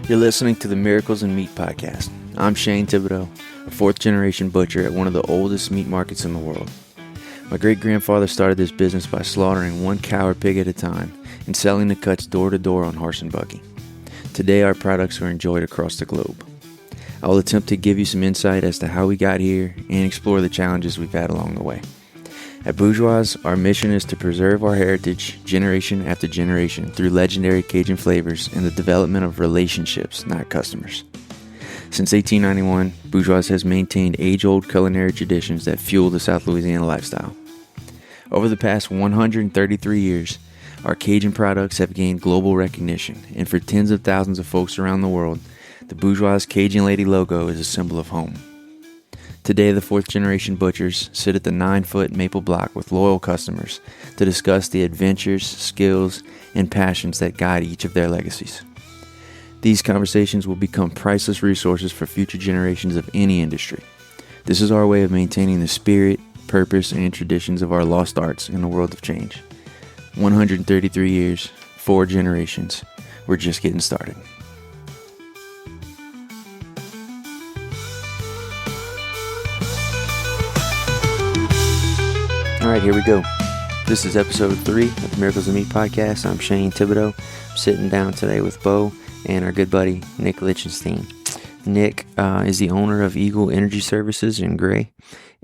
You're listening to the Miracles in Meat podcast. I'm Shane Thibodaux, a fourth-generation butcher at one of the oldest meat markets in the world. My great-grandfather started this business by slaughtering one cow or pig at a time and selling the cuts door-to-door on horse and buggy. Today, our products are enjoyed across the globe. I will attempt to give you some insight as to how we got here and explore the challenges we've had along the way. At Bourgeois, our mission is to preserve our heritage generation after generation through legendary Cajun flavors and the development of relationships, not customers. Since 1891, Bourgeois has maintained age-old culinary traditions that fuel the South Louisiana lifestyle. Over the past 133 years, our Cajun products have gained global recognition, and for tens of thousands of folks around the world, the Bourgeois Cajun Lady logo is a symbol of home. Today, the fourth-generation butchers sit at the 9-foot maple block with loyal customers to discuss the adventures, skills, and passions that guide each of their legacies. These conversations will become priceless resources for future generations of any industry. This is our way of maintaining the spirit, purpose, and traditions of our lost arts in a world of change. 133 years, 4 generations. We're just getting started. All right, here we go. This is episode 3 of the Miracles of Meat podcast. I'm Shane Thibodaux. I'm sitting down today with Bo and our good buddy, Nick Lichenstein. Nick is the owner of Eagle Energy Services in Gray,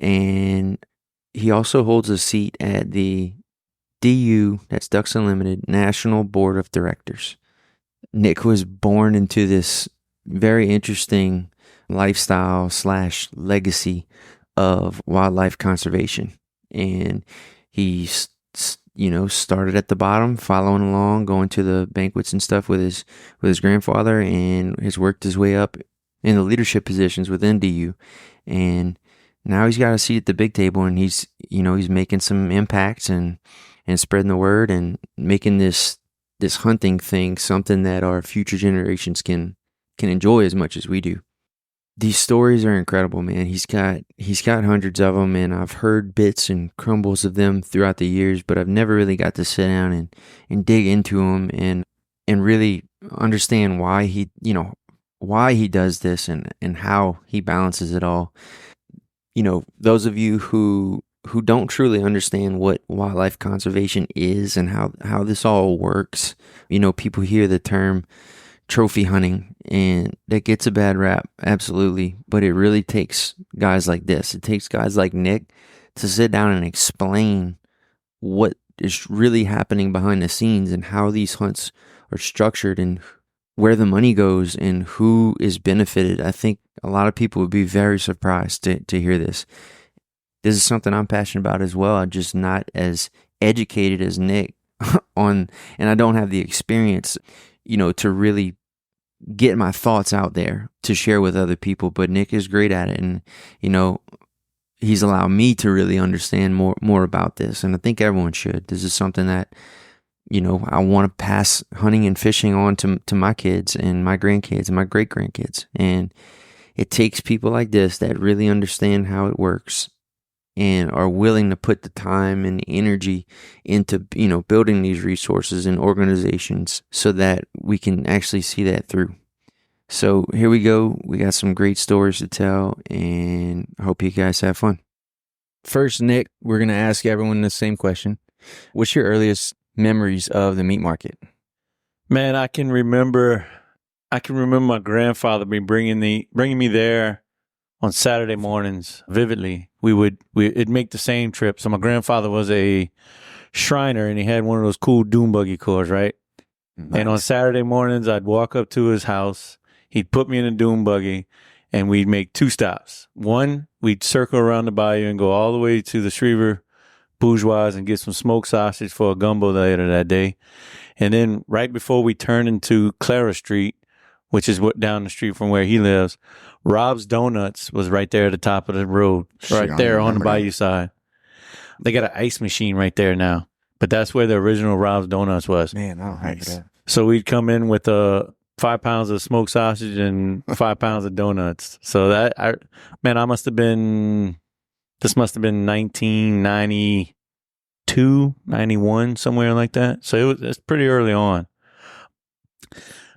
and he also holds a seat at the DU, that's Ducks Unlimited, National Board of Directors. Nick was born into this very interesting lifestyle / legacy of wildlife conservation. And he, started at the bottom, following along, going to the banquets and stuff with his grandfather, and has worked his way up in the leadership positions within DU. And now he's got a seat at the big table, and he's making some impacts and spreading the word and making this hunting thing something that our future generations can enjoy as much as we do. These stories are incredible, man. He's got hundreds of them, and I've heard bits and crumbles of them throughout the years, but I've never really got to sit down and dig into them and really understand why he does this and how he balances it all. Those of you who don't truly understand what wildlife conservation is and how this all works, people hear the term trophy hunting, and that gets a bad rap, absolutely, but it really takes guys like this. It takes guys like Nick to sit down and explain what is really happening behind the scenes and how these hunts are structured and where the money goes and who is benefited. I think a lot of people would be very surprised to hear this. This is something I'm passionate about as well. I'm just not as educated as Nick and I don't have the experience to really get my thoughts out there to share with other people, but Nick is great at it, and he's allowed me to really understand more about this, and I think everyone should. This is something that I want to pass hunting and fishing on to my kids and my grandkids and my great grandkids, and it takes people like this that really understand how it works and are willing to put the time and energy into, building these resources and organizations so that we can actually see that through. So here we go. We got some great stories to tell, and I hope you guys have fun. First, Nick, we're going to ask everyone the same question. What's your earliest memories of the meat market? Man, I can remember my grandfather bringing me there on Saturday mornings vividly. It'd make the same trip. So my grandfather was a Shriner, and he had one of those cool dune buggy cars, right? Nice. And on Saturday mornings, I'd walk up to his house. He'd put me in a dune buggy, and we'd make 2 stops. One, we'd circle around the bayou and go all the way to the Schriever Bourgeois and get some smoked sausage for a gumbo later that day. And then right before we turn into Clara Street, which is down the street from where he lives, Rob's Donuts was right there at the top of the road, right there on the bayou side. They got an ice machine right there now, but that's where the original Rob's Donuts was. Man, I don't remember that. So we'd come in with 5 pounds of smoked sausage and 5 pounds of donuts. So this must have been 1992, 91, somewhere like that. So it's pretty early on.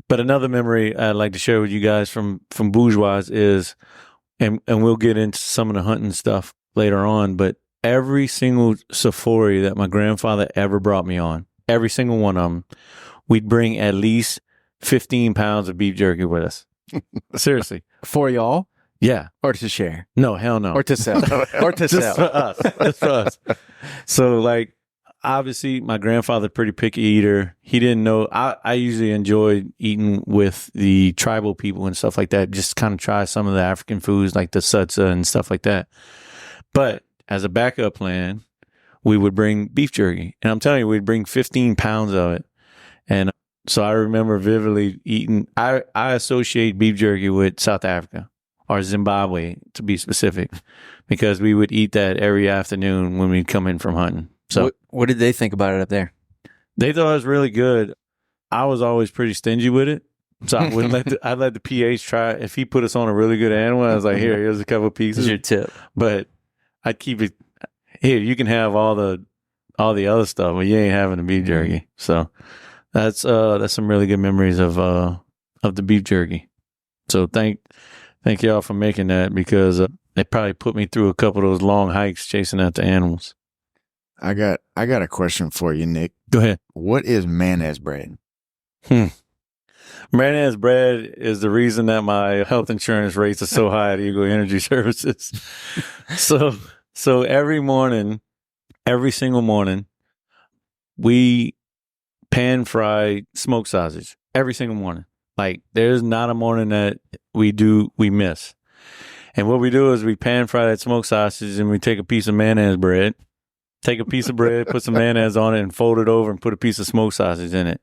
But another memory I'd like to share with you guys from Bourgeois is, and we'll get into some of the hunting stuff later on, but every single safari that my grandfather ever brought me on, every single one of them, we'd bring at least 15 pounds of beef jerky with us. Seriously. For y'all? Yeah. Or to share? No, hell no. Or to sell? Or to Just sell? for us. Just for us. So, like, obviously, my grandfather, pretty picky eater. He didn't know. I usually enjoyed eating with the tribal people and stuff like that. Just kind of try some of the African foods like the sutsa and stuff like that. But as a backup plan, we would bring beef jerky. And I'm telling you, we'd bring 15 pounds of it. And so I remember vividly eating. I associate beef jerky with South Africa or Zimbabwe, to be specific, because we would eat that every afternoon when we'd come in from hunting. So what did they think about it up there? they thought it was really good. I was always pretty stingy with it. So I wouldn't I'd let the PH try. If he put us on a really good animal, I was like, here's a couple pieces. Here's your tip. But I'd keep it here. You can have all the other stuff, but you ain't having the beef jerky. So that's some really good memories of the beef jerky. So thank y'all for making that, because they probably put me through a couple of those long hikes chasing after animals. I got a question for you, Nick. Go ahead. What is mayonnaise bread? Mayonnaise bread is the reason that my health insurance rates are so high at Eagle Energy Services. So every single morning, we pan fry smoked sausage every single morning. Like, there's not a morning that we miss. And what we do is we pan fry that smoked sausage, and we take a piece of mayonnaise bread, put some mayonnaise on it, and fold it over and put a piece of smoked sausage in it.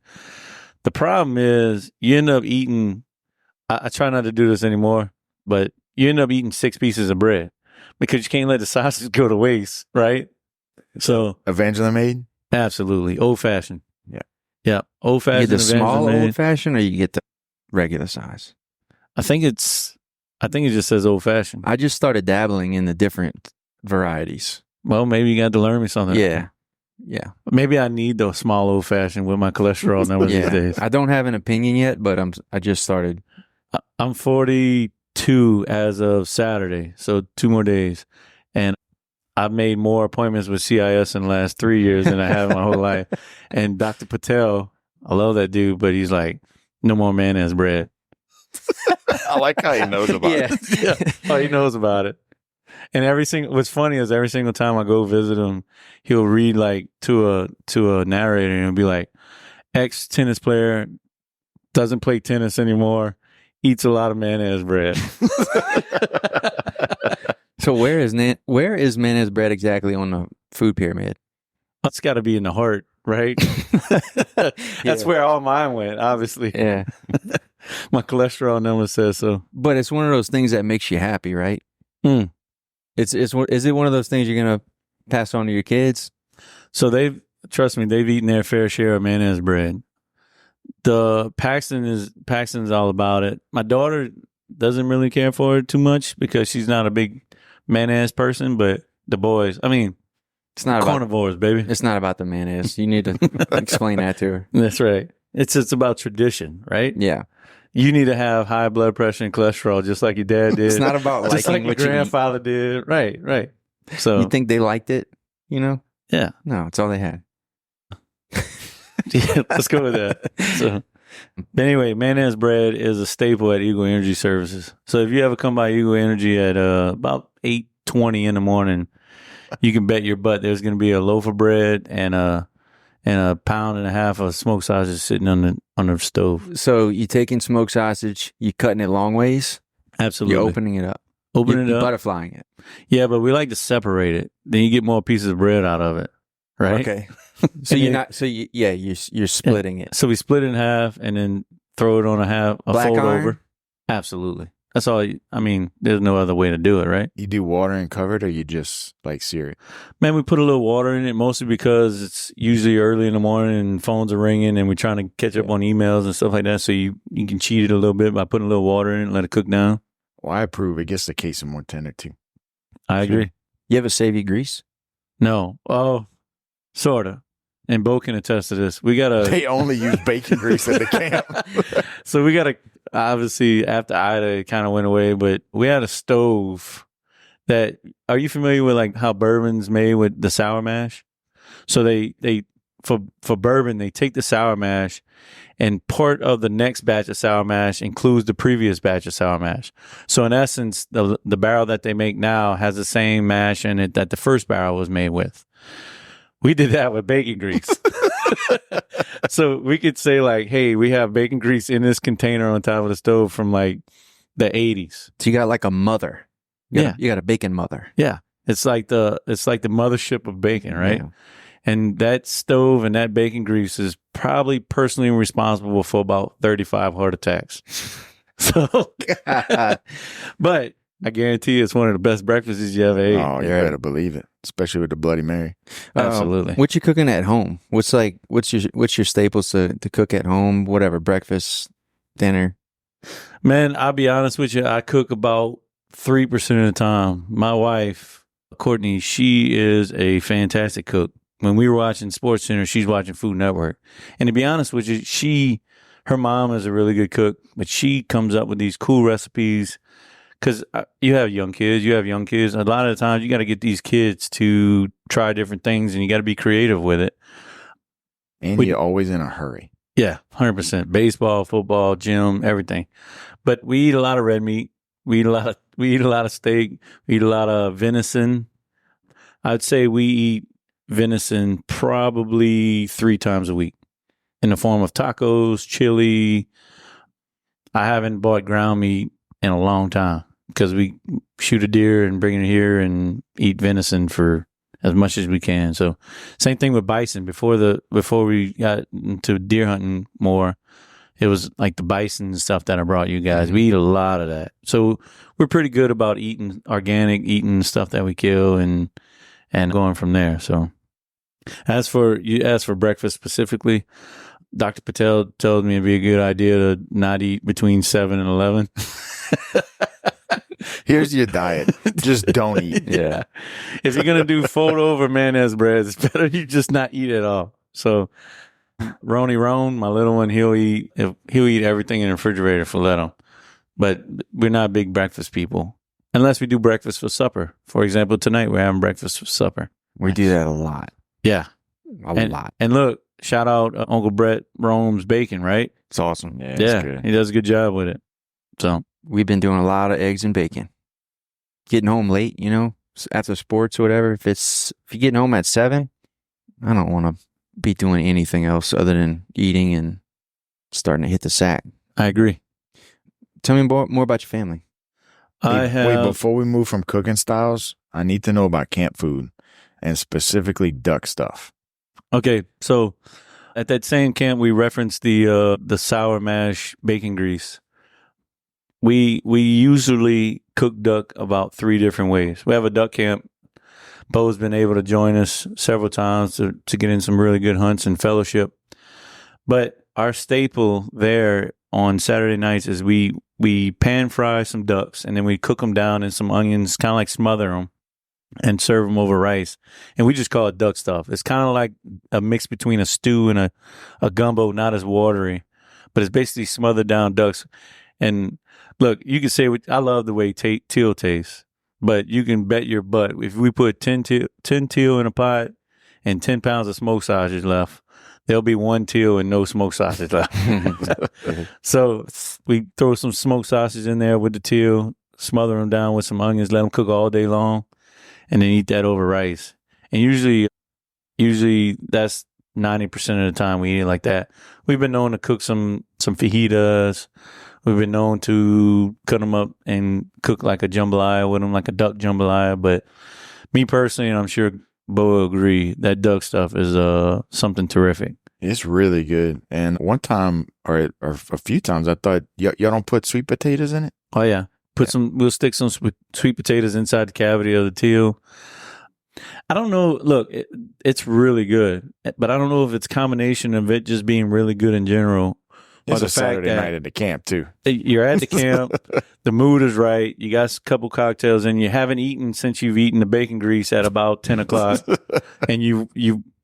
The problem is you end up eating, I try not to do this anymore, but you end up eating 6 pieces of bread because you can't let the sausage go to waste, right? So Evangeline made? Absolutely. Old fashioned. Yeah. Yeah. Old You fashioned. get the small old fashioned, or you get the regular size? I think it just says old fashioned. I just started dabbling in the different varieties. Well, maybe you got to learn me something. Yeah. Maybe I need the small old fashioned with my cholesterol numbers these days. I don't have an opinion yet, but I just started. I'm 42 as of Saturday, so 2 more days. And I've made more appointments with CIS in the last 3 years than I have in my whole life. And Dr. Patel, I love that dude, but he's like, no more mayonnaise bread. I like how he knows about it. Yeah. Oh, he knows about it. And what's funny is every single time I go visit him, he'll read like to a narrator, and he'll be like, ex tennis player, doesn't play tennis anymore, eats a lot of mayonnaise bread. So where is mayonnaise bread exactly on the food pyramid? It's got to be in the heart, right? That's where all mine went, obviously. Yeah. My cholesterol number says so. But it's one of those things that makes you happy, right? Is it one of those things you're going to pass on to your kids? So trust me, they've eaten their fair share of mayonnaise bread. The Paxton's all about it. My daughter doesn't really care for it too much because she's not a big mayonnaise person, but the boys, I mean, it's not carnivores, baby. It's not about the mayonnaise. You need to explain that to her. That's right. It's about tradition, right? Yeah. You need to have high blood pressure and cholesterol just like your dad did. It's not about just liking like what your grandfather did. Right. So you think they liked it, you know? Yeah. No, it's all they had. Yeah, let's go with that. So, but anyway, mayonnaise bread is a staple at Eagle Energy Services. So if you ever come by Eagle Energy at about 8:20 in the morning, you can bet your butt there's going to be a loaf of bread and a pound and a half of smoked sausage sitting on the stove. So you taking smoked sausage, you cutting it long ways? Absolutely. You're opening it up. You're butterflying it. Yeah, but we like to separate it. Then you get more pieces of bread out of it, right? Okay. So you're splitting it. So we split it in half and then throw it on a Black fold iron? over. Absolutely. That's all. There's no other way to do it, right? You do water and cover it, or you just like sear it? Man, we put a little water in it, mostly because it's usually early in the morning and phones are ringing and we're trying to catch up on emails and stuff like that. So you can cheat it a little bit by putting a little water in it and let it cook down. Well, I approve. It gets the queso more tender too. I agree. You ever save you grease? No. Oh, sort of. and Bo can attest to this. We got a They only use bacon grease at the camp. so we got a obviously after Ida it kind of went away, but we had a stove that. Are you familiar with like how bourbon's made with the sour mash? So they for bourbon they take the sour mash, and part of the next batch of sour mash includes the previous batch of sour mash. So in essence, the barrel that they make now has the same mash in it that the first barrel was made with. We did that with bacon grease. So we could say like, hey, we have bacon grease in this container on top of the stove from like the 80s. So you got like a mother. You got a bacon mother. Yeah. It's like the mothership of bacon, right? Yeah. And that stove and that bacon grease is probably personally responsible for about 35 heart attacks. So, but I guarantee you it's one of the best breakfasts you ever ate. Oh, you better believe it, especially with the Bloody Mary. Absolutely. What you cooking at home? What's your staples to cook at home? Whatever, breakfast, dinner. Man, I'll be honest with you. I cook about 3% of the time. My wife, Courtney, she is a fantastic cook. When we were watching SportsCenter, she's watching Food Network. And to be honest with you, her mom is a really good cook, but she comes up with these cool recipes. Because you have young kids. A lot of the times you got to get these kids to try different things, and you got to be creative with it. And you're always in a hurry. Yeah, 100%. Baseball, football, gym, everything. But we eat a lot of red meat. We eat a lot of steak. We eat a lot of venison. I'd say we eat venison probably 3 times a week in the form of tacos, chili. I haven't bought ground meat in a long time because we shoot a deer and bring it here and eat venison for as much as we can. So same thing with bison. Before we got into deer hunting more, it was like the bison and stuff that I brought you guys. We eat a lot of that. So we're pretty good about eating organic, eating stuff that we kill and going from there. So as for breakfast specifically, Dr. Patel told me it'd be a good idea to not eat between 7 and 11. Here's your diet. Just don't eat. Yeah. If you're going to do fold over mayonnaise bread, it's better you just not eat at all. So Ron, my little one, he'll eat everything in the refrigerator for Leto. But we're not big breakfast people. Unless we do breakfast for supper. For example, tonight we're having breakfast for supper. We do that a lot. Yeah. A lot. And look, shout out Uncle Brett Rome's bacon, right? It's awesome. Yeah, it's good. He does a good job with it. So we've been doing a lot of eggs and bacon. Getting home late, after sports or whatever. If you're getting home at 7, I don't want to be doing anything else other than eating and starting to hit the sack. I agree. Tell me more about your family. Wait, before we move from cooking styles, I need to know about camp food and specifically duck stuff. Okay, so at that same camp, we referenced the sour mash bacon grease. We usually cook duck about 3 different ways. We have a duck camp. Bo's been able to join us several times to get in some really good hunts and fellowship. But our staple there on Saturday nights is we pan fry some ducks, and then we cook them down in some onions, kind of like smother them, and serve them over rice. And we just call it duck stuff. It's kind of like a mix between a stew and a gumbo, not as watery, but it's basically smothered down ducks. And look, you can say, I love the way teal tastes, but you can bet your butt if we put 10 teal in a pot and 10 pounds of smoked sausage left, there'll be 1 teal and no smoked sausage left. So we throw some smoked sausage in there with the teal, smother them down with some onions, let them cook all day long, and then eat that over rice. And usually that's 90% of the time we eat it like that. We've been known to cook some fajitas. We've been known to cut them up and cook like a jambalaya with them, like a duck jambalaya. But me personally, and I'm sure Bo will agree, that duck stuff is something terrific. It's really good. And one time or a few times, I thought y'all don't put sweet potatoes in it. Oh yeah, we'll stick some sweet potatoes inside the cavity of the teal. I don't know. Look, it's really good, but I don't know if it's a combination of it just being really good in general. It's a Saturday night at the camp too. You're at the camp, the mood is right. You got a couple cocktails, and you haven't eaten since you've eaten the bacon grease at about 10 o'clock, and you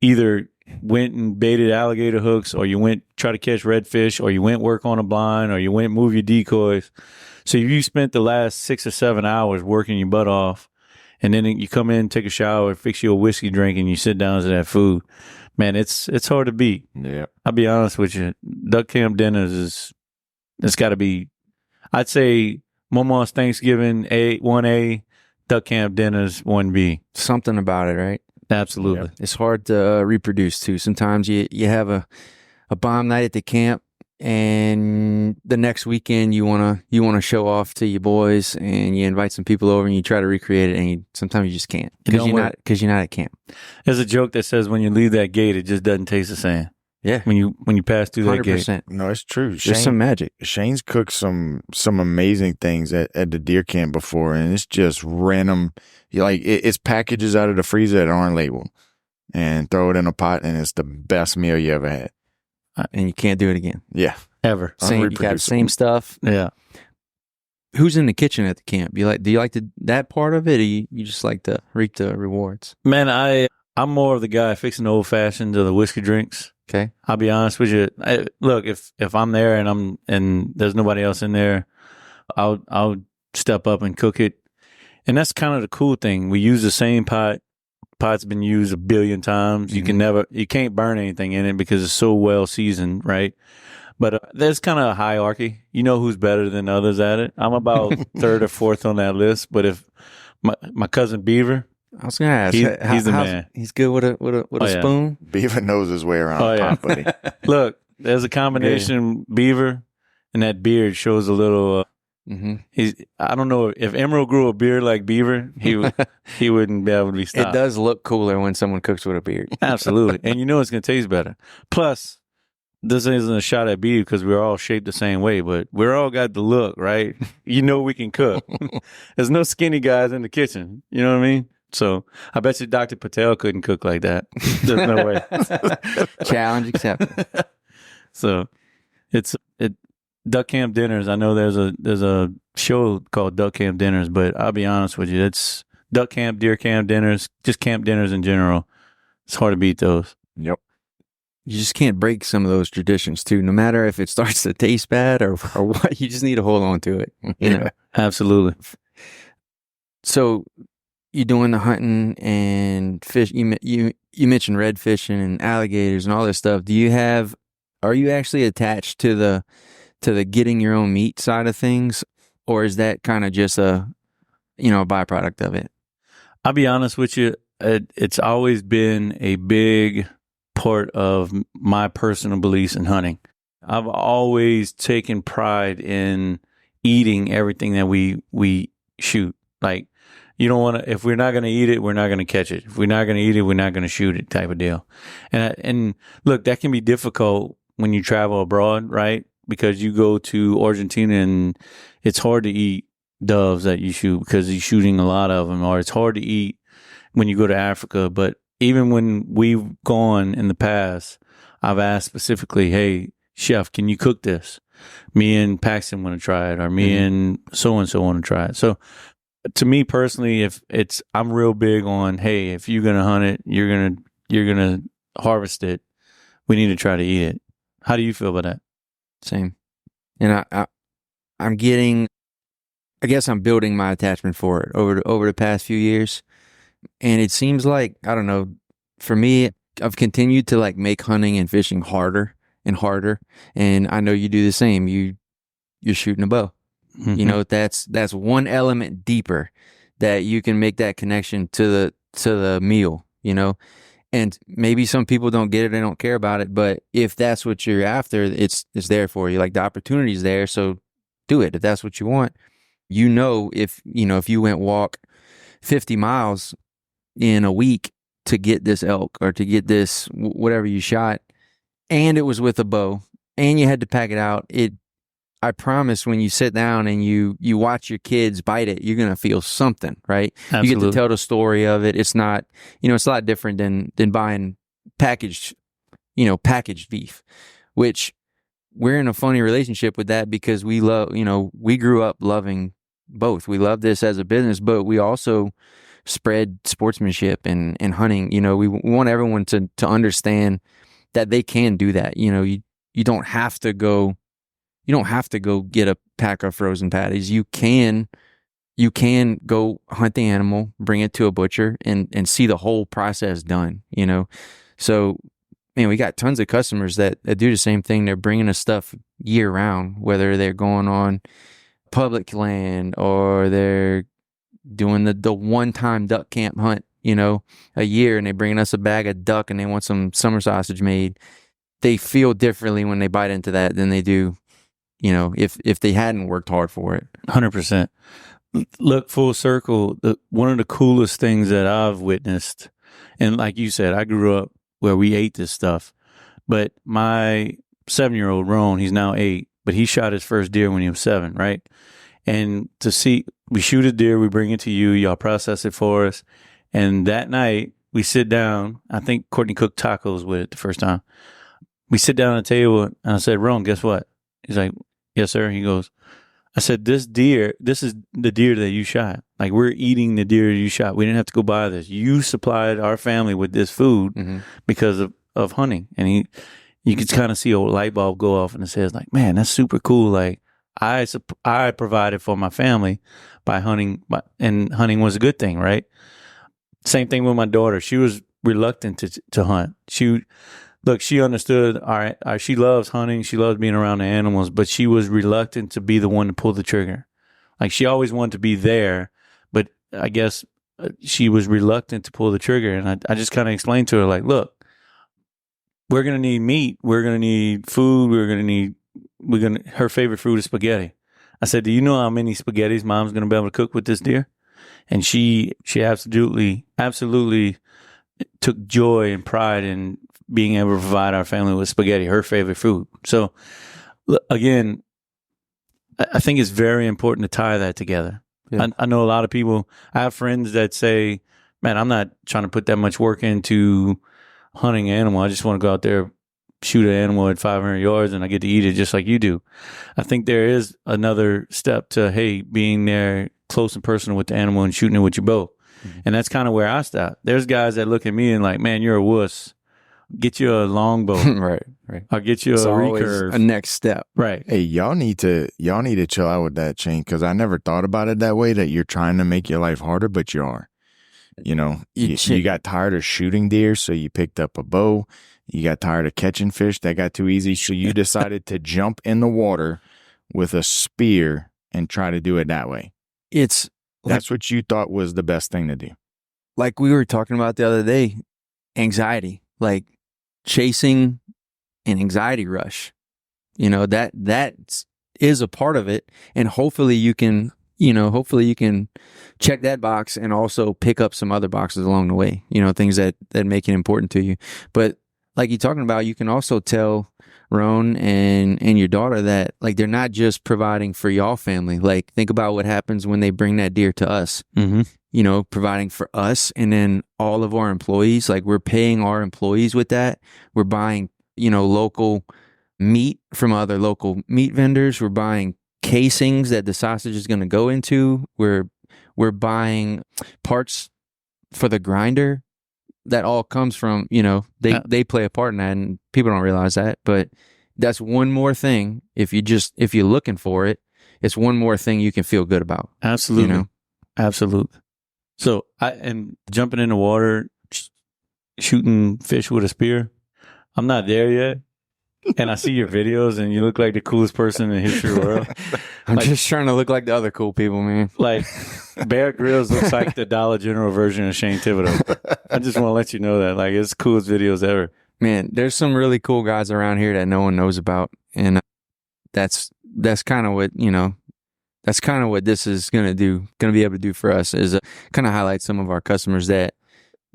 either went and baited alligator hooks, or you went try to catch redfish, or you went work on a blind, or you went move your decoys. So you spent the last 6 or 7 hours working your butt off, and then you come in, take a shower, fix you a whiskey drink, and you sit down to that food. Man, it's hard to beat. Yeah. I'll be honest with you. Duck camp dinners it's got to be, I'd say Mama's Thanksgiving 1A, duck camp dinners 1B. Something about it, right? Absolutely. Yeah. It's hard to reproduce too. Sometimes you have a bomb night at the camp, and the next weekend you wanna show off to your boys, and you invite some people over and you try to recreate it, and sometimes you just can't because you're not at camp. There's a joke that says when you leave that gate, it just doesn't taste the same. Yeah, when you pass through that 100%. gate. No, it's true. There's some magic. Shane's cooked some amazing things at the deer camp before, and it's just random. It's packages out of the freezer that aren't labeled, and throw it in a pot, and it's the best meal you ever had. And you can't do it again. Yeah, Ever. You got the same stuff. Yeah. Who's in the kitchen at the camp? Do you like that part of it, or you just like to reap the rewards? Man, I'm more of the guy fixing the old fashions or the whiskey drinks. Okay. I'll be honest with you. Look, if I'm there and there's nobody else in there, I'll step up and cook it. And that's kind of the cool thing. We use the same pot. Pot's been used 1 billion times. Mm-hmm. You can't burn anything in it because it's so well seasoned, right? But there's kind of a hierarchy. You know who's better than others at it. I'm about third or fourth on that list. But if my cousin Beaver, I was gonna ask, he's the man. He's good with a spoon. Beaver knows his way around pot, buddy. Look, there's a combination Beaver, and that beard shows a little. I don't know if Emerald grew a beard like Beaver, he wouldn't be able to be stopped. It does look cooler when someone cooks with a beard. Absolutely, and you know it's gonna taste better. Plus, this isn't a shot at Beaver because we're all shaped the same way, but we're all got the look, right? You know we can cook. There's no skinny guys in the kitchen. You know what I mean? So I bet you Dr. Patel couldn't cook like that. There's no way. Challenge accepted. So Duck Camp Dinners. I know there's a show called Duck Camp Dinners, but I'll be honest with you, it's Duck Camp, Deer Camp Dinners, just camp dinners in general. It's hard to beat those. Yep. You just can't break some of those traditions too. No matter if it starts to taste bad or what, you just need to hold on to it. You know? Absolutely. So you're doing the hunting and fish. You mentioned red fishing and alligators and all this stuff. Are you actually attached to the getting your own meat side of things, or is that kind of just a byproduct of it? I'll be honest with you. It's always been a big part of my personal beliefs in hunting. I've always taken pride in eating everything that we shoot. Like, you don't want to, if we're not going to eat it, we're not going to catch it. If we're not going to eat it, we're not going to shoot it type of deal. And look, that can be difficult when you travel abroad, right? Because you go to Argentina and it's hard to eat doves that you shoot because you're shooting a lot of them, or it's hard to eat when you go to Africa. But even when we've gone in the past, I've asked specifically, hey, chef, can you cook this? Me and Paxton want to try it, or me and so-and-so want to try it. So to me personally, I'm real big on, hey, if you're going to hunt it, you're going to harvest it, we need to try to eat it. How do you feel about that? Same. And I'm getting, I guess I'm building my attachment for it over the past few years. And it seems like, I don't know, for me, I've continued to like make hunting and fishing harder and harder. And I know you do the same. You're shooting a bow. Mm-hmm. You know, that's one element deeper that you can make that connection to the meal, you know. And maybe some people don't get it, they don't care about it, but if that's what you're after, it's there for you. Like, the opportunity's there, so do it if that's what you want. You know, if you went walk 50 miles in a week to get this elk or to get this whatever you shot, and it was with a bow, and you had to pack it out, I promise when you sit down and you watch your kids bite it, you're going to feel something, right? Absolutely. You get to tell the story of it. It's not, it's a lot different than buying packaged beef, which we're in a funny relationship with that because we love, we grew up loving both. We love this as a business, but we also spread sportsmanship and hunting. You know, we want everyone to understand that they can do that. You know, you don't have to go get a pack of frozen patties. You can go hunt the animal, bring it to a butcher, and see the whole process done, you know? So, man, we got tons of customers that do the same thing. They're bringing us stuff year round, whether they're going on public land or they're doing the one-time duck camp hunt, you know, a year, and they're bringing us a bag of duck and they want some summer sausage made. They feel differently when they bite into that than they do, you know, if they hadn't worked hard for it. 100%. Look, full circle, one of the coolest things that I've witnessed, and like you said, I grew up where we ate this stuff, but my 7-year-old Roan, he's now 8, but he shot his first deer when he was 7, right? And to see, we shoot a deer, we bring it to you, y'all process it for us, and that night we sit down. I think Courtney cooked tacos with it the first time. We sit down at the table, and I said, Roan, guess what? He's like, yes, sir. He goes, I said, this is the deer that you shot. Like, we're eating the deer you shot. We didn't have to go buy this. You supplied our family with this food because of hunting. And you could kind of see a light bulb go off in his head. Like, man, that's super cool. Like, I provided for my family by hunting, and hunting was a good thing, right? Same thing with my daughter. She was reluctant to hunt. She understood, all right, she loves hunting. She loves being around the animals, but she was reluctant to be the one to pull the trigger. Like, she always wanted to be there, but I guess she was reluctant to pull the trigger. And I just kind of explained to her, like, look, we're going to need meat. We're going to need food. Her favorite food is spaghetti. I said, do you know how many spaghettis mom's going to be able to cook with this deer? And she absolutely took joy and pride in being able to provide our family with spaghetti, her favorite food. So, again, I think it's very important to tie that together. Yeah. I know a lot of people, I have friends that say, man, I'm not trying to put that much work into hunting an animal. I just want to go out there, shoot an animal at 500 yards, and I get to eat it just like you do. I think there is another step to, hey, being there close and personal with the animal and shooting it with your bow. Mm-hmm. And that's kind of where I stop. There's guys that look at me and like, man, you're a wuss. Get you a longbow. right. I'll get you a recurve. A next step. Right. Hey, y'all need to chill out with that, Shane, because I never thought about it that way, that you're trying to make your life harder, but you are. You know, you got tired of shooting deer, so you picked up a bow. You got tired of catching fish. That got too easy, so you decided to jump in the water with a spear and try to do it that way. That's what you thought was the best thing to do. Like we were talking about the other day, anxiety, like chasing an anxiety rush. You know, that is a part of it. And hopefully you can check that box and also pick up some other boxes along the way, you know, things that make it important to you. But like you're talking about, you can also tell Roan and your daughter that, like, they're not just providing for y'all family. Like, think about what happens when they bring that deer to us, you know, providing for us and then all of our employees. Like, we're paying our employees with that. We're buying, you know, local meat from other local meat vendors. We're buying casings that the sausage is going to go into. We're buying parts for the grinder. That all comes from, you know, they play a part in that, and people don't realize that. But that's one more thing. If you're looking for it, it's one more thing you can feel good about. Absolutely. You know? Absolutely. So and jumping in the water, shooting fish with a spear, I'm not there yet. And I see your videos, and you look like the coolest person in the history of the world. I'm just trying to look like the other cool people, man. Like, Bear Grylls looks like the Dollar General version of Shane Thibodaux. I just want to let you know that. Like, it's the coolest videos ever. Man, there's some really cool guys around here that no one knows about. And that's kind of what, you know, that's kind of what this is going to be able to do for us, is kind of highlight some of our customers that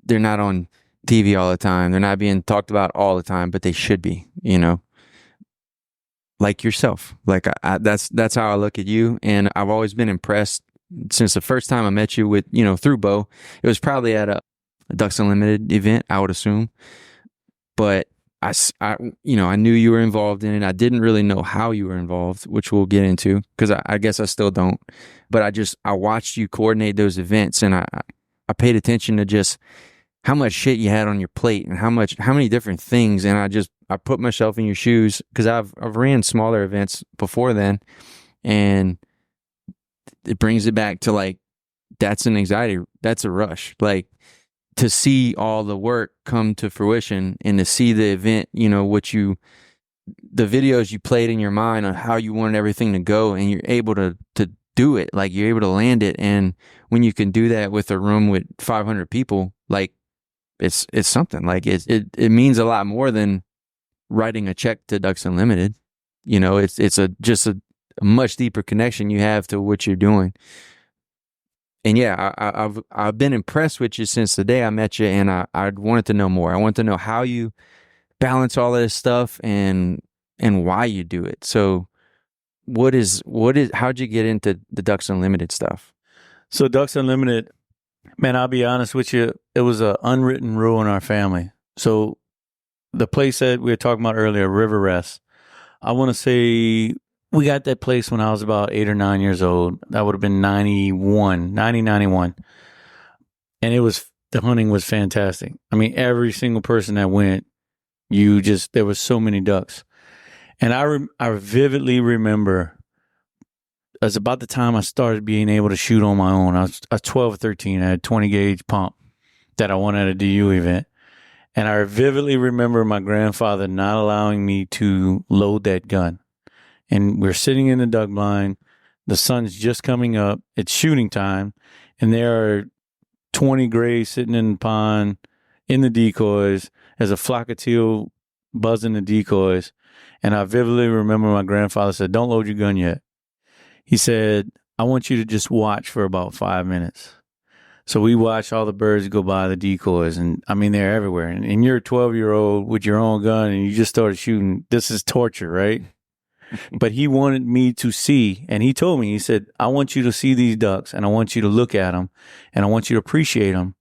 they're not on TV all the time. They're not being talked about all the time, but they should be, you know, like yourself. Like that's how I look at you. And I've always been impressed since the first time I met you with, you know, through Bo. It was probably at a Ducks Unlimited event, I would assume. But I knew you were involved in it. I didn't really know how you were involved, which we'll get into, because I guess I still don't. But I watched you coordinate those events, and I paid attention to just how much shit you had on your plate and how many different things. And I put myself in your shoes because I've ran smaller events before then, and it brings it back to like, that's an anxiety. That's a rush. Like, to see all the work come to fruition and to see the event, you know, the videos you played in your mind on how you wanted everything to go, and you're able to do it. Like, you're able to land it. And when you can do that with a room with 500 people, like, it's something. Like, it means a lot more than writing a check to Ducks Unlimited. You know, it's just a much deeper connection you have to what you're doing. And yeah, I've been impressed with you since the day I met you, and I wanted to know more. I want to know how you balance all of this stuff and why you do it. So how'd you get into the Ducks Unlimited stuff? So Ducks Unlimited, man, I'll be honest with you, it was an unwritten rule in our family. So the place that we were talking about earlier, River Rest, I want to say we got that place when I was about 8 or 9 years old. That would have been 91. And the hunting was fantastic. I mean, every single person that went, there was so many ducks. And I vividly remember, it was about the time I started being able to shoot on my own. I was 12 or 13. I had a 20 gauge pump that I won at a DU event. And I vividly remember my grandfather not allowing me to load that gun. And we're sitting in the duck blind. The sun's just coming up. It's shooting time. And there are 20 grays sitting in the pond in the decoys. There's a flock of teal buzzing the decoys. And I vividly remember my grandfather said, "Don't load your gun yet." He said, "I want you to just watch for about 5 minutes." So we watched all the birds go by the decoys. And I mean, they're everywhere. And you're a 12-year-old with your own gun and you just started shooting. This is torture, right? But he wanted me to see, and he told me, he said, "I want you to see these ducks, and I want you to look at them, and I want you to appreciate them,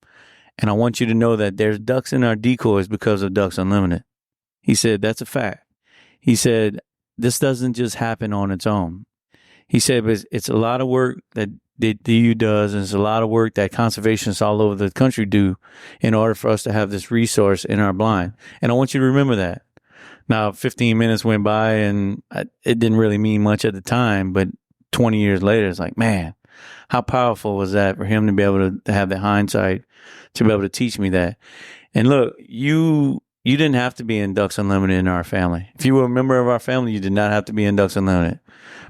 and I want you to know that there's ducks in our decoys because of Ducks Unlimited." He said, "That's a fact." He said, "This doesn't just happen on its own." He said, "But it's a lot of work that the DU does, and it's a lot of work that conservationists all over the country do in order for us to have this resource in our blind. And I want you to remember that." Now, 15 minutes went by, and it didn't really mean much at the time, but 20 years later, it's like, man, how powerful was that for him to be able to have the hindsight to be able to teach me that. And look, you didn't have to be in Ducks Unlimited in our family. If you were a member of our family, you did not have to be in Ducks Unlimited,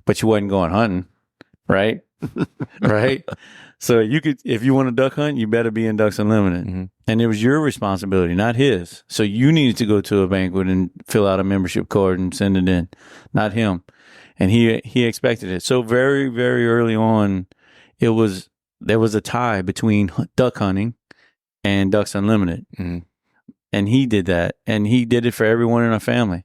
but you wasn't going hunting, right? Right? So you could, if you want to duck hunt, you better be in Ducks Unlimited. Mm-hmm. And it was your responsibility, not his. So you needed to go to a banquet and fill out a membership card and send it in, not him. And he expected it. So very, very early on, there was a tie between duck hunting and Ducks Unlimited. Mm-hmm. And he did that. And he did it for everyone in our family.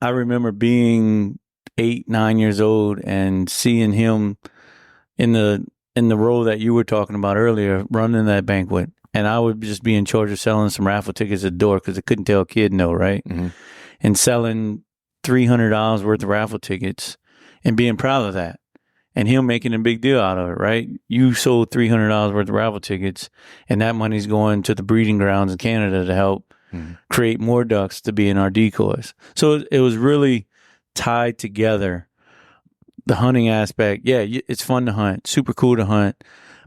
I remember being 8, 9 years old and seeing him in the role that you were talking about earlier, running that banquet. And I would just be in charge of selling some raffle tickets at the door because I couldn't tell a kid no, right? Mm-hmm. And selling $300 worth of raffle tickets and being proud of that. And him making a big deal out of it, right? You sold $300 worth of raffle tickets, and that money's going to the breeding grounds in Canada to help create more ducks to be in our decoys. So it was really tied together. The hunting aspect, yeah, it's fun to hunt, super cool to hunt.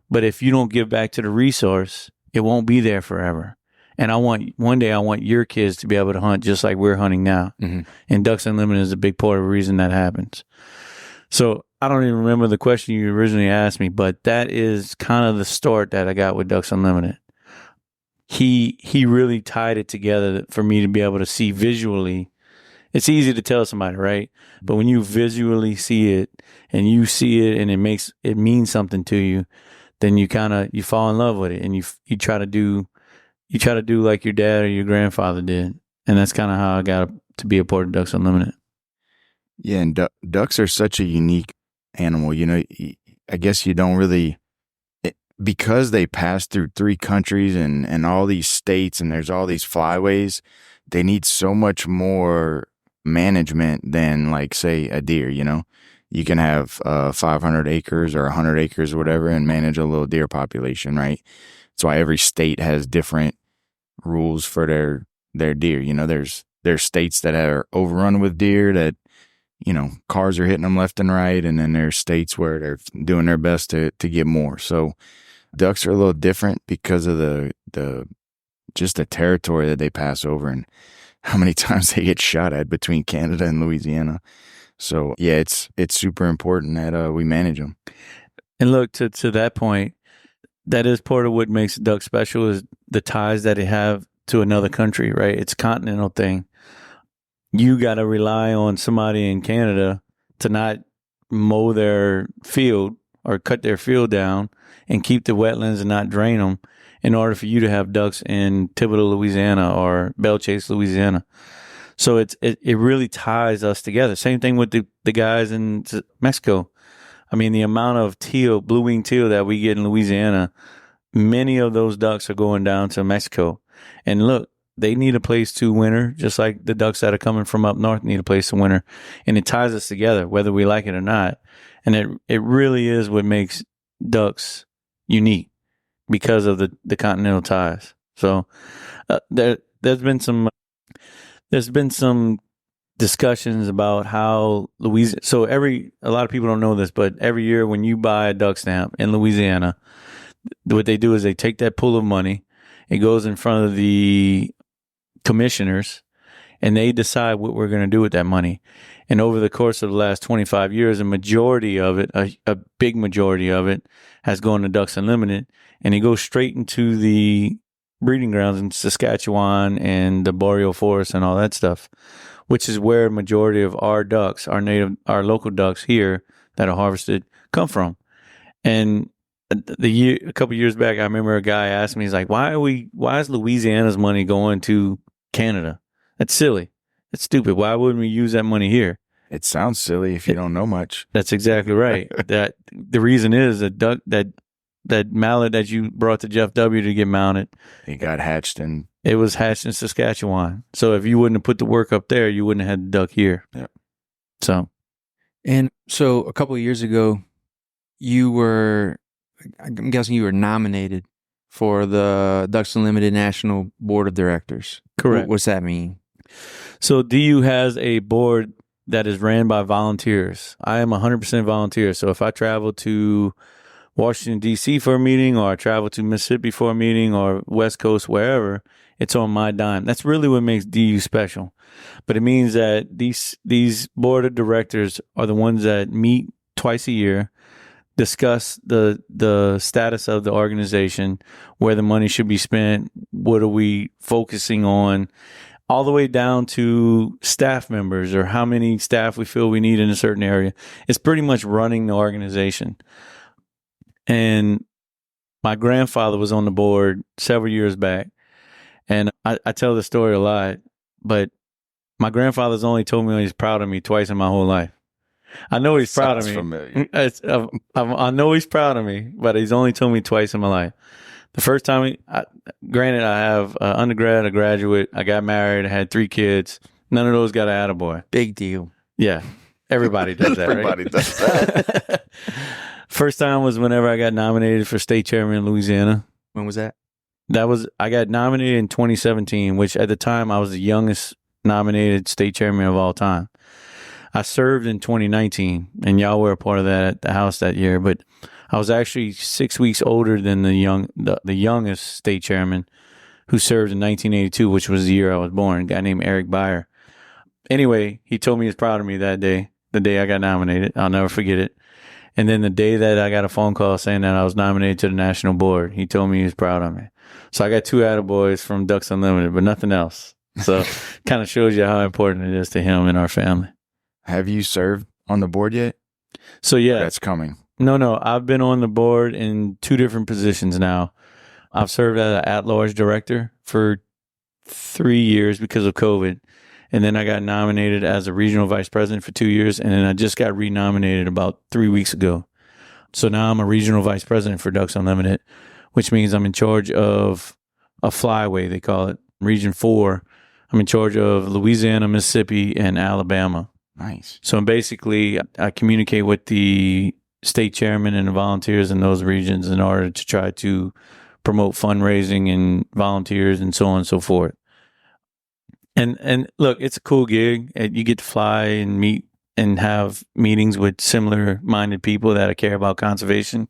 But if you don't give back to the resource, it won't be there forever. And one day I want your kids to be able to hunt just like we're hunting now. Mm-hmm. And Ducks Unlimited is a big part of the reason that happens. So I don't even remember the question you originally asked me, but that is kind of the start that I got with Ducks Unlimited. He really tied it together for me to be able to see visually. It's easy to tell somebody, right? But when you visually see it and you see it and it means something to you, then you fall in love with it, and you try to do like your dad or your grandfather did. And that's kind of how I got to be a part of Ducks Unlimited. Yeah, and ducks are such a unique animal. You know, I guess you don't really, because they pass through 3 countries and all these states, and there's all these flyways, they need so much more management than, like, say, a deer, you know? you can have 500 acres or 100 acres or whatever and manage a little deer population, right? That's why every state has different rules for their deer. You know, there's states that are overrun with deer that, you know, cars are hitting them left and right, and then there's states where they're doing their best to get more. So ducks are a little different because of the just the territory that they pass over and how many times they get shot at between Canada and Louisiana. So yeah, it's super important that we manage them. And look, to that point, that is part of what makes duck special is the ties that they have to another country, right? It's a continental thing. You got to rely on somebody in Canada to not mow their field or cut their field down and keep the wetlands and not drain them in order for you to have ducks in Thibodaux, Louisiana or Bellchase, Louisiana. So it really ties us together. Same thing with the guys in Mexico. I mean, the amount of blue-winged teal that we get in Louisiana, many of those ducks are going down to Mexico. And look, they need a place to winter, just like the ducks that are coming from up north need a place to winter. And it ties us together, whether we like it or not. And it really is what makes ducks unique because of the continental ties. So there's been some discussions about how Louisiana. So a lot of people don't know this, but every year when you buy a duck stamp in Louisiana, what they do is they take that pool of money, it goes in front of the commissioners, and they decide what we're going to do with that money. And over the course of the last 25 years, a majority of it, a big majority of it, has gone to Ducks Unlimited, and it goes straight into the breeding grounds in Saskatchewan and the boreal forest and all that stuff, which is where a majority of our ducks, our local ducks here that are harvested, come from. And a couple of years back, I remember a guy asked me, he's like, why is Louisiana's money going to Canada? That's silly. That's stupid. Why wouldn't we use that money here? It sounds silly if you don't know much. That's exactly right. That the reason is that mallard that you brought to Jeff W. to get mounted, it got hatched in. It was hatched in Saskatchewan. So if you wouldn't have put the work up there, you wouldn't have had the duck here. Yeah. So a couple of years ago, I'm guessing you were nominated for the Ducks Unlimited National Board of Directors. Correct. What's that mean? So DU has a board that is ran by volunteers. I am 100% volunteer. So if I travel to Washington, D.C. for a meeting, or I travel to Mississippi for a meeting, or West Coast, wherever, it's on my dime. That's really what makes DU special. But it means that these board of directors are the ones that meet twice a year, discuss the status of the organization, where the money should be spent, what are we focusing on, all the way down to staff members or how many staff we feel we need in a certain area. It's pretty much running the organization. And my grandfather was on the board several years back. And I tell the story a lot, but my grandfather's only told me he's proud of me twice in my whole life. I know he's proud of me. Familiar. I know he's proud of me, but he's only told me twice in my life. The first time, granted, I have undergrad, a graduate, I got married, I had 3 kids. None of those got an attaboy. Big deal. Yeah. Everybody does that, Everybody right? does that. First time was whenever I got nominated for state chairman in Louisiana. When was that? I got nominated in 2017, which at the time I was the youngest nominated state chairman of all time. I served in 2019, and y'all were a part of that at the house that year, but I was actually 6 weeks older than the youngest state chairman, who served in 1982, which was the year I was born, a guy named Eric Byer. Anyway, he told me he was proud of me that day, the day I got nominated. I'll never forget it. And then the day that I got a phone call saying that I was nominated to the national board, he told me he was proud of me. So I got 2 attaboys from Ducks Unlimited, but nothing else. So kind of shows you how important it is to him and our family. Have you served on the board yet? So yeah. That's coming. No. I've been on the board in 2 different positions now. I've served as an at-large director for 3 years because of COVID. And then I got nominated as a regional vice president for 2 years. And then I just got renominated about 3 weeks ago. So now I'm a regional vice president for Ducks Unlimited, which means I'm in charge of a flyway, they call it, Region 4. I'm in charge of Louisiana, Mississippi, and Alabama. Nice. So basically, I communicate with the state chairman and the volunteers in those regions in order to try to promote fundraising and volunteers and so on and so forth. And look, it's a cool gig. You get to fly and meet and have meetings with similar minded people that care about conservation.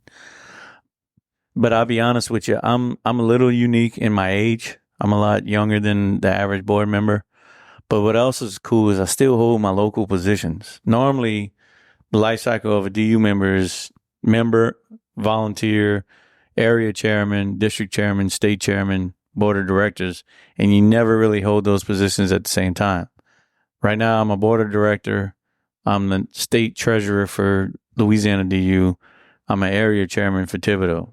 But I'll be honest with you, I'm a little unique in my age. I'm a lot younger than the average board member. But what else is cool is I still hold my local positions. Normally, the life cycle of a DU member is member, volunteer, area chairman, district chairman, state chairman, board of directors, and you never really hold those positions at the same time. Right now, I'm a board of director. I'm the state treasurer for Louisiana DU. I'm an area chairman for Thibodaux.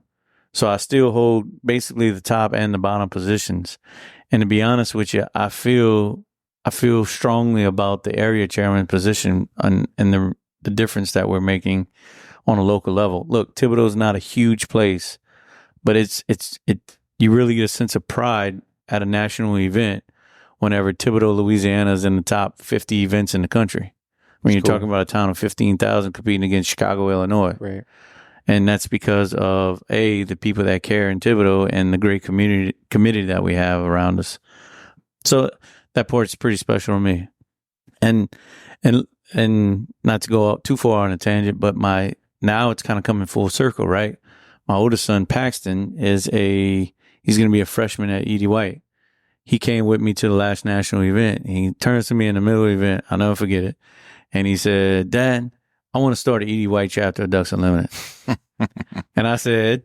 So I still hold basically the top and the bottom positions. And to be honest with you, I feel strongly about the area chairman position and the difference that we're making on a local level. Look, Thibodaux is not a huge place, but you really get a sense of pride at a national event whenever Thibodaux, Louisiana is in the top 50 events in the country. When you're talking about a town of 15,000 competing against Chicago, Illinois. Right. And that's because of the people that care in Thibodaux and the great committee that we have around us. So that part's pretty special to me. And not to go out too far on a tangent, but now it's kind of coming full circle, right? My oldest son, Paxton, he's going to be a freshman at E.D. White. He came with me to the last national event. He turns to me in the middle of the event. I'll never forget it. And he said, "Dad, I want to start an E.D. White chapter of Ducks Unlimited." And I said,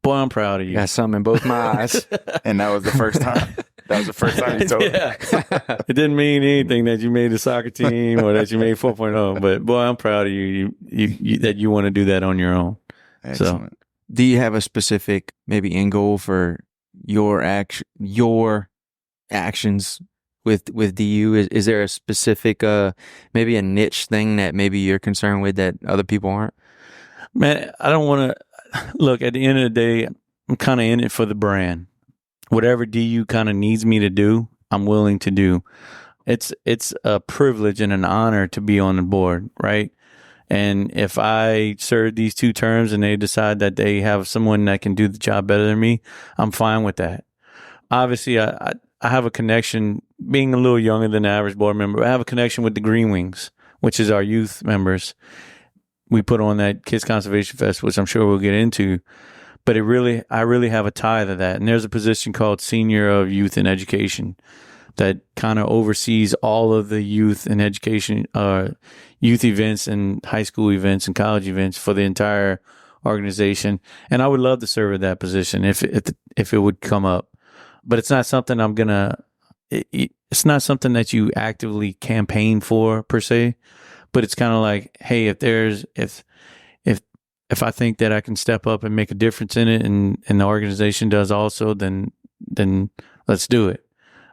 "Boy, I'm proud of you." Got something in both my eyes. And that was the first time. That was the first time you told me. It didn't mean anything that you made the soccer team or that you made 4.0, but boy, I'm proud of you. You that you want to do that on your own. Excellent. So, Do you have a specific maybe end goal for your actions with DU? Is there a specific maybe a niche thing that maybe you're concerned with that other people aren't? Man, I don't want to look at the end of the day. I'm kind of in it for the brand. Whatever DU kind of needs me to do, I'm willing to do. It's a privilege and an honor to be on the board, right? And if I serve these 2 terms and they decide that they have someone that can do the job better than me, I'm fine with that. Obviously, I have a connection, being a little younger than the average board member, I have a connection with the Green Wings, which is our youth members. We put on that Kids Conservation Fest, which I'm sure we'll get into. But I really have a tie to that. And there's a position called Senior of Youth and Education that kind of oversees all of the youth and education, youth events and high school events and college events for the entire organization. And I would love to serve at that position if it would come up. But it's not something it's not something that you actively campaign for per se. But it's kind of like, hey, if I think that I can step up and make a difference in it, and the organization does also, then let's do it.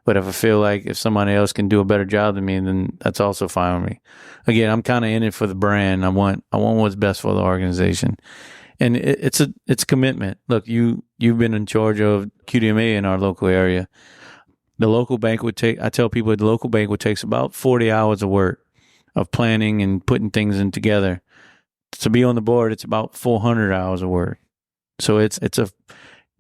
But if I feel like if somebody else can do a better job than me, then that's also fine with me. Again, I'm kind of in it for the brand. I want what's best for the organization, and it's a commitment. Look, you've been in charge of QDMA in our local area. The local banquet I tell people the local banquet takes about 40 hours of work of planning and putting things in together. To be on the board, it's about 400 hours of work. So it's a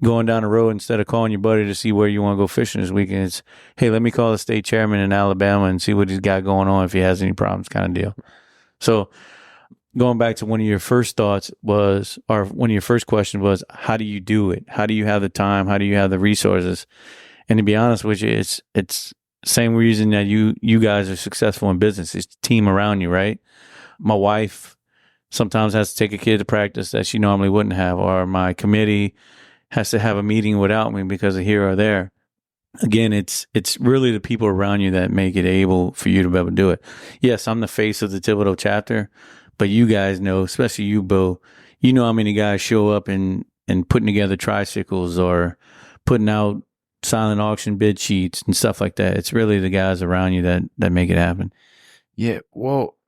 going down the road instead of calling your buddy to see where you want to go fishing this weekend. It's, hey, let me call the state chairman in Alabama and see what he's got going on if he has any problems, kind of deal. So going back to one of your first thoughts one of your first questions was, how do you do it? How do you have the time? How do you have the resources? And to be honest with you, it's the same reason that you guys are successful in business. It's the team around you, right? My wife sometimes has to take a kid to practice that she normally wouldn't have, or my committee has to have a meeting without me because of here or there. Again, it's really the people around you that make it able for you to be able to do it. Yes, I'm the face of the Thibodaux chapter, but you guys know, especially you, Bo, you know how many guys show up and putting together tricycles or putting out silent auction bid sheets and stuff like that. It's really the guys around you that make it happen. Yeah, well,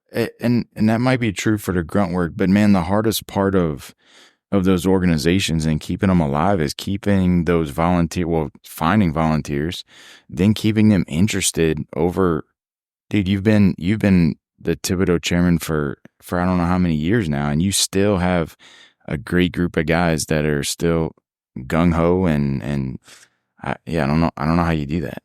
and that might be true for the grunt work, but man, the hardest part of those organizations and keeping them alive is keeping those finding volunteers, then keeping them interested over, dude, you've been the Thibodaux chairman for I don't know how many years now, and you still have a great group of guys that are still gung ho and I don't know how you do that.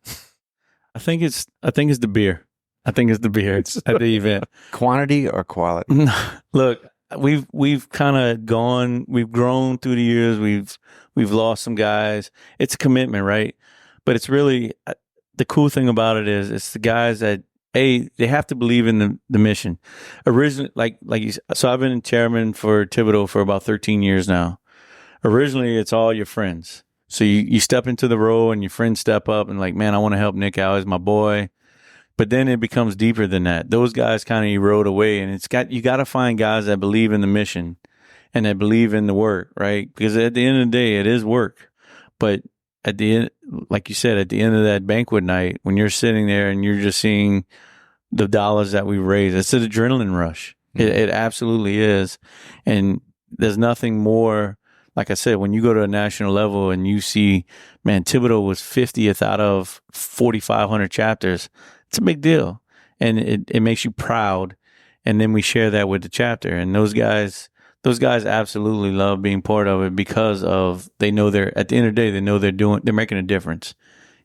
I think it's the beer. I think it's the beer at the event. Quantity or quality? Look, we've kind of we've grown through the years. We've lost some guys. It's a commitment, right? But it's really the cool thing about it is it's the guys that they have to believe in the mission. Originally, like you, so I've been chairman for Thibodaux for about 13 years now. Originally, it's all your friends. So you step into the role and your friends step up and like, man, I want to help Nick out. He's my boy. But then it becomes deeper than that. Those guys kind of erode away, and you got to find guys that believe in the mission and that believe in the work, right? Because at the end of the day, it is work. But at the end, like you said, at the end of that banquet night, when you're sitting there and you're just seeing the dollars that we raise, it's an adrenaline rush. Mm-hmm. It absolutely is. And there's nothing more, like I said, when you go to a national level and you see, man, Thibodaux was 50th out of 4,500 chapters. It's a big deal, and it makes you proud. And then we share that with the chapter, and those guys absolutely love being part of it because they know at the end of the day, they know they're making a difference.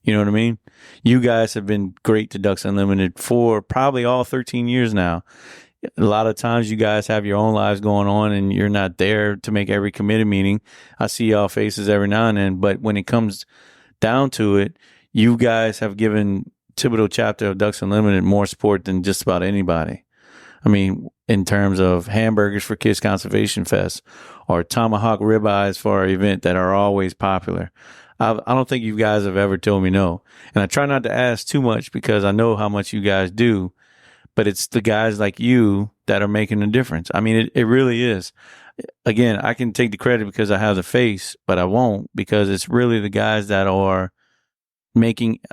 You know what I mean? You guys have been great to Ducks Unlimited for probably all 13 years now. A lot of times you guys have your own lives going on and you're not there to make every committee meeting. I see y'all faces every now and then, but when it comes down to it, you guys have given Thibodaux chapter of Ducks Unlimited more support than just about anybody. I mean, in terms of hamburgers for Kids Conservation Fest or tomahawk ribeyes for our event that are always popular. I don't think you guys have ever told me no. And I try not to ask too much because I know how much you guys do, but it's the guys like you that are making a difference. I mean, it really is. Again, I can take the credit because I have the face, but I won't because it's really the guys that are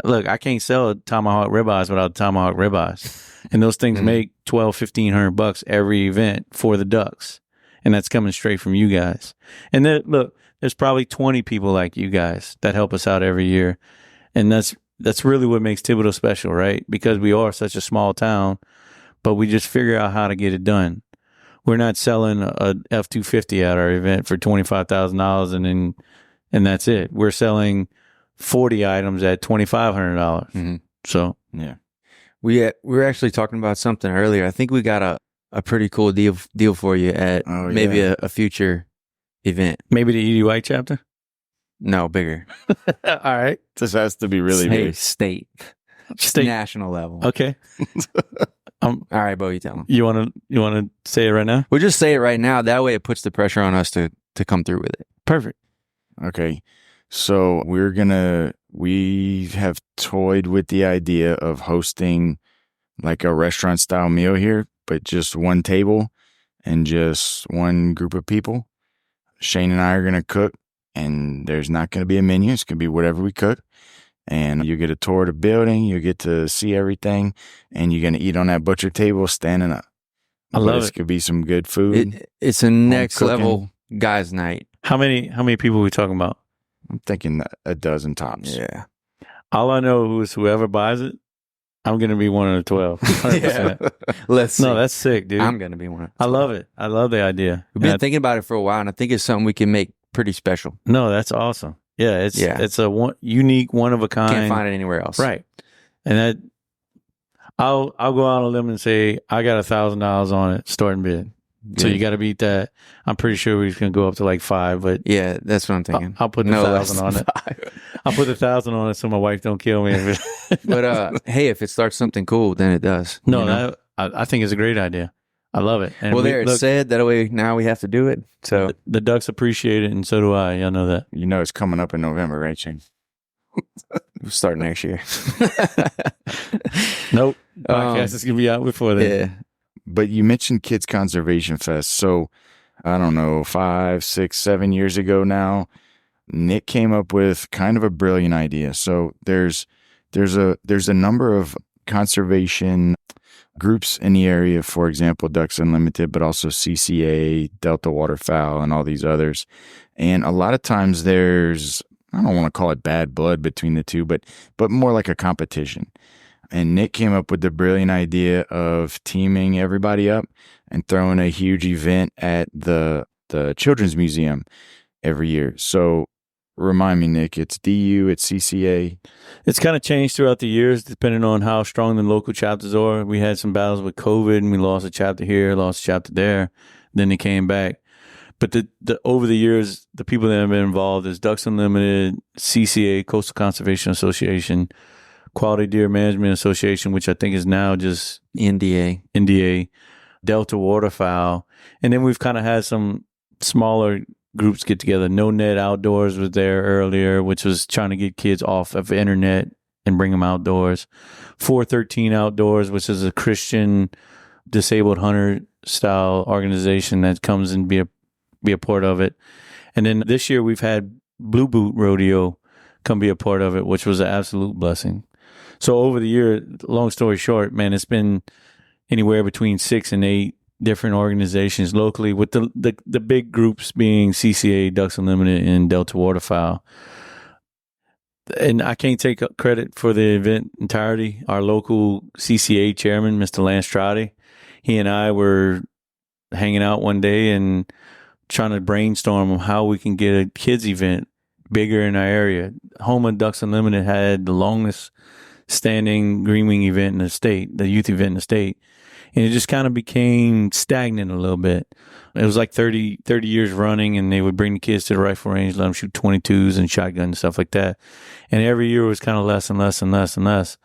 look, I can't sell tomahawk ribeyes without tomahawk ribeyes. And those things make $1,200-$1,500 every event for the Ducks. And that's coming straight from you guys. And then, look, there's probably 20 people like you guys that help us out every year. And that's really what makes Thibodaux special, right? Because we are such a small town, but we just figure out how to get it done. We're not selling a F-250 at our event for $25,000 and that's it. We're selling 40 items at $2,500. Mm-hmm. So yeah, we were actually talking about something earlier. I think we got a pretty cool deal for you at maybe a future event. Maybe the EDY chapter. No, bigger. All right, This has to be really big. State, national level. Okay. All right, Bo, you tell them. You want to say it right now? We'll just say it right now. That way, it puts the pressure on us to come through with it. Perfect. Okay. So we have toyed with the idea of hosting like a restaurant style meal here, but just one table and just one group of people. Shane and I are going to cook, and there's not going to be a menu. It's going to be whatever we cook. And you get a tour of the building. You get to see everything, and you're going to eat on that butcher table standing up. I love it. This could be some good food. It's a next level guys' night. How many people are we talking about? I'm thinking a dozen tops. Yeah. All I know is whoever buys it, I'm going to be one of the 12. 100%. Let's see. No, that's sick, dude. I'm going to be one of the 12. I love it. I love the idea. We've been thinking about it for a while, and I think it's something we can make pretty special. No, that's awesome. Yeah, it's a unique, one of a kind. Can't find it anywhere else. Right. And that I'll go out on a limb and say I got $1,000 on it, starting bid. So you got to beat that. I'm pretty sure we're going to go up to like 5, but yeah, that's what I'm thinking. I'll put the 1,000 on it. I'll put the 1,000 on it so my wife don't kill me. But hey, if it starts something cool, then it does. No, I think it's a great idea. I love it. And it's said that way. Now we have to do it. So the Ducks appreciate it, and so do I. Y'all know that. You know it's coming up in November, right, Shane? We'll start next year. Nope. Podcast is gonna be out before then. Yeah. But you mentioned Kids Conservation Fest. So I don't know, 5, 6, 7 years ago now, Nick came up with kind of a brilliant idea. So there's a number of conservation groups in the area, for example, Ducks Unlimited, but also CCA, Delta Waterfowl, and all these others. And a lot of times there's, I don't want to call it bad blood between the two, but more like a competition. And Nick came up with the brilliant idea of teaming everybody up and throwing a huge event at the Children's Museum every year. So remind me, Nick, it's DU, it's CCA. It's kind of changed throughout the years, depending on how strong the local chapters are. We had some battles with COVID, and we lost a chapter here, lost a chapter there. Then they came back. But the over the years, the people that have been involved is Ducks Unlimited, CCA, Coastal Conservation Association, Quality Deer Management Association, which I think is now just NDA, Delta Waterfowl. And then we've kind of had some smaller groups get together. No Net Outdoors was there earlier, which was trying to get kids off of the internet and bring them outdoors. 413 Outdoors, which is a Christian disabled hunter style organization that comes and be a part of it. And then this year we've had Blue Boot Rodeo come be a part of it, which was an absolute blessing. So over the year, long story short, man, it's been anywhere between 6 and 8 different organizations locally, with the big groups being CCA, Ducks Unlimited, and Delta Waterfowl. And I can't take credit for the event entirety. Our local CCA chairman, Mr. Lance Strati, he and I were hanging out one day and trying to brainstorm on how we can get a kids event bigger in our area. Home of Ducks Unlimited had the longest standing greenwing event in the state, the youth event in the state. And it just kind of became stagnant a little bit. It was like 30 years running, and they would bring the kids to the rifle range, let them shoot 22s and shotguns and stuff like that. And every year it was kind of less and less and less and less.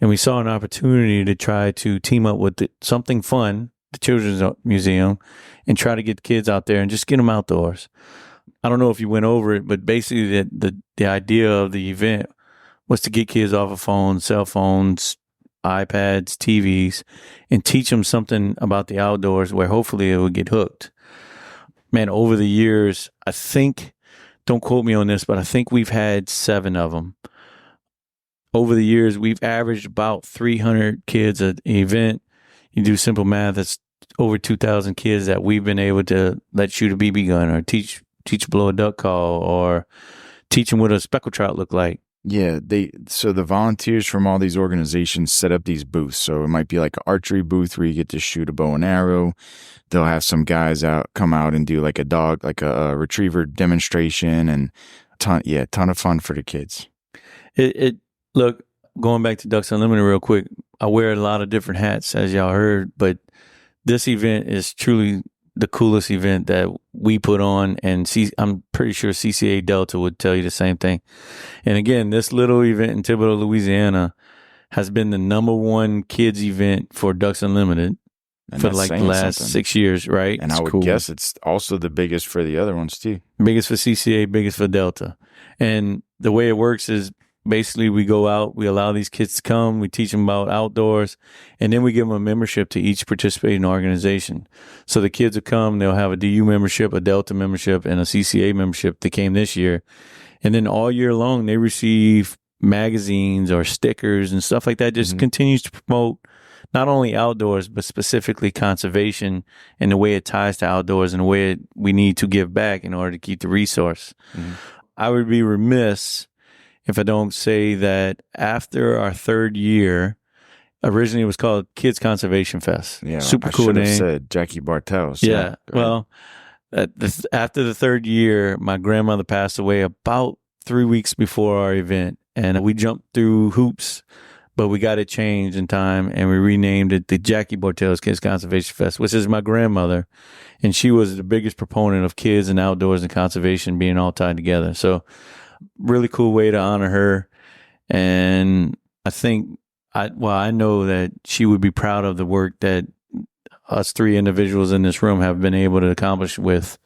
And we saw an opportunity to try to team up with something fun, the Children's Museum, and try to get kids out there and just get them outdoors. I don't know if you went over it, but basically the idea of the event was to get kids off of phones, cell phones, iPads, TVs, and teach them something about the outdoors where hopefully it would get hooked. Man, over the years, I think, don't quote me on this, but I think we've had 7 of them. Over the years, we've averaged about 300 kids at an event. You do simple math, that's over 2,000 kids that we've been able to let shoot a BB gun or teach blow a duck call or teach them what a speckled trout look like. Yeah, so the volunteers from all these organizations set up these booths. So it might be like an archery booth where you get to shoot a bow and arrow. They'll have some guys come out and do like a retriever demonstration, and ton of fun for the kids. Look, going back to Ducks Unlimited real quick, I wear a lot of different hats, as y'all heard, but this event is truly the coolest event that we put on, and I'm pretty sure CCA Delta would tell you the same thing. And again, this little event in Thibodaux, Louisiana has been the #1 kids event for Ducks Unlimited for like the last 6 years, right? And I would guess it's also the biggest for the other ones too. Biggest for CCA, biggest for Delta. And the way it works is basically we go out, we allow these kids to come, we teach them about outdoors, and then we give them a membership to each participating organization. So the kids will come, they'll have a DU membership, a Delta membership, and a CCA membership that came this year. And then all year long, they receive magazines or stickers and stuff like that. Just continues to promote not only outdoors, but specifically conservation and the way it ties to outdoors and the way we need to give back in order to keep the resource. I would be remiss if I don't say that after our 3rd year, originally it was called Kids Conservation Fest. Yeah, super cool name. I should have said Jackie Bartels. Yeah. Well, after the 3rd year, my grandmother passed away about 3 weeks before our event, and we jumped through hoops, but we got it changed in time, and we renamed it the Jackie Bartels Kids Conservation Fest, which is my grandmother, and she was the biggest proponent of kids and outdoors and conservation being all tied together. So really cool way to honor her. And I think, I know that she would be proud of the work that us 3 individuals in this room have been able to accomplish with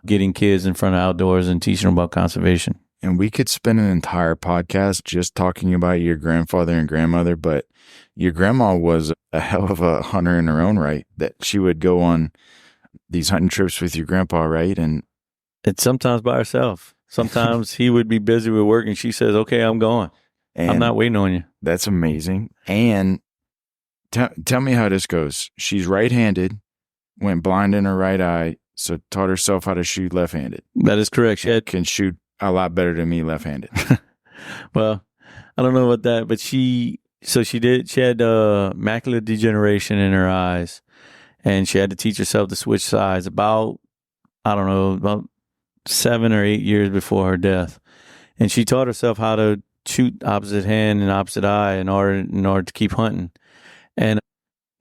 getting kids in front of outdoors and teaching them about conservation. And we could spend an entire podcast just talking about your grandfather and grandmother, but your grandma was a hell of a hunter in her own right, that she would go on these hunting trips with your grandpa, right? And it's sometimes by herself. Sometimes he would be busy with work and she says, okay, I'm going. I'm not waiting on you. That's amazing. And tell me how this goes. She's right-handed, went blind in her right eye, so taught herself how to shoot left-handed. That is correct. She can shoot a lot better than me left-handed. Well, I don't know about that, but she So she had macular degeneration in her eyes, and she had to teach herself to switch sides about 7 or 8 years before her death. And she taught herself how to shoot opposite hand and opposite eye in order to keep hunting. And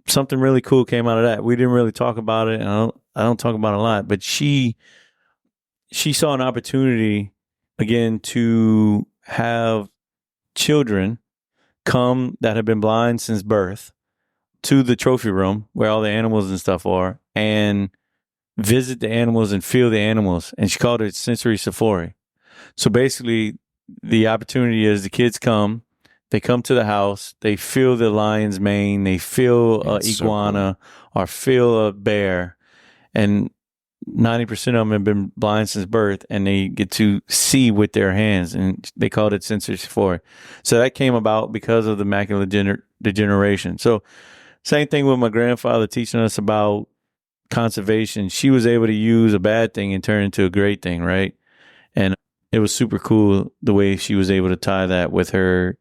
something really cool came out of that. We didn't really talk about it, and I don't talk about it a lot, but she saw an opportunity again to have children come that have been blind since birth to the trophy room where all the animals and stuff are, and visit the animals and feel the animals. And she called it sensory safari. So basically the opportunity is the kids come, they come to the house, they feel the lion's mane, they feel an iguana or feel a bear, and 90% of them have been blind since birth, and they get to see with their hands, and they called it sensory safari. So that came about because of the macular degeneration. So same thing with my grandfather teaching us about conservation. She was able to use a bad thing and turn it into a great thing, right? And it was super cool the way she was able to tie that with her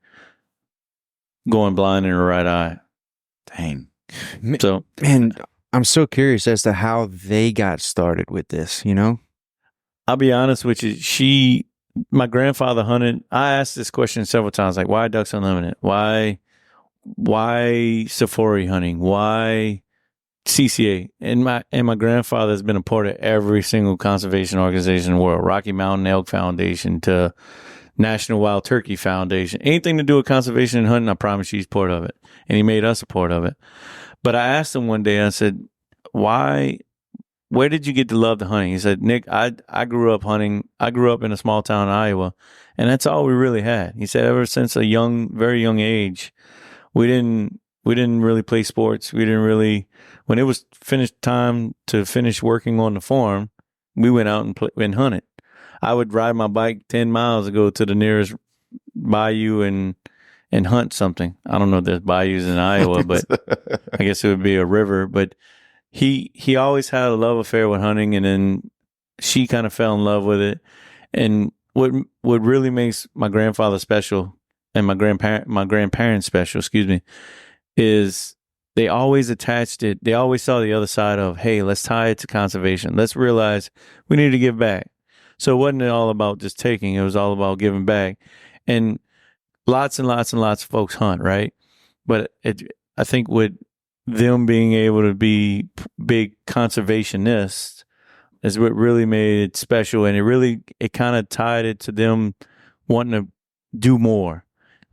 going blind in her right eye. Dang. So, man, I'm so curious as to how they got started with this, you know? I'll be honest with you. My grandfather hunted. I asked this question several times, like, why Ducks Unlimited? Why safari hunting? Why CCA? And my grandfather has been a part of every single conservation organization in the world, Rocky Mountain Elk Foundation to National Wild Turkey Foundation. Anything to do with conservation and hunting, I promise you he's part of it. And he made us a part of it. But I asked him one day, I said, where did you get to love the hunting? He said, Nick, I grew up hunting. I grew up in a small town in Iowa, and that's all we really had. He said, ever since a very young age, we didn't really play sports. We didn't really, when it was finished time to finish working on the farm, we went out and hunted. I would ride my bike 10 miles to go to the nearest bayou and hunt something. I don't know if there's bayous in Iowa, but I guess it would be a river. But he always had a love affair with hunting, and then she kind of fell in love with it. And what really makes my grandfather special and my grandparents special, is they always attached it. They always saw the other side of, hey, let's tie it to conservation. Let's realize we need to give back. So it wasn't all about just taking. It was all about giving back. And lots and lots and lots of folks hunt, right? But I think with them being able to be big conservationists is what really made it special. And it kind of tied it to them wanting to do more.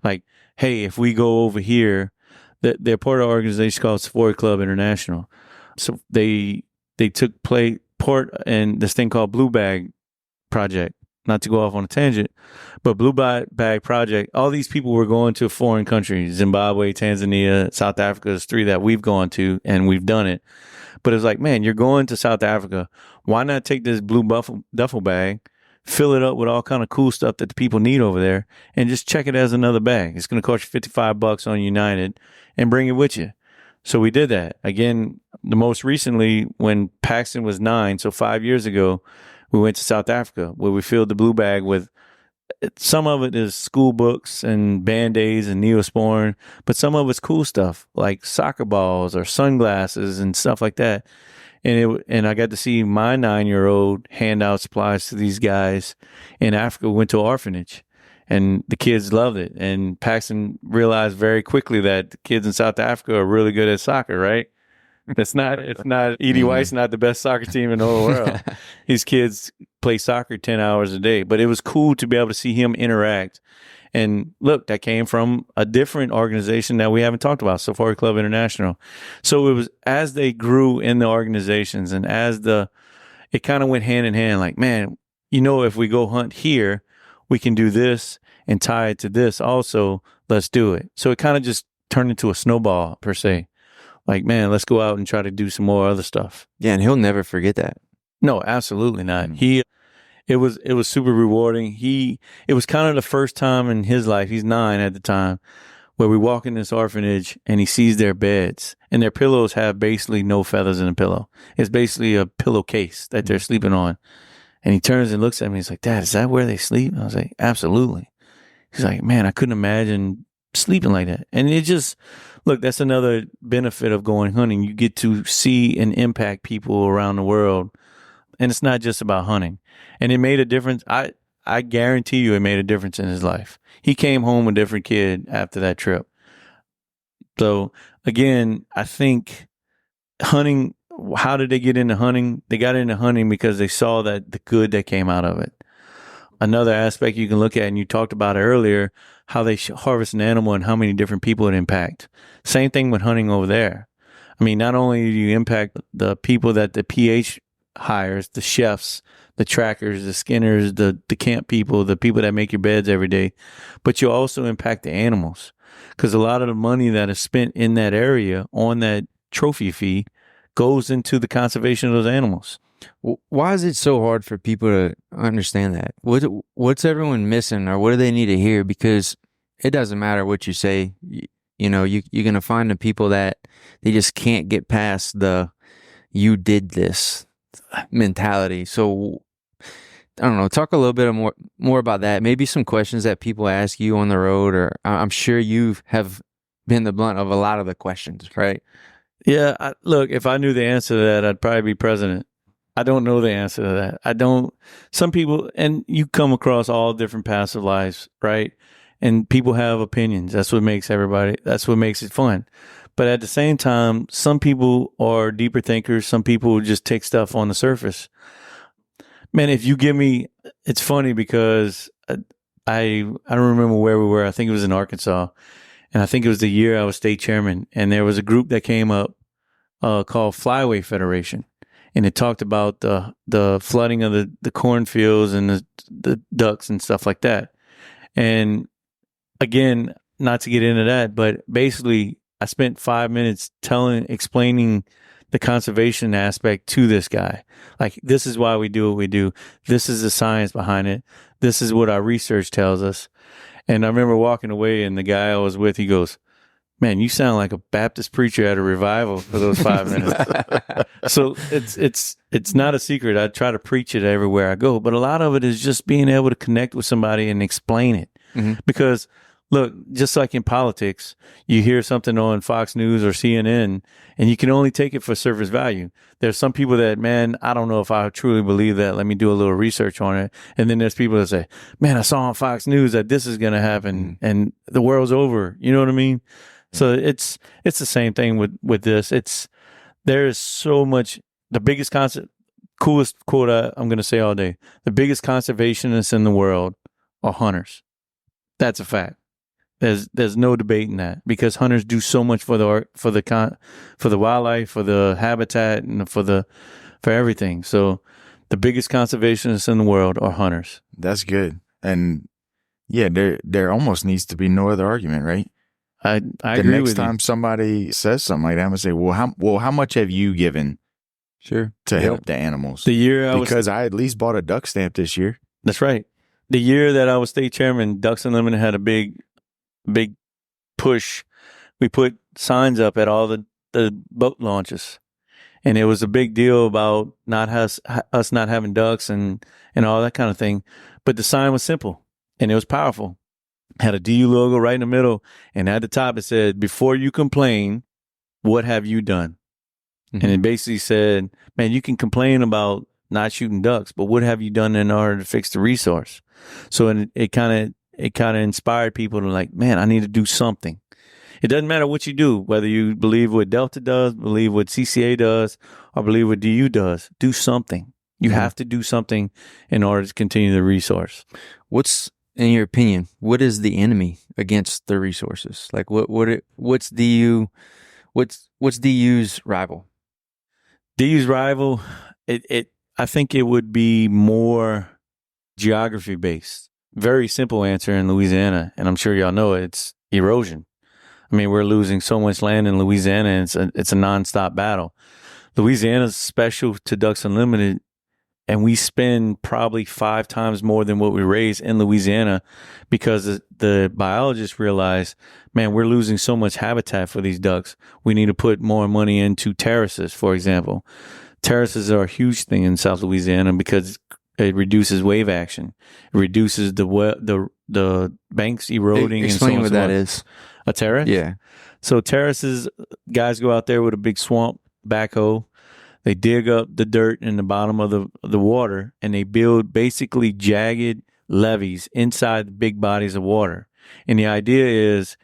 Like, hey, if we go over here, they're part of an organization called Safari Club International. So they took part in this thing called Blue Bag Project. Not to go off on a tangent, but Blue Bag Project, all these people were going to foreign countries, Zimbabwe, Tanzania, South Africa. There's 3 that we've gone to, and we've done it. But it's like, man, you're going to South Africa. Why not take this blue duffel bag, fill it up with all kind of cool stuff that the people need over there, and just check it as another bag? It's going to cost you $55 on United, and bring it with you. So we did that. Again, the most recently, when Paxton was 9, so 5 years ago, we went to South Africa, where we filled the blue bag with, some of it is school books and Band-Aids and Neosporin, but some of it's cool stuff like soccer balls or sunglasses and stuff like that. And I got to see my 9-year-old hand out supplies to these guys in Africa. We went to an orphanage, and the kids loved it. And Paxton realized very quickly that the kids in South Africa are really good at soccer, right? It's not Edie White's not the best soccer team in the whole world. These kids play soccer 10 hours a day, but it was cool to be able to see him interact. And look, that came from a different organization that we haven't talked about, Safari Club International. So it was as they grew in the organizations, and it kind of went hand in hand, like, man, if we go hunt here, we can do this and tie it to this also. Let's do it. So it kind of just turned into a snowball per se. Like, man, let's go out and try to do some more other stuff. Yeah, and he'll never forget that. No, absolutely not. It was super rewarding. It was kind of the first time in his life, he's 9 at the time, where we walk in this orphanage and he sees their beds, and their pillows have basically no feathers in the pillow. It's basically a pillowcase that they're sleeping on. And he turns and looks at me. He's like, Dad, is that where they sleep? I was like, absolutely. He's like, man, I couldn't imagine sleeping like that. And it just, look, that's another benefit of going hunting. You get to see and impact people around the world. And it's not just about hunting. And it made a difference. I guarantee you it made a difference in his life. He came home a different kid after that trip. So again, I think hunting, how did they get into hunting? They got into hunting because they saw that the good that came out of it. Another aspect you can look at, and you talked about it earlier, how they harvest an animal and how many different people it impact. Same thing with hunting over there. I mean, not only do you impact the people that the PH hires, the chefs, the trackers, the skinners, the camp people, the people that make your beds every day, but you also impact the animals. Because a lot of the money that is spent in that area on that trophy fee goes into the conservation of those animals. Why is it so hard for people to understand that? What's everyone missing, or what do they need to hear? Because it doesn't matter what you say. You're going to find the people that they just can't get past the "you did this" mentality. So I don't know. Talk a little bit more about that. Maybe some questions that people ask you on the road, or I'm sure you have been the blunt of a lot of the questions, right? Yeah. Look, if I knew the answer to that, I'd probably be president. I don't know the answer to that. Some people, and you come across all different paths of lives, right? And people have opinions. That's what makes it fun. But at the same time, some people are deeper thinkers. Some people just take stuff on the surface. Man, if you give me, it's funny because I don't remember where we were. I think it was in Arkansas. And I think it was the year I was state chairman. And there was a group that came up called Flyway Federation. And it talked about the flooding of the cornfields and the ducks and stuff like that. And again, not to get into that, but basically I spent 5 minutes explaining the conservation aspect to this guy. Like, this is why we do what we do. This is the science behind it. This is what our research tells us. And I remember walking away, and the guy I was with, he goes, "Man, you sound like a Baptist preacher at a revival for those 5 minutes." So it's not a secret. I try to preach it everywhere I go, but a lot of it is just being able to connect with somebody and explain it. Mm-hmm. Because look, just like in politics, you hear something on Fox News or CNN, and you can only take it for surface value. There's some people that, man, I don't know if I truly believe that. Let me do a little research on it. And then there's people that say, man, I saw on Fox News that this is going to happen and the world's over. You know what I mean? So it's the same thing with this. There is so much. The biggest coolest quote I'm going to say all day: the biggest conservationists in the world are hunters. That's a fact. There's no debating that, because hunters do so much for the wildlife, for the habitat, and for everything. So the biggest conservationists in the world are hunters. That's good. And yeah, there almost needs to be no other argument, right? I agree with you. The next time somebody says something like that, I'm gonna say, how much have you given? Sure. To help the animals. Because I at least bought a duck stamp this year. That's right. The year that I was state chairman, Ducks Unlimited had a big push. We put signs up at all the boat launches, and it was a big deal about us not having ducks and all that kind of thing. But the sign was simple and it was powerful. Had a DU logo right in the middle, and at the top it said, "Before you complain, what have you done?" Mm-hmm. And it basically said, man, you can complain about not shooting ducks, but what have you done in order to fix the resource? So it kind of inspired people to, like, man, I need to do something. It doesn't matter what you do, whether you believe what Delta does, believe what CCA does, or believe what DU does. Do something. You have to do something in order to continue the resource. What's, in your opinion, what is the enemy against the resources? Like, what's DU's rival? DU's rival, I think it would be more geography based. Very simple answer in Louisiana, and I'm sure y'all know it, it's erosion. I mean, we're losing so much land in Louisiana, and it's a nonstop battle. Louisiana's special to Ducks Unlimited, and we spend probably 5 times more than what we raise in Louisiana, because the biologists realize, man, we're losing so much habitat for these ducks. We need to put more money into terraces, for example. Terraces are a huge thing in South Louisiana because it reduces wave action. It reduces the the banks eroding. Explain and so what on that and so on. is. A terrace? Yeah. So terraces, guys go out there with a big swamp backhoe. They dig up the dirt in the bottom of the water, and they build basically jagged levees inside the big bodies of water. And the idea is,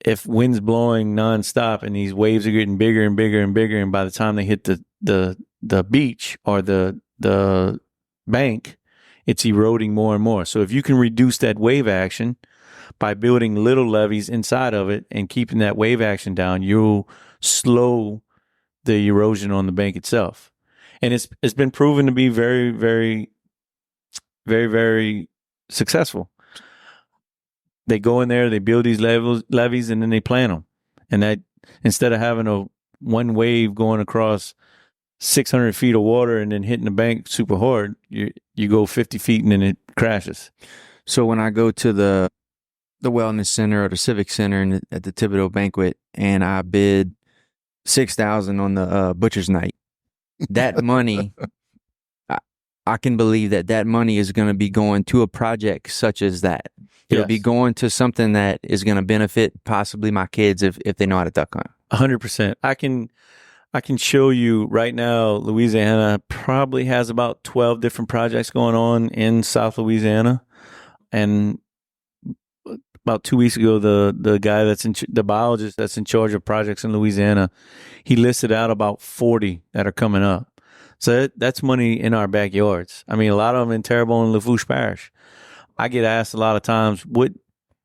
if wind's blowing nonstop and these waves are getting bigger and bigger and bigger, and by the time they hit the beach or the bank, it's eroding more and more. So if you can reduce that wave action by building little levees inside of it and keeping that wave action down, you'll slow the erosion on the bank itself. And it's been proven to be very, very, very, very successful. They go in there, they build these levees, and then they plant them. And that, instead of having a one wave going across 600 feet of water and then hitting the bank super hard, you go 50 feet and then it crashes. So when I go to the wellness center or the civic center at the Thibodaux banquet, and I bid $6,000 on the butcher's night, that money, I can believe that money is going to be going to a project such as that. It'll be going to something that is going to benefit possibly my kids if they know how to duck hunt. 100%. I can show you right now, Louisiana probably has about 12 different projects going on in South Louisiana. And about 2 weeks ago, the guy the biologist that's in charge of projects in Louisiana, he listed out about 40 that are coming up. So that's money in our backyards. I mean, a lot of them in Terrebonne and Lafourche Parish. I get asked a lot of times, what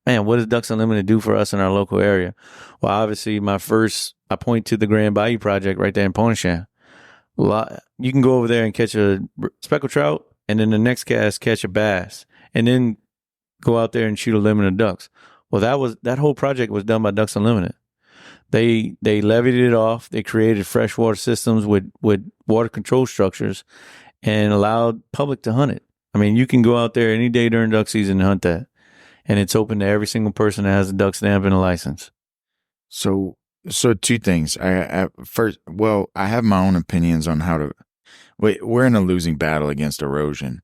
does Ducks Unlimited do for us in our local area? Well, obviously, I point to the Grand Bayou Project right there in Pontchartrain. You can go over there and catch a speckled trout, and then the next cast catch a bass, and then go out there and shoot a limit of ducks. Well, that whole project was done by Ducks Unlimited. They levied it off. They created freshwater systems with water control structures and allowed public to hunt it. I mean, you can go out there any day during duck season and hunt that. And it's open to every single person that has a duck stamp and a license. So two things. I have my own opinions on how to. We're in a losing battle against erosion.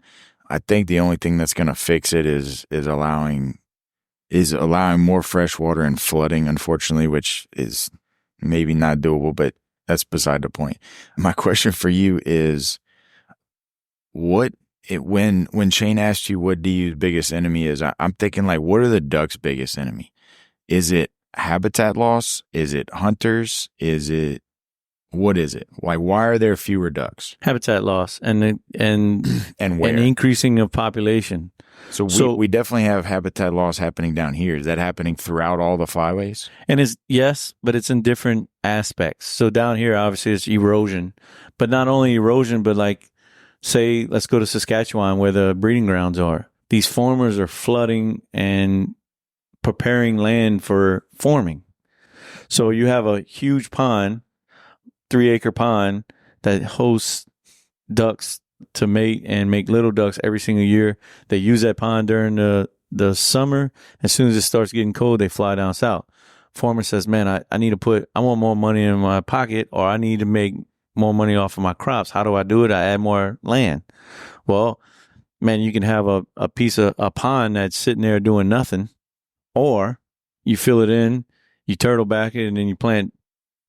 I think the only thing that's going to fix it is allowing more fresh water and flooding, unfortunately, which is maybe not doable, but that's beside the point. My question for you is, when Shane asked you what DU's biggest enemy is, I'm thinking, like, what are the ducks' biggest enemy? Is it habitat loss? Is it hunters? What is it? Why are there fewer ducks? Habitat loss and where? An increasing of population. So we definitely have habitat loss happening down here. Is that happening throughout all the flyways? And yes, but it's in different aspects. So down here, obviously, it's erosion, but not only erosion, but like, say, let's go to Saskatchewan where the breeding grounds are. These farmers are flooding and preparing land for forming. So you have a huge pond, 3-acre pond that hosts ducks to mate and make little ducks every single year. They use that pond during the summer. As soon as it starts getting cold, they fly down south. Farmer says, man, I want more money in my pocket, or I need to make more money off of my crops. How do I do it? I add more land. Well, man, you can have a piece of a pond that's sitting there doing nothing, or you fill it in, you turtle back it, and then you plant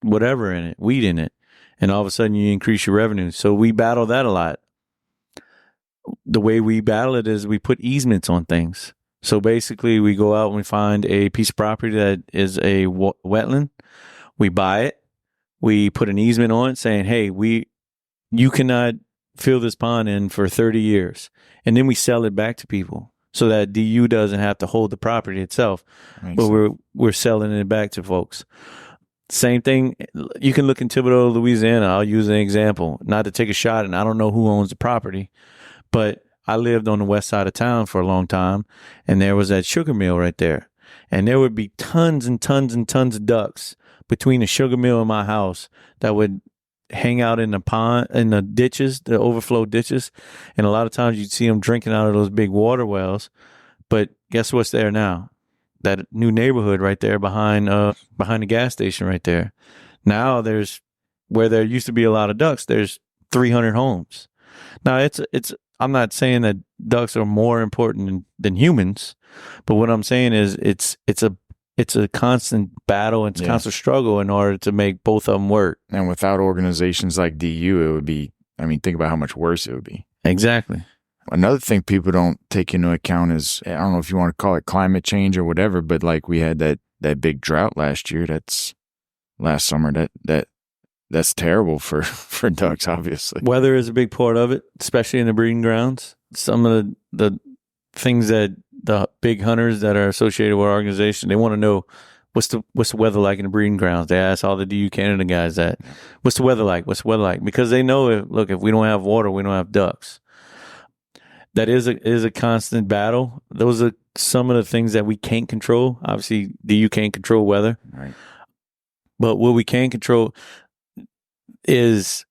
whatever in it, wheat in it, and all of a sudden you increase your revenue. So we battle that a lot. The way we battle it is we put easements on things. So basically we go out and we find a piece of property that is a wetland. We buy it. We put an easement on it saying, hey, you cannot fill this pond in for 30 years. And then we sell it back to people so that DU doesn't have to hold the property itself. But we're selling it back to folks. Same thing. You can look in Thibodaux, Louisiana. I'll use an example, not to take a shot, and I don't know who owns the property, but I lived on the west side of town for a long time, and there was that sugar mill right there. And there would be tons and tons and tons of ducks between the sugar mill and my house that would hang out in the pond, in the ditches, the overflow ditches. And a lot of times you'd see them drinking out of those big water wells. But guess what's there now? That new neighborhood right there behind the gas station right there. Now there's, where there used to be a lot of ducks, there's 300 homes. Now it's I'm not saying that ducks are more important than humans, but what I'm saying is it's a constant battle, it's a constant struggle in order to make both of them work. And without organizations like DU, it would be, I mean, think about how much worse it would be. Exactly. Another thing people don't take into account is, I don't know if you want to call it climate change or whatever, but like we had that big drought last summer. That's terrible for ducks, obviously. Weather is a big part of it, especially in the breeding grounds. Some of the things that the big hunters that are associated with our organization, they want to know what's the weather like in the breeding grounds. They ask all the DU Canada guys that, what's the weather like? What's the weather like? Because they know, if we don't have water, we don't have ducks. That is a constant battle. Those are some of the things that we can't control. Obviously, DU can't control weather. Right. But what we can control is,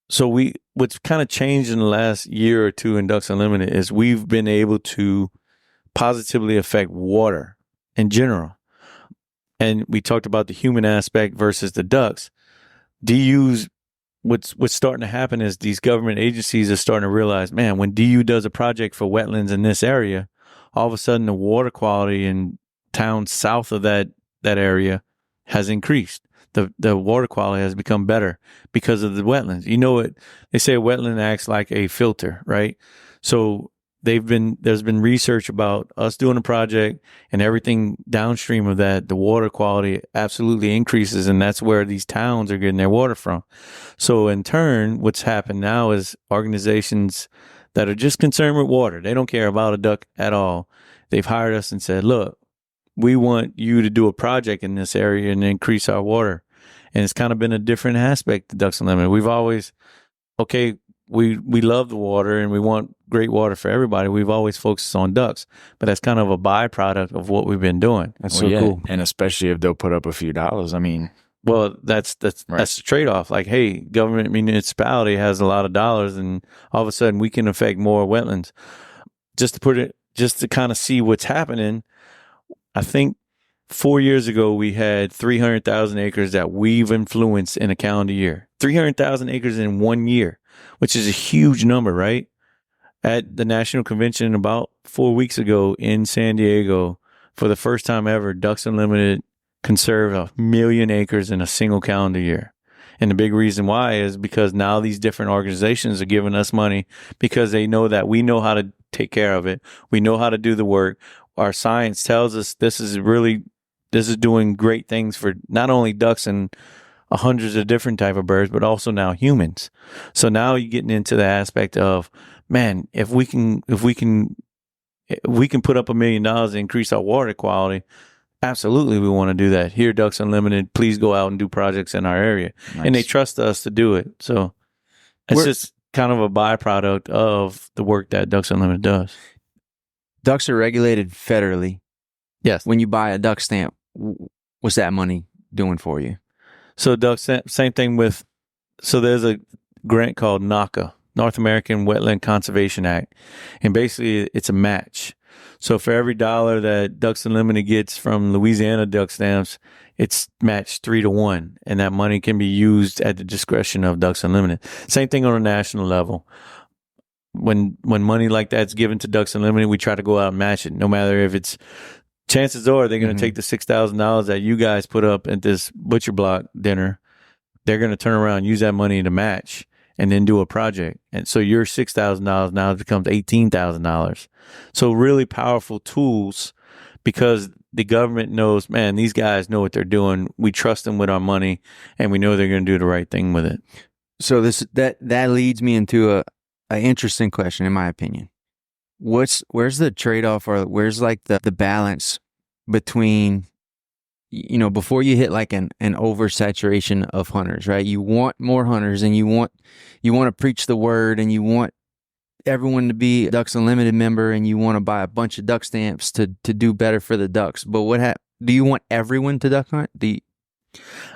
what's kind of changed in the last year or two in Ducks Unlimited is we've been able to positively affect water in general. And we talked about the human aspect versus the ducks. DU's, what's starting to happen is these government agencies are starting to realize, man, when DU does a project for wetlands in this area, all of a sudden the water quality in towns south of that area has increased. The water quality has become better because of the wetlands. You know what they say, a wetland acts like a filter, right? So there's been research about us doing a project, and everything downstream of that, the water quality absolutely increases, and that's where these towns are getting their water from. So in turn, what's happened now is organizations that are just concerned with water, they don't care about a duck at all. They've hired us and said, look, we want you to do a project in this area and increase our water. And it's kind of been a different aspect to Ducks Unlimited. We've always, we love the water and we want great water for everybody. We've always focused on ducks, but that's kind of a byproduct of what we've been doing. That's cool. And especially if they'll put up a few dollars. I mean, well, that's Right. That's the trade-off. Like, hey, government municipality has a lot of dollars, and all of a sudden we can affect more wetlands. Just to kind of see what's happening. I think 4 years ago, we had 300,000 acres that we've influenced in a calendar year. 300,000 acres in 1 year, which is a huge number, right? At the National Convention about 4 weeks ago in San Diego, for the first time ever, Ducks Unlimited conserved 1 million acres in a single calendar year. And the big reason why is because now these different organizations are giving us money because they know that we know how to take care of it. We know how to do the work. Our science tells us this is doing great things for not only ducks and hundreds of different type of birds, but also now humans. So now you're getting into the aspect of, man, if we can put up $1 million and increase our water quality, absolutely we want to do that. Here, Ducks Unlimited, please go out and do projects in our area. Nice. And they trust us to do it. So it's just kind of a byproduct of the work that Ducks Unlimited does. Ducks are regulated federally. Yes. When you buy a duck stamp, what's that money doing for you? So ducks, same thing with, so there's a grant called NACA, North American Wetland Conservation Act. And basically it's a match. So for every dollar that Ducks Unlimited gets from Louisiana duck stamps, it's matched 3-1. And that money can be used at the discretion of Ducks Unlimited. Same thing on a national level. When money like that's given to Ducks Unlimited, we try to go out and match it. No matter if it's, chances are they're going to take the $6,000 that you guys put up at this butcher block dinner. They're going to turn around and use that money to match and then do a project. And so your $6,000 now becomes $18,000. So really powerful tools because the government knows, man, these guys know what they're doing. We trust them with our money and we know they're going to do the right thing with it. So that leads me into an interesting question, in my opinion. Where's the trade-off, or where's like the balance between, before you hit like an oversaturation of hunters, right? You want more hunters and you want to preach the word and you want everyone to be a Ducks Unlimited member and you want to buy a bunch of duck stamps to do better for the ducks. But do you want everyone to duck hunt?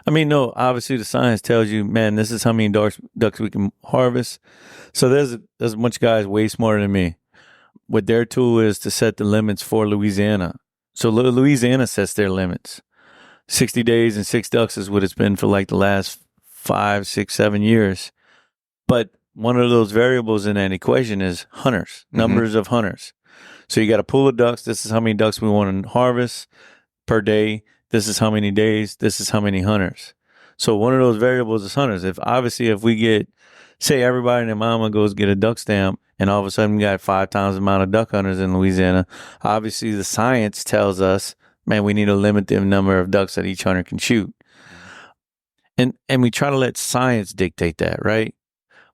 No, obviously the science tells you, man, this is how many ducks we can harvest. So there's a bunch of guys way smarter than me. What their tool is to set the limits for Louisiana. So Louisiana sets their limits. 60 days and 6 ducks is what it's been for like the last 5, 6, 7 years. But one of those variables in that equation is hunters, numbers of hunters. So you got a pool of ducks. This is how many ducks we want to harvest per day. This is how many days. This is how many hunters. So one of those variables is hunters. If we get, say everybody and their mama goes get a duck stamp, and all of a sudden we got 5 times the amount of duck hunters in Louisiana, obviously the science tells us, man, we need to limit the number of ducks that each hunter can shoot. And we try to let science dictate that, right?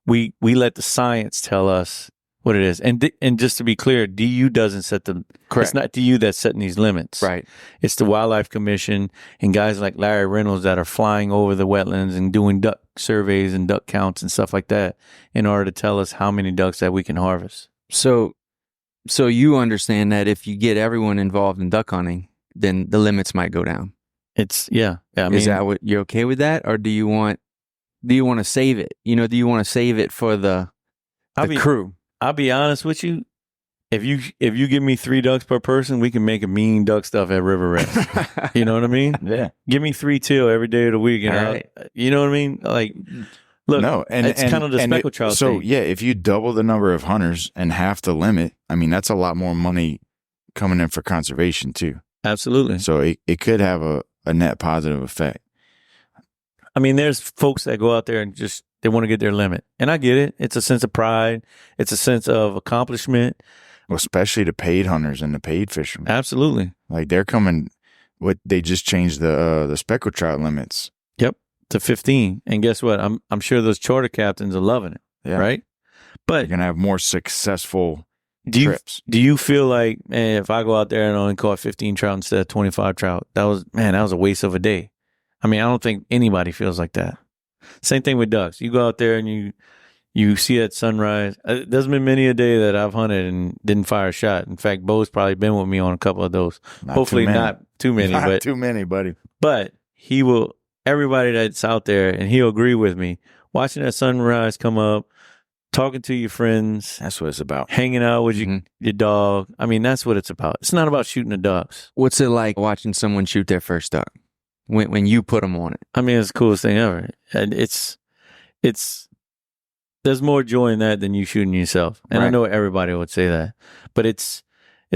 We let the science tell us what it is. And just to be clear, DU doesn't set the correct. It's not DU that's setting these limits. Right. It's the Wildlife Commission and guys like Larry Reynolds that are flying over the wetlands and doing duck surveys and duck counts and stuff like that in order to tell us how many ducks that we can harvest. So you understand that if you get everyone involved in duck hunting, then the limits might go down. Yeah. I mean, is that what you're okay with that, or do you want to save it? Do you want to save it for the crew? I'll be honest with you. If you give me 3 ducks per person, we can make a mean duck stuff at River Rest. You know what I mean? Yeah. Give me 3 teal every day of the week. And you know what I mean? Like, look, no, and it's kind of the speckled trout So, thing. yeah, if you double the number of hunters and half the limit, I mean, that's a lot more money coming in for conservation, too. Absolutely. So it could have a net positive effect. I mean, there's folks that go out there and just, they want to get their limit. And I get it. It's a sense of pride. It's a sense of accomplishment. Well, especially the paid hunters and the paid fishermen. Absolutely. Like they're coming, they just changed the speckled trout limits. Yep. To 15. And guess what? I'm sure those charter captains are loving it. Yeah. Right? But you're going to have more successful trips. Do you feel like, man, if I go out there and only caught 15 trout instead of 25 trout, that was a waste of a day. I mean, I don't think anybody feels like that. Same thing with ducks. You go out there and you see that sunrise. There's been many a day that I've hunted and didn't fire a shot. In fact, Bo's probably been with me on a couple of those. Hopefully not too many. Not but too many, buddy. But everybody that's out there, and he'll agree with me, watching that sunrise come up, talking to your friends. That's what it's about. Hanging out with your dog. I mean, that's what it's about. It's not about shooting the ducks. What's it like watching someone shoot their first duck when you put them on it? I mean, it's the coolest thing ever. And it's there's more joy in that than you shooting yourself. And right. I know everybody would say that. But it's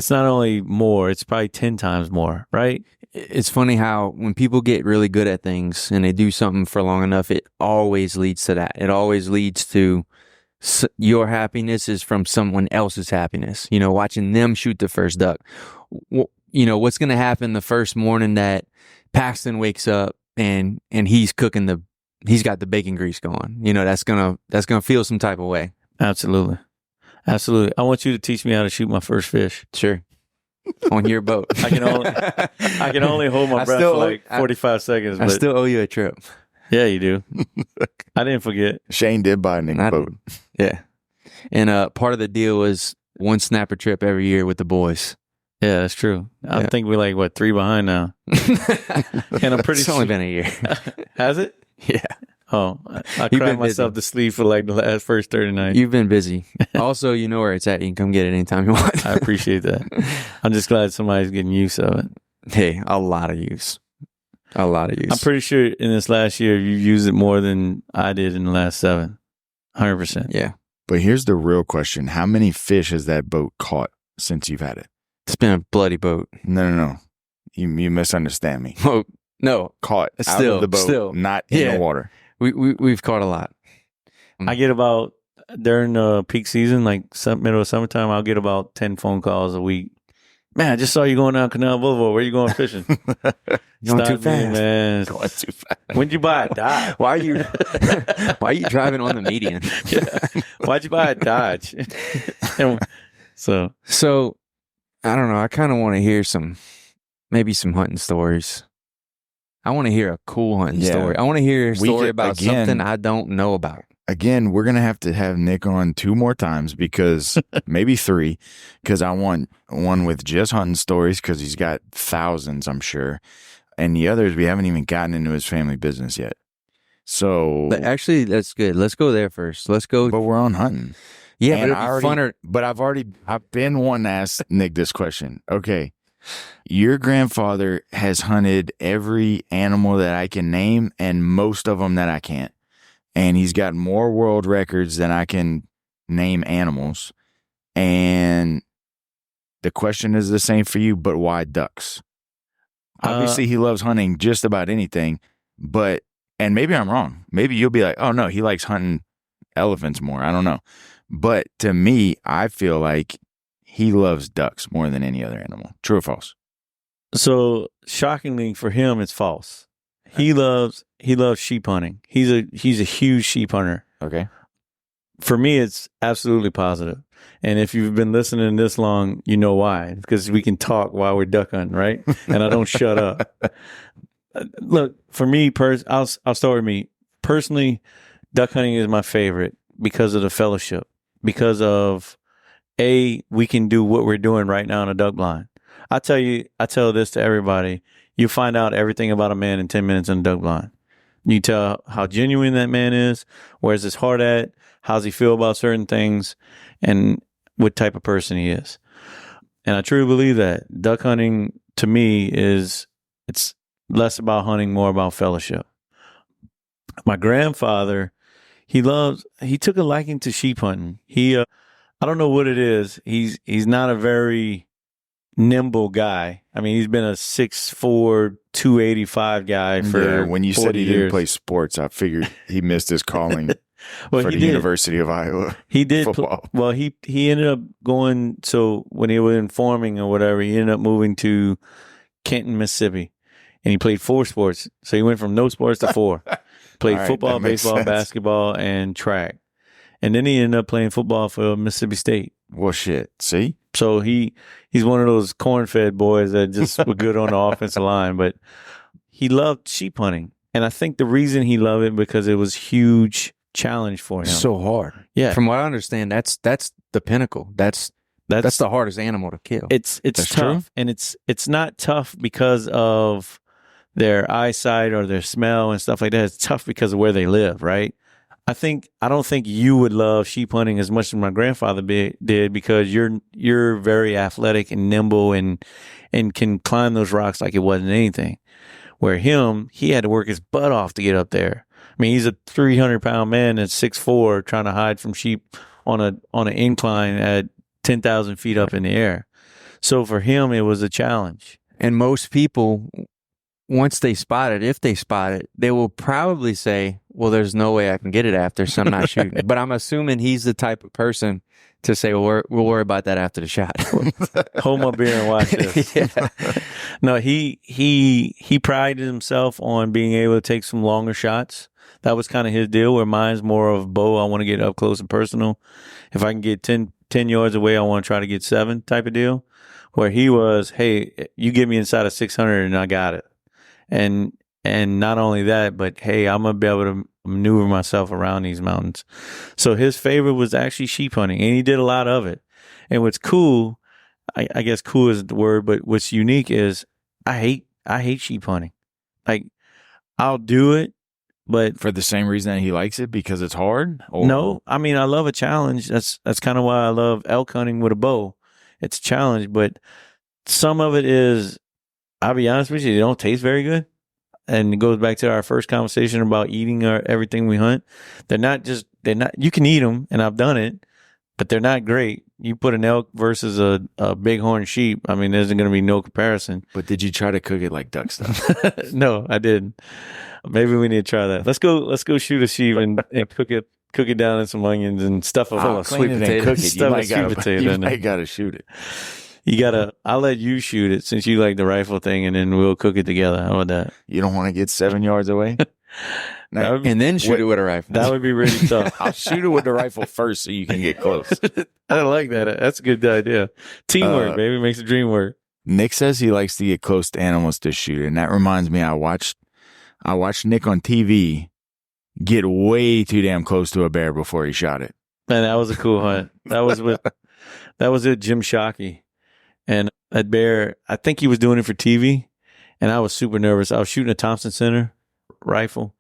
not only more, it's probably 10 times more, right? It's funny how when people get really good at things and they do something for long enough, it always leads to that. It always leads to your happiness is from someone else's happiness. Watching them shoot the first duck. What's going to happen the first morning that Paxton wakes up and he's cooking he's got the bacon grease going. That's gonna feel some type of way. Absolutely. I want you to teach me how to shoot my first fish. Sure. On your boat. I can only hold my breath for like 45 seconds. I still owe you a trip. Yeah, you do. I didn't forget. Shane did buy a Nick boat. Yeah. And part of the deal was one snapper trip every year with the boys. Yeah, that's true. I think we're like, 3 behind now. And I'm pretty It's only been a year. Has it? Yeah. Oh, I cried myself to sleep for like the first 30 nights. You've been busy. Also, you know where it's at. You can come get it anytime you want. I appreciate that. I'm just glad somebody's getting use of it. Hey, a lot of use. I'm pretty sure in this last year, you used it more than I did in the last 7. 100%. Yeah. But here's the real question. How many fish has that boat caught since you've had it? It's been a bloody boat. No. You misunderstand me. Oh, no. Caught out of the boat, not in the water. We've caught a lot. I get about, during the peak season, like middle of summertime, I'll get about 10 phone calls a week. Man, I just saw you going down Canal Boulevard. Where you going fishing? Going too fast. Man. Going too fast. When'd you buy a Dodge? Why are you driving on the median? Yeah. Why'd you buy a Dodge? So I don't know. I kind of want to hear maybe some hunting stories. I want to hear a cool hunting story. I want to hear a story about something I don't know about. Again, we're going to have Nick on 2 more times because maybe 3, because I want one with just hunting stories because he's got thousands, I'm sure. And the others, we haven't even gotten into his family business yet. So But actually, that's good. Let's go there first. Let's go. But we're on hunting. Yeah, and but it'd be funner. But I've been wanting to ask Nick this question. Okay. Your grandfather has hunted every animal that I can name and most of them that I can't. and he's got more world records than I can name animals. And the question is the same for you, but why ducks? Obviously, he loves hunting just about anything, but, and maybe I'm wrong. Maybe you'll be like, oh no, he likes hunting elephants more. I don't know. But to me, I feel like he loves ducks more than any other animal. True or false? So shockingly for him, it's false. He loves sheep hunting. He's a huge sheep hunter. Okay. For me, it's absolutely positive. And if you've been listening this long, you know why. Because we can talk while we're duck hunting, right? And I don't shut up. Look, for me, I'll start with me. Personally, duck hunting is my favorite because of the fellowship. Because of, we can do what we're doing right now in a duck blind. I tell this to everybody. You find out everything about a man in 10 minutes in a duck blind. You tell how genuine that man is, where's his heart at, how's he feel about certain things, and what type of person he is. And I truly believe that duck hunting to me it's less about hunting, more about fellowship. My grandfather, he took a liking to sheep hunting. I don't know what it is. He's not a very nimble guy. I mean, he's been a 6'4", 285 guy for when you said he years. didn't play sports, I figured he missed his calling Well, for he the did. University of Iowa. He did. Football. Well, he ended up going. So when he was in farming or whatever, he ended up moving to Kenton, Mississippi, and he played 4 sports. So he went from no sports to 4. Played All right, football, that makes baseball, sense. basketball, and track. And then he ended up playing football for Mississippi State. Well, shit. See? So he's one of those corn-fed boys that just were good on the offensive line, but he loved sheep hunting. And I think the reason he loved it because it was huge challenge for him. So hard. Yeah. From what I understand, that's the pinnacle. That's the hardest animal to kill. It's That's tough. true? And it's not tough because of their eyesight or their smell and stuff like that. It's tough because of where they live, right? I don't think you would love sheep hunting as much as my grandfather did because you're very athletic and nimble and can climb those rocks like it wasn't anything. Where he had to work his butt off to get up there. I mean, he's a 300-pound man that's 6'4", trying to hide from sheep on an incline at 10,000 feet up in the air. So for him, it was a challenge. And most people, once they spot it, if they spot it, they will probably say, well, there's no way I can get it after, so I'm not shooting. But I'm assuming he's the type of person to say, well, we'll worry about that after the shot. Hold my beer and watch this. Yeah. No, he prided himself on being able to take some longer shots. That was kind of his deal, where mine's more of bow. I want to get up close and personal. If I can get 10 yards away, I want to try to get 7 type of deal. Where he was, hey, you get me inside of 600 and I got it. And not only that, but hey, I'm going to be able to maneuver myself around these mountains. So his favorite was actually sheep hunting, and he did a lot of it. And what's cool, I guess cool isn't the word, but what's unique is I hate sheep hunting. Like, I'll do it, but For the same reason that he likes it, because it's hard? no, I mean, I love a challenge. That's kind of why I love elk hunting with a bow. It's a challenge, but some of it is, I'll be honest with you, they don't taste very good. And it goes back to our first conversation about eating everything we hunt. They're not, you can eat them, and I've done it, but they're not great. You put an elk versus a bighorn sheep, I mean, there's going to be no comparison. But did you try to cook it like duck stuff? No, I didn't. Maybe we need to try that. Let's go shoot a sheep and cook it down in some onions and stuff it full of sweet clean it and potatoes. cook it. You Stuff might a sweet potato you in there. might gotta shoot it. I'll let you shoot it since you like the rifle thing, and then we'll cook it together. How about that? You don't want to get 7 yards away? That would be, And then shoot it with a rifle. that would be really tough. I'll shoot it with the rifle first so you can get close. I like that. That's a good idea. Teamwork, baby, makes the dream work. Nick says he likes to get close to animals to shoot it. And that reminds me, I watched Nick on TV get way too damn close to a bear before he shot it. Man, that was a cool hunt. That was it, Jim Shockey. And that bear, I think he was doing it for TV, and I was super nervous. I was shooting a Thompson Center rifle,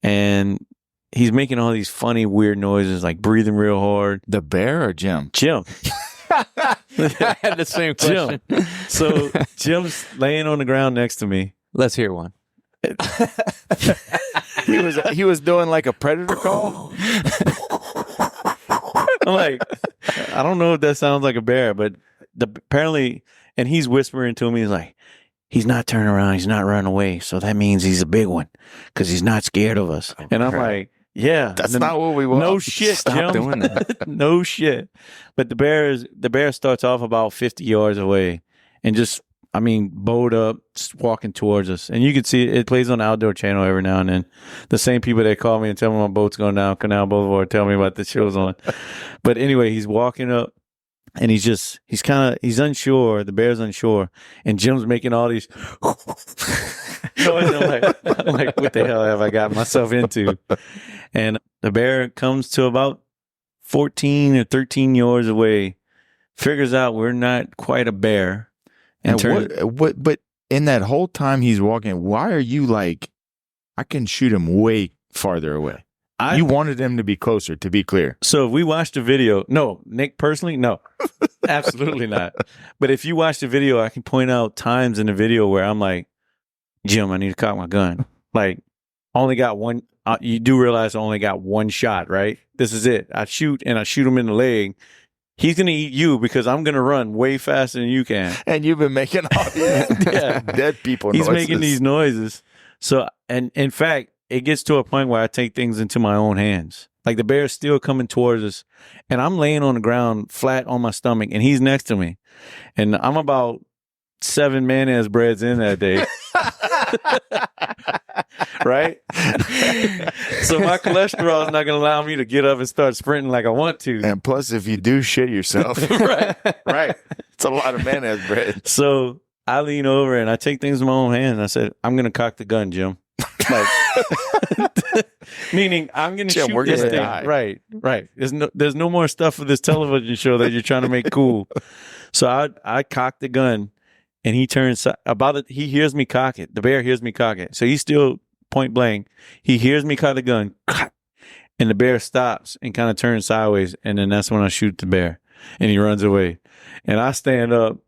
and he's making all these funny, weird noises, like breathing real hard. The bear or Jim? Jim. I had the same question. Jim. So Jim's laying on the ground next to me. Let's hear one. He was doing like a predator call. I'm like, I don't know if that sounds like a bear, but apparently, and he's whispering to me, he's like, he's not turning around, he's not running away, so that means he's a big one because he's not scared of us. And I'm like, yeah, That's not what we want. no shit, Stop Jim. doing that. No shit. But the bear starts off about 50 yards away and just, I mean, bowed up, just walking towards us. And you can see it plays on the Outdoor Channel every now and then. The same people that call me and tell me my boat's going down Canal Boulevard tell me about the show's on. But anyway, he's walking up and he's unsure. The bear's unsure. And Jim's making all these noises. I'm like, what the hell have I got myself into? And the bear comes to about 14 or 13 yards away, figures out we're not quite a bear. And but in that whole time he's walking, why are you like, I can shoot him way farther away? You wanted him to be closer, to be clear. So if we watched the video, no, Nick personally, no, absolutely not. But if you watch the video, I can point out times in the video where I'm like, Jim, I need to cock my gun. Like, only got one. You do realize I only got one shot, right? This is it. I shoot him in the leg. He's going to eat you because I'm going to run way faster than you can. And you've been making all these dead people He's noises. making these noises. So, and in fact, it gets to a point where I take things into my own hands. Like the bear's still coming towards us and I'm laying on the ground flat on my stomach and he's next to me. And I'm about 7 mayonnaise breads in that day. Right? So my cholesterol is not going to allow me to get up and start sprinting like I want to. And plus, if you do shit yourself, right, it's a lot of mayonnaise bread. So I lean over and I take things in my own hands. I said, I'm going to cock the gun, Jim. Like, meaning I'm going to shoot we're this gonna thing. die. Right. There's no more stuff for this television show that you're trying to make cool. So I cock the gun. And he turns about it. He hears me cock it. The bear hears me cock it. So he's still point blank. He hears me cock the gun, and the bear stops and kind of turns sideways. And then that's when I shoot the bear, and he runs away. And I stand up,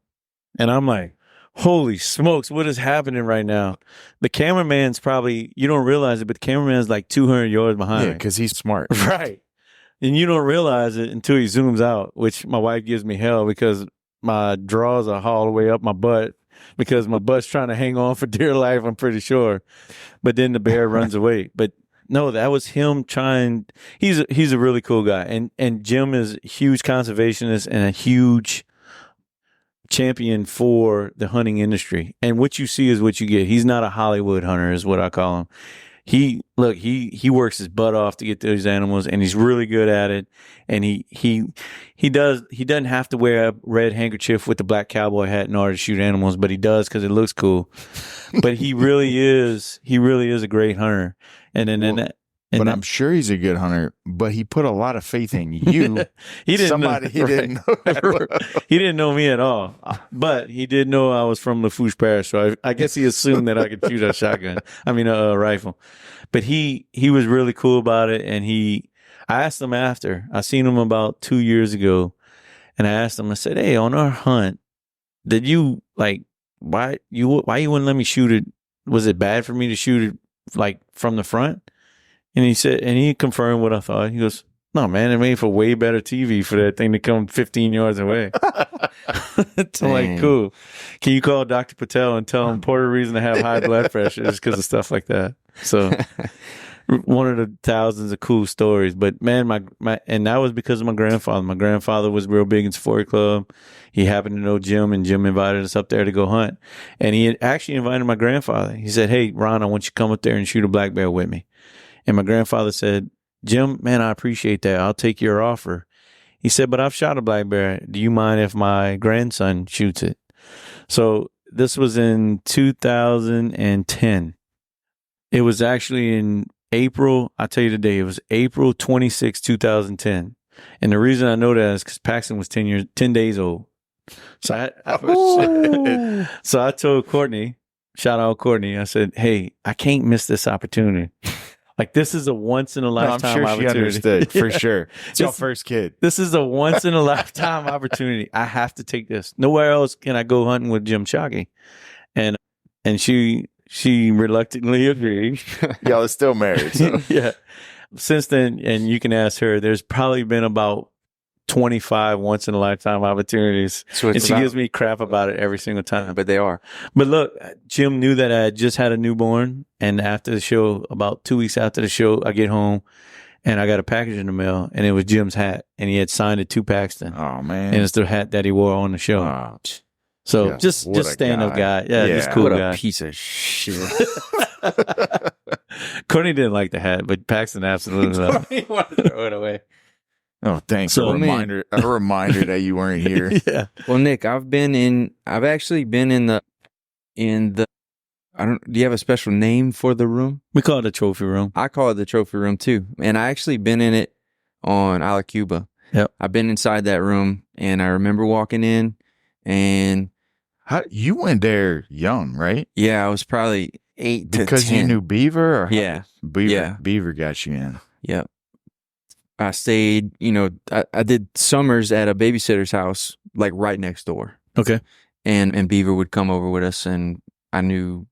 and I'm like, "Holy smokes! What is happening right now?" The cameraman's probably, you don't realize it, but the cameraman's like 200 yards behind. Yeah, because he's smart. Right. And you don't realize it until he zooms out, which my wife gives me hell because my drawers are all the way up my butt because my butt's trying to hang on for dear life, I'm pretty sure. But then the bear runs away. But no, that was him trying. He's a really cool guy. And Jim is a huge conservationist and a huge champion for the hunting industry. And what you see is what you get. He's not a Hollywood hunter is what I call him. He works his butt off to get those animals and he's really good at it. And he doesn't have to wear a red handkerchief with the black cowboy hat in order to shoot animals, but he does because it looks cool. But he really is a great hunter. And then But I'm sure he's a good hunter, but he put a lot of faith in you. He didn't didn't know. He didn't know me at all, but he did know I was from Lafourche Parish, so I guess he assumed that I could shoot a rifle. But he was really cool about it, and I asked him after. I seen him about 2 years ago, and I asked him, I said, "Hey, on our hunt, did you why you wouldn't let me shoot it? Was it bad for me to shoot it like from the front?" And he said, and he confirmed what I thought. He goes, "No, man, it made for way better TV for that thing to come 15 yards away." So I'm like, cool. Can you call Dr. Patel and tell him part of the reason to have high blood pressure is because of stuff like that? So one of the thousands of cool stories. But man, and that was because of my grandfather. My grandfather was real big in Safari Club. He happened to know Jim, and Jim invited us up there to go hunt. And he had actually invited my grandfather. He said, "Hey, Ron, I want you to come up there and shoot a black bear with me." And my grandfather said, "Jim, man, I appreciate that. I'll take your offer." He said, "But I've shot a black bear. Do you mind if my grandson shoots it?" So this was in 2010. It was actually in April. I'll tell you the day. It was April 26, 2010. And the reason I know that is because Paxton was 10 days old. So so I told Courtney, shout out Courtney, I said, "Hey, I can't miss this opportunity. Like, this is a once in a lifetime I'm sure she opportunity." understood for sure. It's your first kid. This is a once in a lifetime opportunity. I have to take this. Nowhere else can I go hunting with Jim Shockey. And she she reluctantly agreed. Y'all are still married. So. Yeah. Since then, and you can ask her, there's probably been about 25 once in a lifetime opportunities. So And it's she about- gives me crap about it every single time. but they are. But look, Jim knew that I had just had a newborn. And after the show, about 2 weeks after the show, I get home and I got a package in the mail and it was Jim's hat. And he had signed it to Paxton. Oh, man. And it's the hat that he wore on the show. Oh, So yeah, just what a stand-up guy. Yeah, Yeah. just cool What a guy. piece of shit. Courtney didn't like the hat, but Paxton absolutely loved it. He wanted to throw it away. oh, thanks. So, a reminder that you weren't here. Yeah. Well, Nick, I've actually been in the, do you have a special name for the room? We call it a trophy room. I call it the trophy room too. And I actually been in it on Isla Cuba. Yep. I've been inside that room and I remember walking in and You went there young, right? yeah, I was probably 8 to Because 10. you knew Beaver? Or Yeah. Beaver, Yeah. Beaver got you in. Yep. I stayed, I did summers at a babysitter's house, like right next door. Okay. And Beaver would come over with us and I knew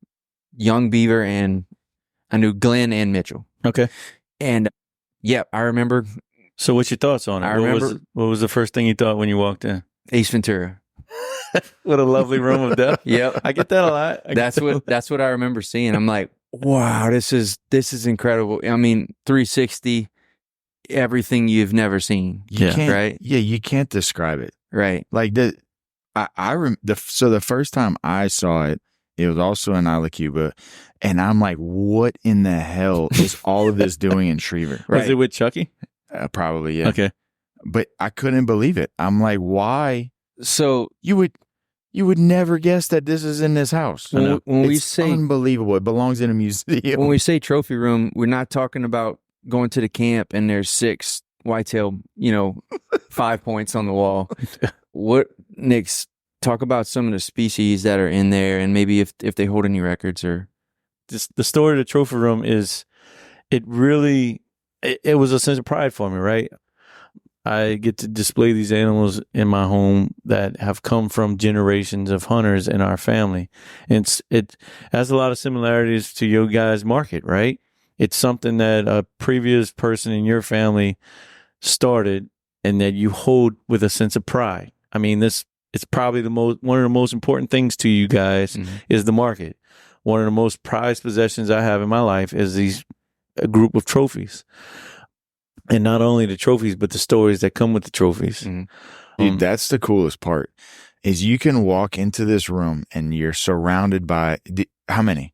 young Beaver and I knew Glenn and Mitchell. Okay. And yeah, I remember So what's your thoughts on it? I What remember- what was the first thing you thought when you walked in? Ace Ventura. What a lovely room of death. Yep. I get that a lot. That's what I remember seeing. I'm like, wow, this is incredible. I mean, 360, everything you've never seen. You Yeah. can't, Right. Yeah, you can't describe it. Right. Like so the first time I saw it, it was also in Isla Cuba, and I'm like, what in the hell is all of this doing in Schriever? Was it with Chucky? Probably, yeah. Okay. But I couldn't believe it. I'm like, why? So You would never guess that this is in this house. I know. when we It's say unbelievable. It belongs in a museum. when we say trophy room, we're not talking about going to the camp and there's 6 whitetail, 5 points on the wall. What, Nick's, talk about some of the species that are in there and maybe if they hold any records or. The story of the trophy room is, it was a sense of pride for me, right? I get to display these animals in my home that have come from generations of hunters in our family. And it has a lot of similarities to your guys' market, right? It's something that a previous person in your family started and that you hold with a sense of pride. I mean, it's probably one of the most important things to you guys is the market. One of the most prized possessions I have in my life is a group of trophies. And not only the trophies, but the stories that come with the trophies. Dude, that's the coolest part is you can walk into this room and you're surrounded by how many?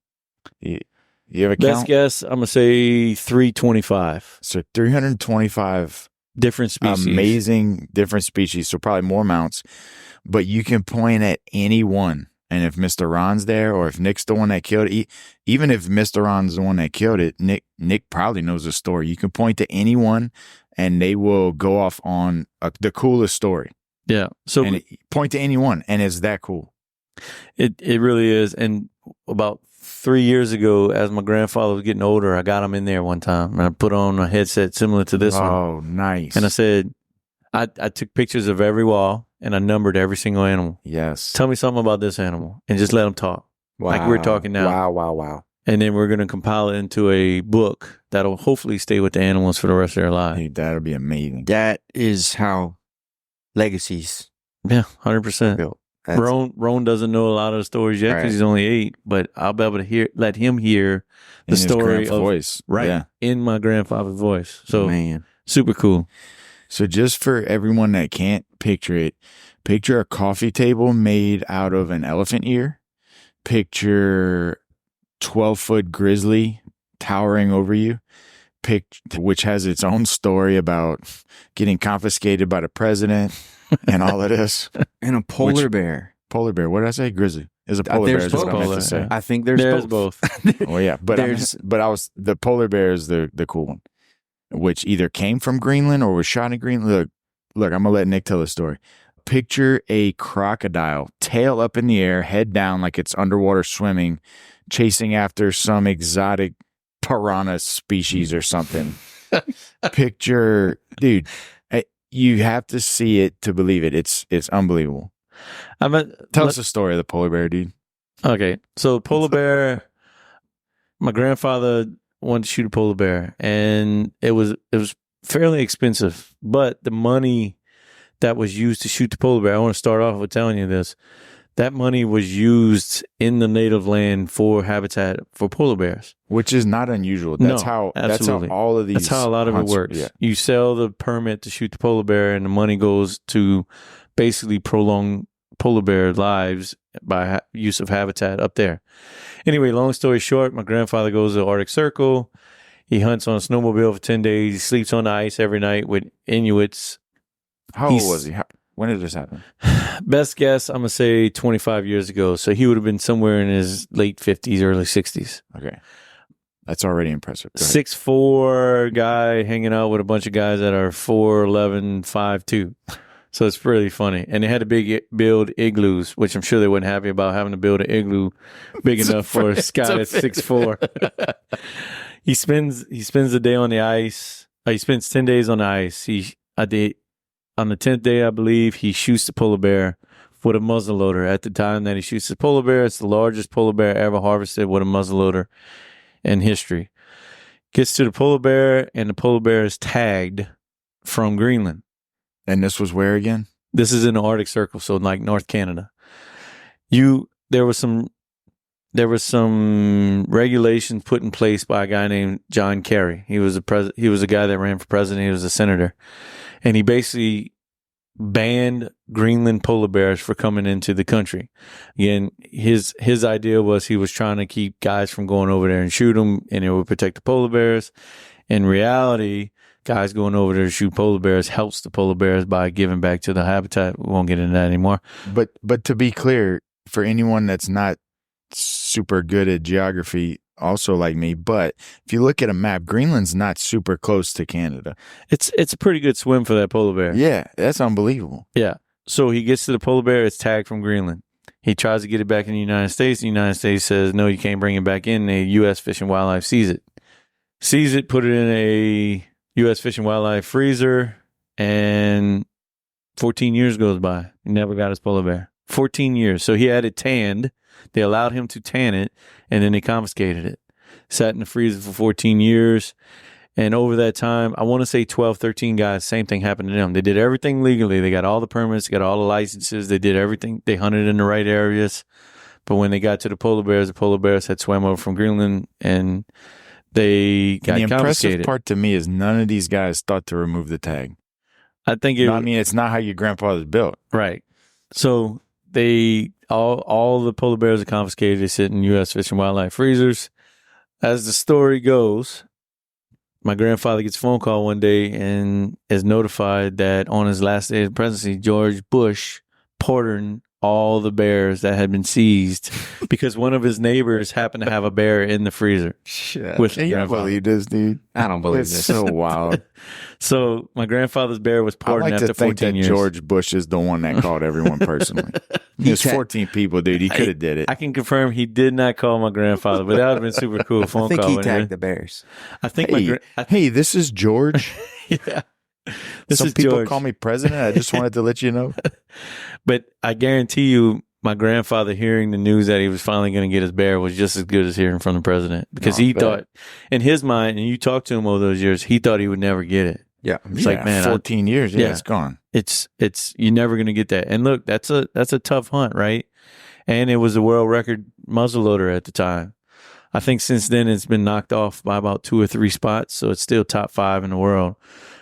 You have a Best count? guess, I'm going to say 325 So 325 different species. amazing different species. So probably more mounts, but you can point at any one. And if Mr. Ron's there or if Nick's the one that killed it, even if Mr. Ron's the one that killed it, Nick probably knows the story. You can point to anyone and they will go off on the coolest story. Yeah. So Point to anyone and it's that cool. it really is. And about 3 years ago, as my grandfather was getting older, I got him in there one time and I put on a headset similar to this one. Oh, nice. And I said, I took pictures of every wall and I numbered every single animal. Yes. Tell me something about this animal and just let them talk. Like we're talking now. Wow. And then we're going to compile it into a book that'll hopefully stay with the animals for the rest of their lives. Dude, that'll be amazing. That is how legacies Yeah, 100%. built. Roan doesn't know a lot of the stories yet because Right. he's only 8, but I'll be able to let him hear the In his story grand's of voice. right Yeah. in my grandfather's voice. So Man. super cool. So just for everyone that can't picture it, picture a coffee table made out of an elephant ear. Picture 12-foot grizzly towering over you. Which has its own story about getting confiscated by the president and all of this. And a polar bear. Polar bear. What did I say? Grizzly. Is a polar bear. There's Is what I meant both. to say. I think there's both. Oh yeah, but There's- the polar bear is the cool one, which either came from Greenland or was shot in Greenland. Look, I'm gonna let Nick tell the story. Picture a crocodile, tail up in the air, head down like it's underwater swimming, chasing after some exotic piranha species or something. Picture, dude, you have to see it to believe it. It's unbelievable. Tell us the story of the polar bear, dude. Okay, so polar bear, my grandfather wanted to shoot a polar bear, and it was fairly expensive, but the money that was used to shoot the polar bear, I want to start off with telling you this. That money was used in the native land for habitat for polar bears, which is not unusual. That's how all of these. That's how a lot of it works. Yeah. You sell the permit to shoot the polar bear, and the money goes to basically prolong polar bear lives by use of habitat up there. Anyway, long story short, my grandfather goes to the Arctic Circle. He hunts on a snowmobile for 10 days. He sleeps on the ice every night with Inuits. How old was he? When did this happen? Best guess, I'm going to say 25 years ago. So he would have been somewhere in his late 50s, early 60s. Okay. That's already impressive. 6'4" guy hanging out with a bunch of guys that are 4'11", 5'2". So it's really funny. And they had to build igloos, which I'm sure they weren't happy about having to build an igloo big enough for a guy that's 6'4". He spends the day on the ice. He spends 10 days on the ice. On the 10th day, I believe, he shoots the polar bear with a muzzleloader. At the time that he shoots the polar bear, it's the largest polar bear ever harvested with a muzzleloader in history. Gets to the polar bear, and the polar bear is tagged from Greenland. And this was where again? This is in the Arctic Circle, so like North Canada. There was some regulations put in place by a guy named John Kerry. He was a guy that ran for president. He was a senator. And he basically banned Greenland polar bears for coming into the country. Again, his idea was he was trying to keep guys from going over there and shoot them, and it would protect the polar bears. In reality, guys going over there to shoot polar bears helps the polar bears by giving back to the habitat. We won't get into that anymore. But to be clear, for anyone that's not super good at geography, also like me, but if you look at a map, Greenland's not super close to Canada. It's a pretty good swim for that polar bear. Yeah, that's unbelievable. Yeah. So he gets to the polar bear, it's tagged from Greenland. He tries to get it back in the United States. The United States says, no, you can't bring it back in. The U.S. Fish and Wildlife sees it, put it in a U.S. Fish and Wildlife freezer, and 14 years goes by. He never got his polar bear. 14 years. So he had it tanned. They allowed him to tan it, and then they confiscated it. Sat in the freezer for 14 years. And over that time, I want to say 12, 13 guys, same thing happened to them. They did everything legally. They got all the permits, they got all the licenses. They did everything. They hunted in the right areas. But when they got to the polar bears had swam over from Greenland, and they got confiscated. The impressive part to me is none of these guys thought to remove the tag. I think it's not how your grandfather's built. Right. So all the polar bears are confiscated. They sit in U.S. Fish and Wildlife freezers. As the story goes, my grandfather gets a phone call one day and is notified that on his last day of presidency, George Bush pardoned all the bears that had been seized because one of his neighbors happened to have a bear in the freezer. Shit. Can you believe this, dude? I don't believe it's this. So wild. So my grandfather's bear was pardoned after 14 years. George Bush is the one that called everyone personally. There's 14 people, dude. He could have did it. I can confirm he did not call my grandfather, but that would have been super cool. Phone call. I think he tagged the bears. I think hey, this is George. Yeah. Some people call me president. I just wanted to let you know. But I guarantee you, my grandfather hearing the news that he was finally going to get his bear was just as good as hearing from the president, because he thought, in his mind, and you talked to him all those years, he thought he would never get it. Yeah, it's like, man, 14 years. Yeah, it's gone. It's you're never going to get that. And look, that's a tough hunt, right? And it was a world record muzzleloader at the time. I think since then it's been knocked off by about 2 or 3 spots, so it's still top 5 in the world.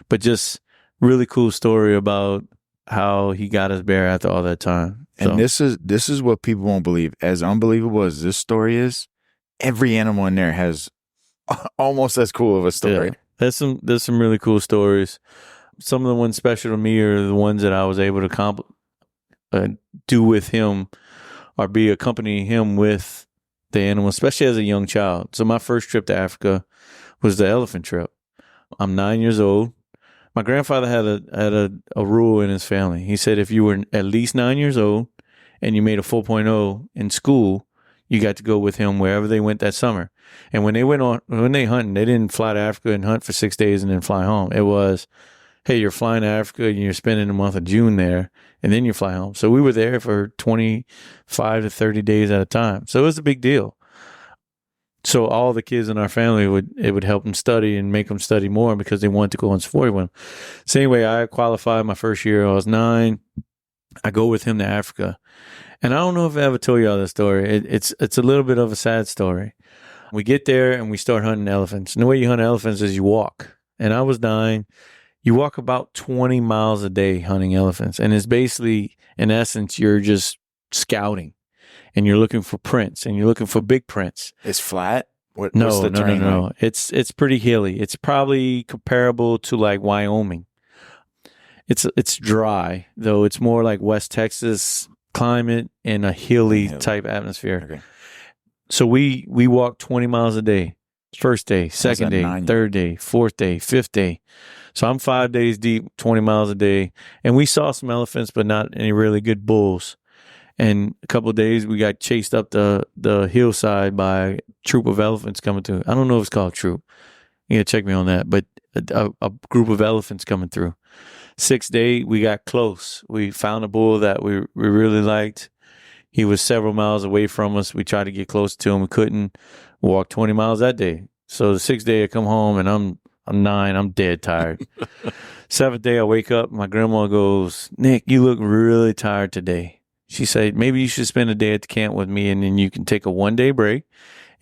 But just really cool story about how he got his bear after all that time. So. And this is what people won't believe. As unbelievable as this story is, every animal in there has almost as cool of a story. Yeah. There's some really cool stories. Some of the ones special to me are the ones that I was able to do with him, or accompany him with the animal, especially as a young child. So my first trip to Africa was the elephant trip. I'm 9 years old. My grandfather had a rule in his family. He said if you were at least 9 years old and you made a 4.0 in school, you got to go with him wherever they went that summer. And when they hunted, they didn't fly to Africa and hunt for 6 days and then fly home. It was, hey, you're flying to Africa and you're spending the month of June there, and then you fly home. So we were there for 25 to 30 days at a time. So it was a big deal. So all the kids in our family would help them study and make them study more because they wanted to go on safari with them. So anyway, I qualified my first year. I was 9. I go with him to Africa. And I don't know if I ever told y'all this story. It's a little bit of a sad story. We get there and we start hunting elephants. And the way you hunt elephants is you walk. And I was 9. You walk about 20 miles a day hunting elephants. And it's basically, in essence, you're just scouting. And you're looking for prints, and you're looking for big prints. It's flat? What's No. the terrain like? No. It's pretty hilly. It's probably comparable to like Wyoming. It's dry, though. It's more like West Texas climate and a hilly type atmosphere. Okay. So we walk 20 miles a day. First day, second day, 9 third day, fourth day, fifth day. So I'm 5 days deep, 20 miles a day. And we saw some elephants, but not any really good bulls. And a couple of days, we got chased up the hillside by a troop of elephants coming through. I don't know if it's called troop. You got to check me on that. But a group of elephants coming through. 6th day, we got close. We found a bull that we really liked. He was several miles away from us. We tried to get close to him. We couldn't. We walked 20 miles that day. So the 6th day, I come home, and I'm 9. I'm dead tired. 7th day, I wake up. My grandma goes, "Nick, you look really tired today." She said, "Maybe you should spend a day at the camp with me, and then you can take a 1-day break.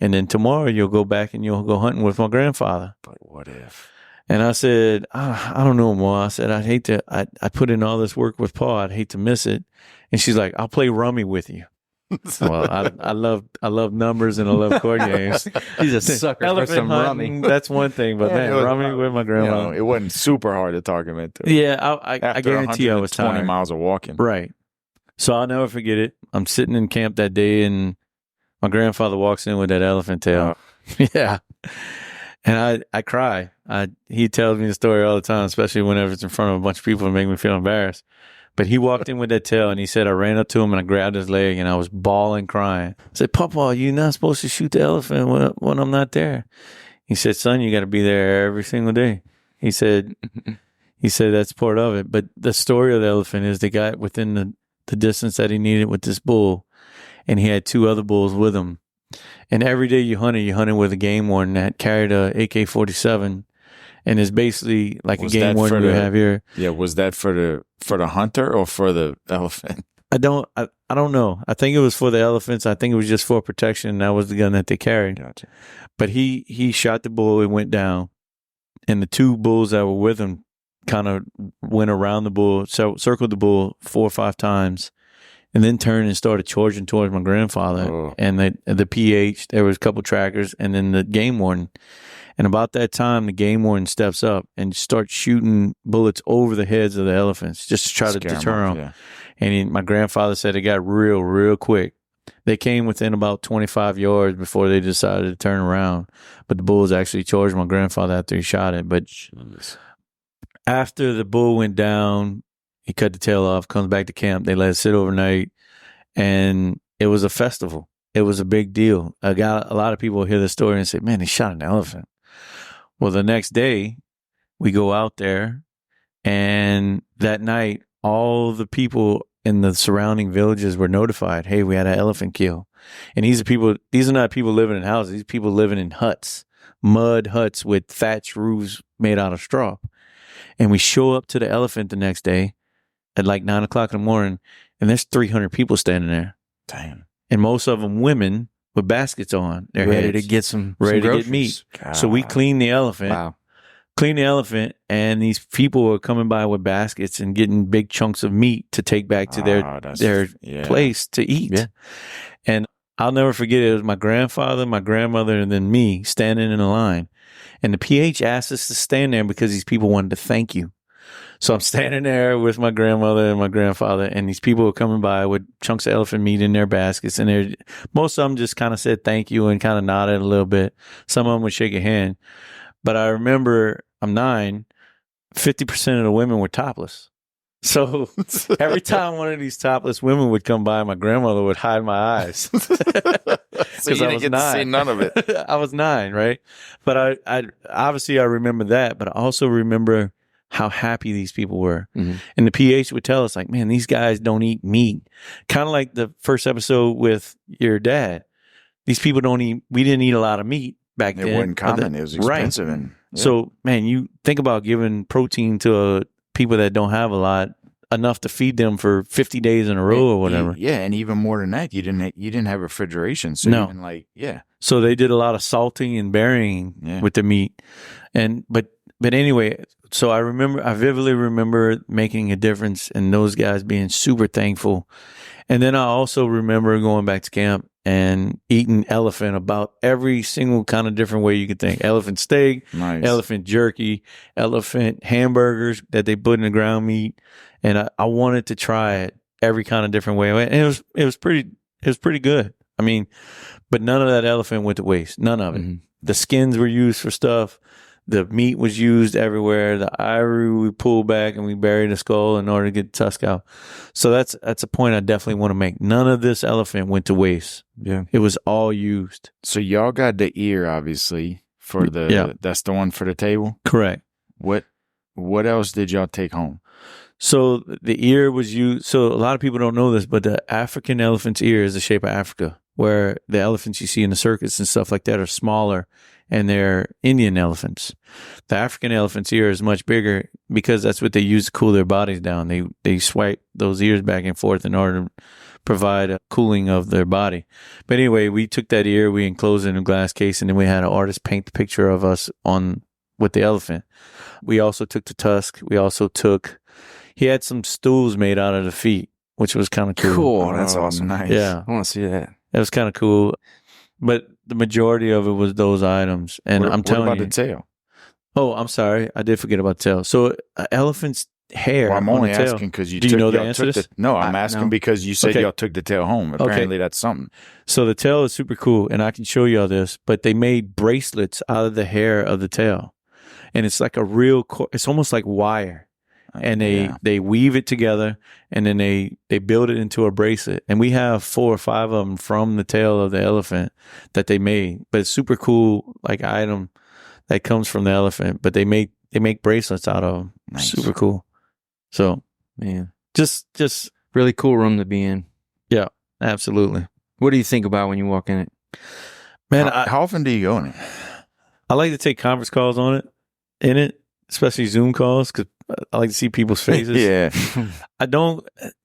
And then tomorrow you'll go back and you'll go hunting with my grandfather." But what if? And I said, I don't know, Ma. I said, I put in all this work with Paul. I'd hate to miss it. And she's like, "I'll play rummy with you." Well, I love numbers and I love card games. He's a sucker for Elephant some hunting, rummy. that's one thing, but man, rummy with my grandma. It wasn't super hard to talk him into. Yeah, I guarantee I was 20 tired. miles of walking. Right. So I'll never forget it. I'm sitting in camp that day, and my grandfather walks in with that elephant tail. Yeah. And I cry. He tells me the story all the time, especially whenever it's in front of a bunch of people and make me feel embarrassed. But he walked in with that tail, and he said, I ran up to him and I grabbed his leg, and I was bawling, crying. I said, "Papa, you're not supposed to shoot the elephant when I'm not there." He said, "Son, you got to be there every single day." He said, that's part of it. But the story of the elephant is they got within the distance that he needed with this bull, and he had 2 other bulls with him. And every day you hunted with a game warden that carried a AK-47, and it's basically like a game warden you have here. Yeah, was that for the hunter or for the elephant? I don't know. I think it was for the elephants. I think it was just for protection, and that was the gun that they carried. Gotcha. But he shot the bull, it went down, and the 2 bulls that were with him kind of went around the bull, circled the bull 4 or 5 times, and then turned and started charging towards my grandfather. Oh. And the PH, there was a couple trackers, and then the game warden. And about that time, the game warden steps up and starts shooting bullets over the heads of the elephants just to try to deter them. Yeah. And my grandfather said it got real quick. They came within about 25 yards before they decided to turn around. But the bulls actually charged my grandfather after he shot it. But after the bull went down, he cut the tail off, comes back to camp. They let it sit overnight, and it was a festival. It was a big deal. A lot of people hear the story and say, "Man, they shot an elephant." Well, the next day, we go out there, and that night, all the people in the surrounding villages were notified, "Hey, we had an elephant kill." And these are not people living in houses. These are people living in huts, mud huts with thatched roofs made out of straw. And we show up to the elephant the next day at like 9 o'clock in the morning, and there's 300 people standing there. Damn. And most of them women with baskets on their Ready heads, to get some ready to groceries. get meat. God. So we clean the elephant. Wow. And these people were coming by with baskets and getting big chunks of meat to take back to their place to eat. Yeah. And I'll never forget it. It was my grandfather, my grandmother, and then me standing in a line. And the PH asked us to stand there because these people wanted to thank you. So I'm standing there with my grandmother and my grandfather, and these people were coming by with chunks of elephant meat in their baskets. And most of them just kind of said thank you and kind of nodded a little bit. Some of them would shake a hand. But I remember, I'm 9, 50% of the women were topless. So every time one of these topless women would come by, my grandmother would hide my eyes. So you didn't get to see none of it. I was 9, right? But I obviously I remember that, but I also remember how happy these people were. Mhm. And the PH would tell us, like, "Man, these guys don't eat meat." Kind of like the first episode with your dad. these people don't eat. We didn't eat a lot of meat back then. It wasn't common. It was expensive. Right. And So, man, you think about giving protein to people that don't have a lot, enough to feed them for 50 days in a row or whatever. Yeah, and even more than that, you didn't have refrigeration. So No. even So they did a lot of salting and burying with the meat. But anyway, so I vividly remember making a difference and those guys being super thankful. And then I also remember going back to camp and eating elephant about every single kind of different way you could think. Elephant steak, nice. elephant jerky, elephant hamburgers that they put in the ground meat. And I wanted to try it every kind of different way. And it was pretty good. I mean, but none of that elephant went to waste. None of it. Mm-hmm. The skins were used for stuff. The meat was used everywhere. The ivory we pulled back and we buried the skull in order to get the tusk out. So that's a point I definitely want to make. None of this elephant went to waste. Yeah. It was all used. So y'all got the ear, obviously, for that's the one for the table? Correct. What else did y'all take home? So the ear was used. So a lot of people don't know this, but the African elephant's ear is the shape of Africa, where the elephants you see in the circus and stuff like that are smaller and they're Indian elephants. The African elephant's ear is much bigger because that's what they use to cool their bodies down. They swipe those ears back and forth in order to provide a cooling of their body. But anyway, we took that ear, we enclosed it in a glass case, and then we had an artist paint the picture of us with the elephant. We also took the tusk. He had some stools made out of the feet, which was kind of cool. Cool. That's Oh, awesome. nice. Yeah. I want to see that. It was kind of cool. But the majority of it was those items. And I'm telling what you. about the tail? Oh, I'm sorry. I did forget about the tail. So elephant's hair. Well, I'm on only the tail. asking because Do you know the answer to this? No, I'm asking no. because you said Okay. y'all took the tail home. Apparently, that's something. So the tail is super cool, and I can show you all this, but they made bracelets out of the hair of the tail. And it's like it's almost like wire. And they weave it together, and then they build it into a bracelet. And we have 4 or 5 of them from the tail of the elephant that they made. But it's super cool, like item that comes from the elephant. But they make bracelets out of them. Nice. Super cool. So Man, just really cool room to be in. yeah, absolutely, What do you think about when you walk in it? man. How often do you go in it? I like to take conference calls in it, especially Zoom calls, because I like to see people's faces. Yeah.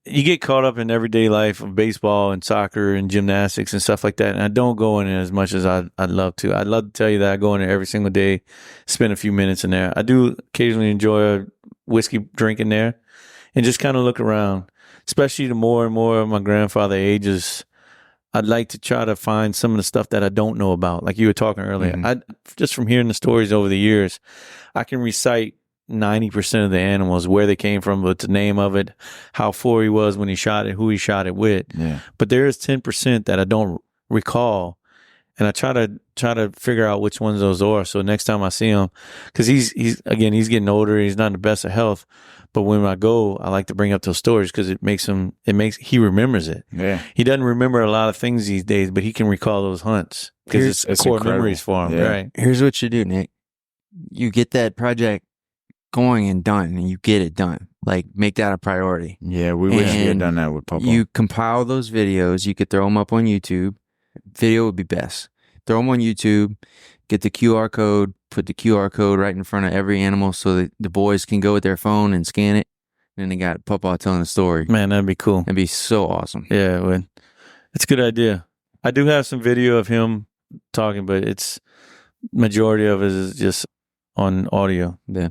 You get caught up in everyday life of baseball and soccer and gymnastics and stuff like that. And I don't go in it as much as I'd love to. I'd love to tell you that I go in there every single day, spend a few minutes in there. I do occasionally enjoy a whiskey drink in there and just kind of look around, especially the more and more my grandfather ages. I'd like to try to find some of the stuff that I don't know about. Like you were talking earlier, just from hearing the stories over the years, I can recite 90% of the animals, where they came from, but the name of it, how far he was when he shot it, who he shot it with. Yeah. But there is 10% that I don't recall, and I try to figure out which ones those are. So next time I see him, because he's getting older, he's not in the best of health. But when I go, I like to bring up those stories because he remembers it. Yeah. He doesn't remember a lot of things these days, but he can recall those hunts because it's core incredible. memories for him. Yeah. Right. Here's what you do, Nick. You get that project going and done, and you get it done. Like, make that a priority. Yeah, we wish we had And done that with Papa. You compile those videos. You could throw them up on YouTube. Video would be best. Throw them on YouTube. Get the QR code. Put the QR code right in front of every animal so that the boys can go with their phone and scan it. And then they got Papa telling the story. Man, that'd be cool. That'd be so awesome. Yeah, it would. It's a good idea. I do have some video of him talking, but it's majority of it is just on audio. Yeah.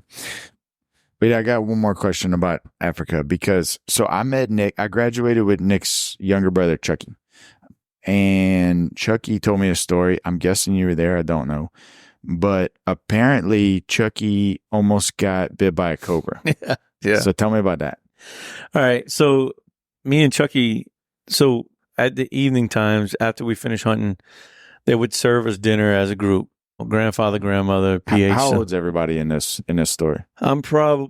But I got one more question about Africa because I met Nick. I graduated with Nick's younger brother, Chucky. And Chucky told me a story. I'm guessing you were there. I don't know. But apparently Chucky almost got bit by a cobra. Yeah. So tell me about that. All right. So me and Chucky, at the evening times after we finish hunting, they would serve us dinner as a group. Grandfather, grandmother, PH. How old's everybody in this story?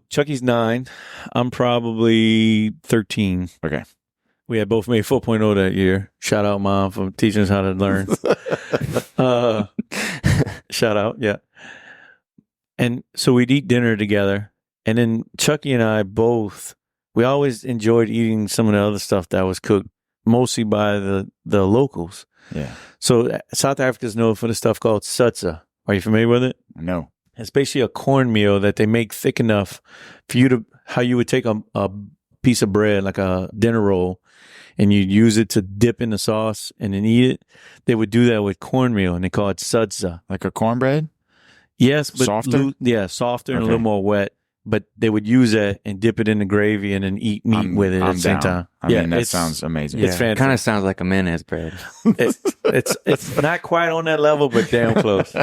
Chucky's 9. I'm probably 13. Okay. We had both made 4.0 that year. Shout out, Mom, for teaching us how to learn. Shout out, yeah. And so we'd eat dinner together. And then Chucky and I we always enjoyed eating some of the other stuff that was cooked, mostly by the locals. Yeah. So South Africa's known for the stuff called sutsa. Are you familiar with it? No. It's basically a cornmeal that they make thick enough for you to, how you would take a piece of bread, like a dinner roll, and you use it to dip in the sauce and then eat it. They would do that with cornmeal, and they call it sutsa. Like a cornbread? Yes, but Softer? softer and a Okay. little more wet. But they would use that and dip it in the gravy and then eat meat with it at I'm the same down. time. I mean, that sounds amazing. It's fantastic. Kind of sounds like a mayonnaise bread. It's not quite on that level, but damn close.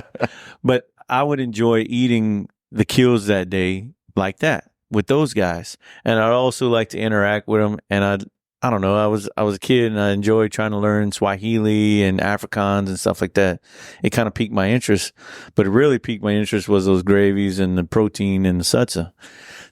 But I would enjoy eating the kills that day like that with those guys, and I'd also like to interact with them. And I don't know, I was a kid and I enjoyed trying to learn Swahili and Afrikaans and stuff like that. It kind of piqued my interest, but it really piqued my interest was those gravies and the protein and the sutsa.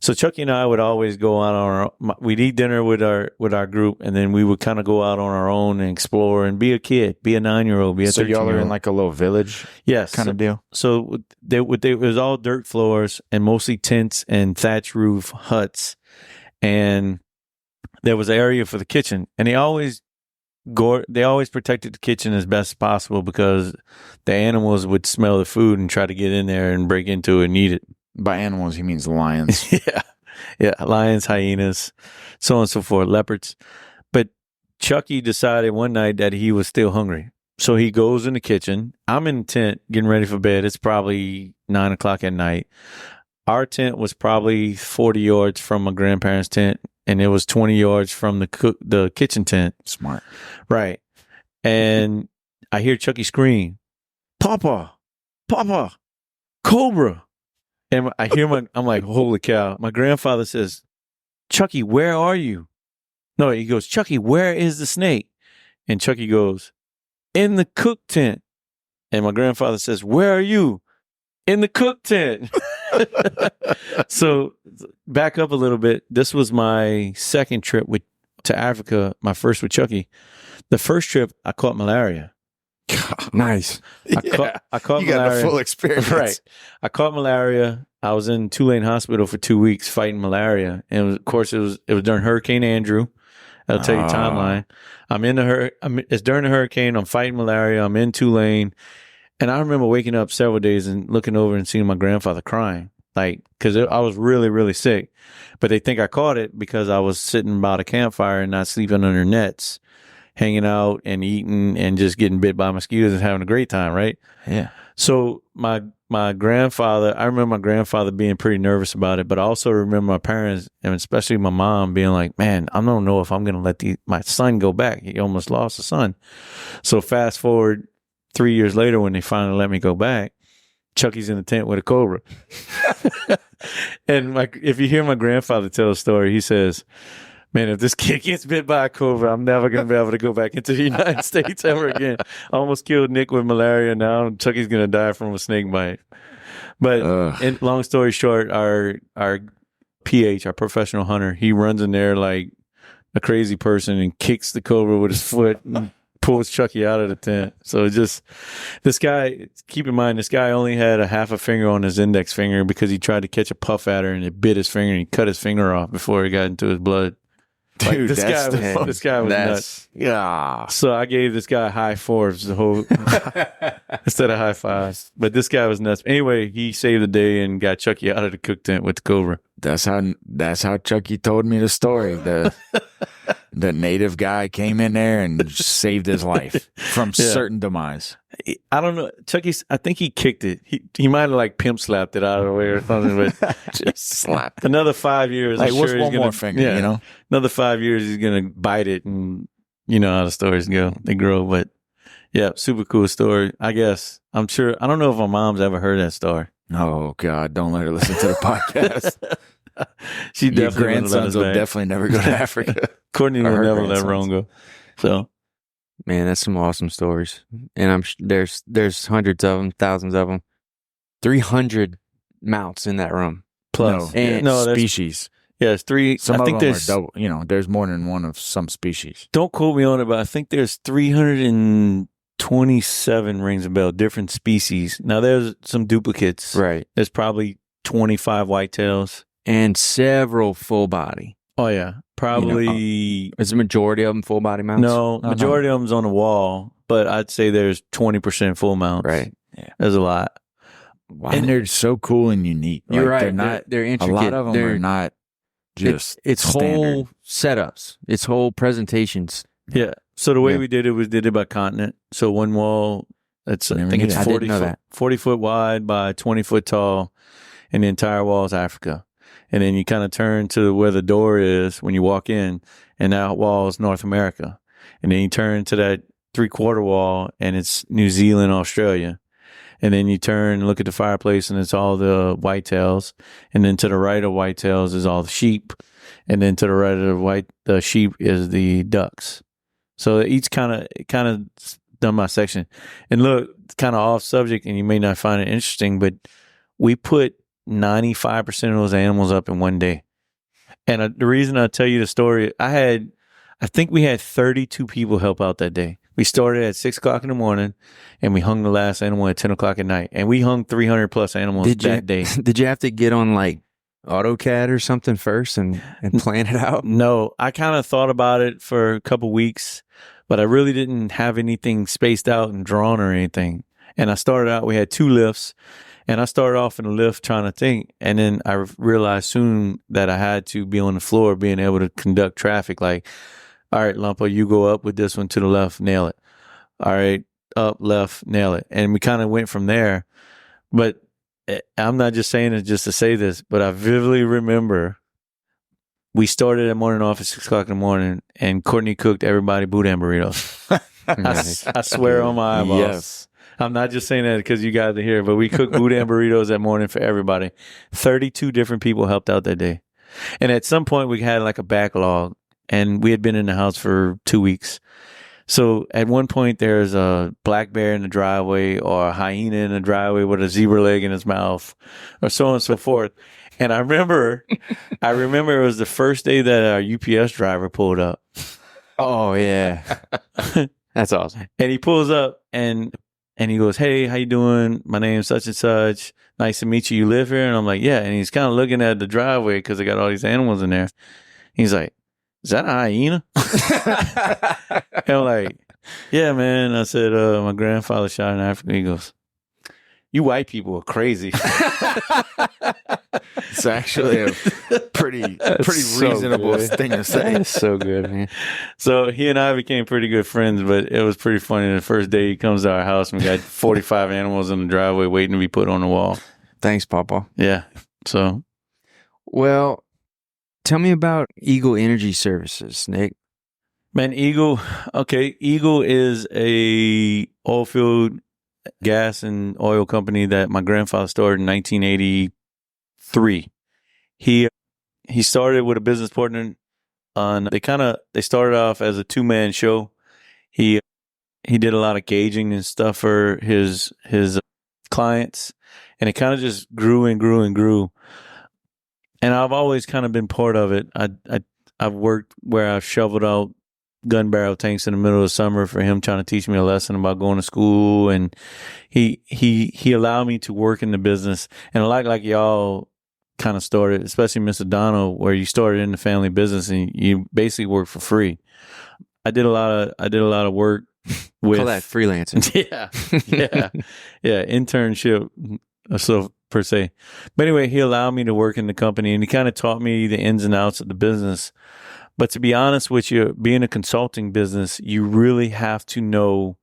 So Chucky and I would always go out on we'd eat dinner with our group, and then we would kind of go out on our own and explore and be a kid, be a 9-year-old, be a 13-year-old. So y'all are in like a little village yes, kind of deal? So it was all dirt floors and mostly tents and thatch roof huts, and there was an area for the kitchen, and they always protected the kitchen as best as possible because the animals would smell the food and try to get in there and break into it and eat it. By animals, he means lions. Yeah, lions, hyenas, so on and so forth, leopards. But Chucky decided one night that he was still hungry. So he goes in the kitchen. I'm in the tent getting ready for bed. It's probably 9 o'clock at night. Our tent was probably 40 yards from my grandparents' tent, and it was 20 yards from the kitchen tent. Smart. Right. And I hear Chucky scream, Papa, Papa, Cobra. And I hear I'm like, holy cow. My grandfather says, Chucky, where are you? No, he goes, Chucky, where is the snake? And Chucky goes, in the cook tent. And my grandfather says, where are you? In the cook tent. So back up a little bit. This was my second trip to Africa, my first with Chucky. The first trip, I caught malaria. Nice. I caught You malaria. got the full experience. Right. I caught malaria. I was in Tulane Hospital for 2 weeks fighting malaria. And of course, it was during Hurricane Andrew. I'll tell you timeline. It's during the hurricane. I'm fighting malaria. I'm in Tulane. And I remember waking up several days and looking over and seeing my grandfather crying. Like, because I was really, really sick. But they think I caught it because I was sitting by the campfire and not sleeping under nets, hanging out and eating and just getting bit by mosquitoes and having a great time, right? Yeah. So my grandfather, I remember my grandfather being pretty nervous about it, but I also remember my parents, and especially my mom, being like, man, I don't know if I'm going to let my son go back. He almost lost a son. So fast forward 3 years later when they finally let me go back, Chucky's in the tent with a cobra. And if you hear my grandfather tell a story, he says, man, if this kid gets bit by a cobra, I'm never going to be able to go back into the United States ever again. I almost killed Nick with malaria. Now Chucky's going to die from a snake bite. But long story short, our PH, our professional hunter, he runs in there like a crazy person and kicks the cobra with his foot and pulls Chucky out of the tent. So just this guy, keep in mind, this guy only had a half a finger on his index finger because he tried to catch a puff adder and it bit his finger and he cut his finger off before it got into his blood. Dude, this guy was nuts. Yeah. So I gave this guy high fours the whole instead of high fives. But this guy was nuts. Anyway, he saved the day and got Chucky out of the cook tent with the cobra. That's how Chucky told me the story. The native guy came in there and saved his life from certain demise. I don't know. I think he kicked it. He might have like pimp slapped it out of the way or something, but Just slapped. another 5 years. Like, I'm what's sure he's one more finger, you know? Another 5 years, he's going to bite it, and you know how the stories go. They grow, but yeah, super cool story. I guess. I'm sure. I don't know if my mom's ever heard that story. Oh, God. Don't let her listen to the podcast. She Your definitely grandsons will definitely never go to Africa. Courtney will Or her never let grandsons. Ron go. So, Man, that's some awesome stories. And there's hundreds of them, thousands of them. 300 mounts in that room. plus. No, And no, there's, species. yeah, there's three. Some I of think them are there's, double. You know, there's more than one of some species. don't quote me on it, but I think there's 327 rings a bell, different species. Now, there's some duplicates. Right. There's probably 25 whitetails. And several full body. Oh yeah, probably. Is the majority of them full body mounts? No, majority of them's on the wall, but I'd say there's 20% full mounts. Right. Yeah. There's a lot. Wow. And they're so cool and unique. You're right. They're not. They're intricate. A lot of them They're are not just. It's standard. whole setups. It's whole presentations. Yeah. So the way Yeah. we did it was did it by continent. So one wall, that's I Never think knew it's that. I 40 didn't know foot, that. 40 foot wide by 20 foot tall, and the entire wall is Africa. And then you kind of turn to where the door is when you walk in, and that wall is North America. And then you turn to that 3/4 wall, and it's New Zealand, Australia. And then you turn and look at the fireplace, and it's all the whitetails. And then to the right of whitetails is all the sheep. And then to the right of the sheep is the ducks. So each kind of done my section. And look, it's kind of off subject, and you may not find it interesting, but we put 95% of those animals up in one day. And the reason I tell you the story, I think we had 32 people help out that day. We started at 6 o'clock in the morning, and we hung the last animal at 10 o'clock at night. And we hung 300 plus animals that day. Did you have to get on like AutoCAD or something first and plan it out? No, I kind of thought about it for a couple weeks, but I really didn't have anything spaced out and drawn or anything. And I started out, we had 2 lifts, and I started off in the lift trying to think. And then I realized soon that I had to be on the floor, being able to conduct traffic. Like, all right, Lumpa, you go up with this one to the left, nail it. All right, up, left, nail it. And we kind of went from there. But I'm not just saying it just to say this, but I vividly remember we started at morning off at 6 o'clock in the morning, and Courtney cooked everybody boudin burritos. I swear on my eyeballs. Yes. I'm not just saying that because you guys are here, but we cooked boudin burritos that morning for everybody. 32 different people helped out that day. And at some point we had like a backlog, and we had been in the house for 2 weeks. So at one point there's a black bear in the driveway, or a hyena in the driveway with a zebra leg in his mouth, or so on and so forth. And I remember it was the first day that our UPS driver pulled up. Oh yeah, that's awesome. And he pulls up and he goes, "Hey, how you doing? My name's such and such. Nice to meet you. You live here?" And I'm like, "Yeah." And he's kind of looking at the driveway because they got all these animals in there. He's like, "Is that a hyena?" And I'm like, "Yeah, man." I said, "My grandfather shot in Africa." He goes, "You white people are crazy." It's actually a pretty reasonable thing to say. That's so good, man. So he and I became pretty good friends, but it was pretty funny. The first day he comes to our house, and we got 45 animals in the driveway waiting to be put on the wall. Thanks, Papa. Yeah. So, Well, tell me about Eagle Energy Services, Nick. man, Eagle is a oil field gas and oil company that my grandfather started in 1983. He started with a business partner they started off as a 2-man show. He did a lot of gauging and stuff for his clients, and it kind of just grew and grew and grew. And I've always kind of been part of it. I've worked where I've shoveled out gun barrel tanks in the middle of summer for him, trying to teach me a lesson about going to school. And he allowed me to work in the business. And like y'all kind of started, especially Mr. Donald, where you started in the family business and you basically work for free. I did a lot of work with Call that freelancing. yeah, internship, so per se. But anyway, he allowed me to work in the company, and he kind of taught me the ins and outs of the business. But to be honest with you, being a consulting business, you really have to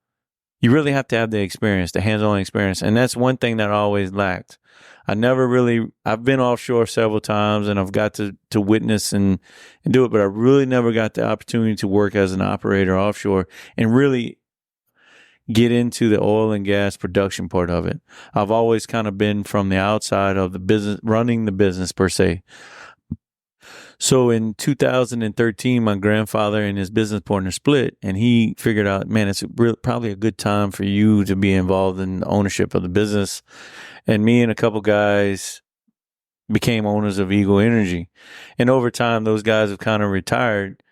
have the experience, the hands-on experience. And that's one thing that I always lacked. I've been offshore several times, and I've got to witness and do it, but I really never got the opportunity to work as an operator offshore and really get into the oil and gas production part of it. I've always kind of been from the outside of the business, running the business per se. So in 2013, my grandfather and his business partner split, and he figured out, man, it's probably a good time for you to be involved in the ownership of the business. And me and a couple guys became owners of Eagle Energy. And over time, those guys have kind of retired.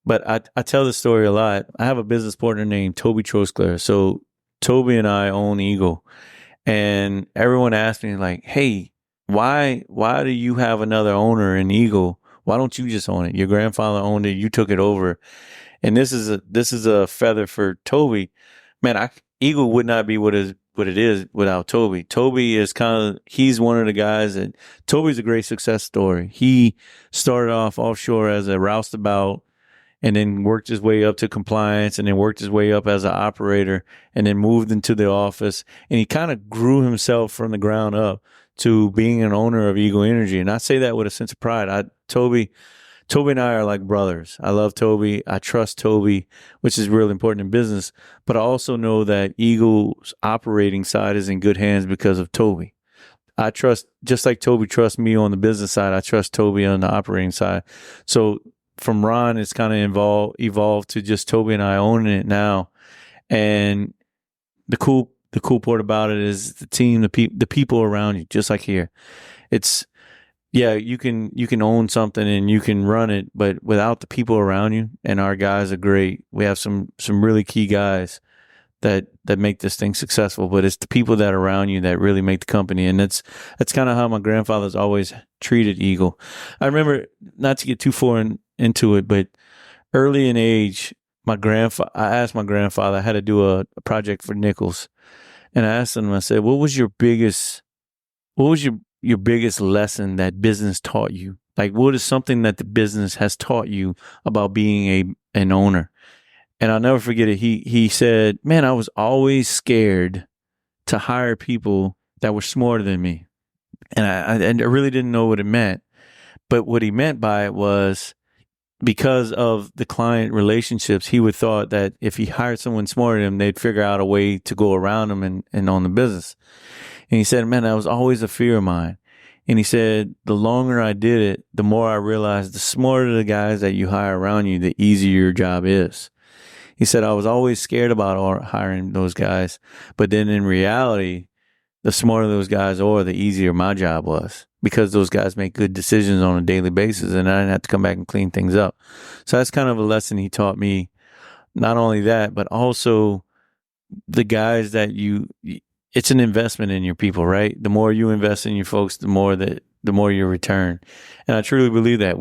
But I tell this story a lot. I have a business partner named Toby Troskler. So Toby and I own Eagle. And everyone asked me, like, hey, why do you have another owner in Eagle Why don't you just own it? Your grandfather owned it. You took it over. And this is a feather for Toby. Man, Eagle would not be what it is without Toby. Toby is he's one of the guys Toby's a great success story. He started off offshore as a roustabout and then worked his way up to compliance and then worked his way up as an operator and then moved into the office. And he kind of grew himself from the ground up to being an owner of Eagle Energy. And I say that with a sense of pride. Toby and I are like brothers. I love Toby. I trust Toby, which is really important in business. But I also know that Eagle's operating side is in good hands because of Toby. I trust, just like Toby trusts me on the business side, I trust Toby on the operating side. So from Ron, it's kind of evolved to just Toby and I owning it now. And the cool part about it is the team, the people around you, just like here. It's, yeah, you can own something and you can run it, but without the people around you, and our guys are great. We have some really key guys that make this thing successful, but it's the people that are around you that really make the company. And that's kind of how my grandfather's always treated Eagle. I remember, not to get too far into it, but early in age, I asked my grandfather, I had to do a project for Nichols. And I asked him, I said, what was your biggest lesson that business taught you? Like, what is something that the business has taught you about being an owner? And I'll never forget it. He said, man, I was always scared to hire people that were smarter than me. And I really didn't know what it meant. But what he meant by it was, because of the client relationships, he would thought that if he hired someone smarter than him, they'd figure out a way to go around him and own the business. And he said, man, that was always a fear of mine. And he said, the longer I did it, the more I realized the smarter the guys that you hire around you, the easier your job is. He said, I was always scared about hiring those guys. But then in reality, the smarter those guys are, the easier my job was, because those guys make good decisions on a daily basis and I didn't have to come back and clean things up. So that's kind of a lesson he taught me. Not only that, but also the guys that it's an investment in your people, right? The more you invest in your folks, the more you return. And I truly believe that.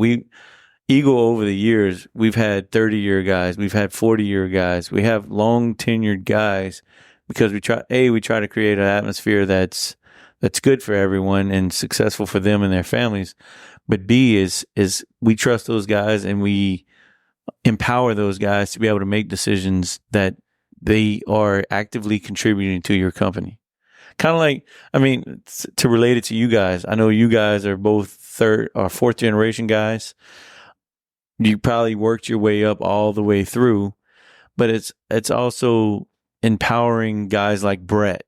Eagle, over the years, we've had 30-year guys, we've had 40-year guys, we have long tenured guys, because we try to create an atmosphere that's good for everyone and successful for them and their families. But B is we trust those guys and we empower those guys to be able to make decisions that they are actively contributing to your company. Kind of like, to relate it to you guys, I know you guys are both third or fourth generation guys. You probably worked your way up all the way through, but it's also empowering guys like Brett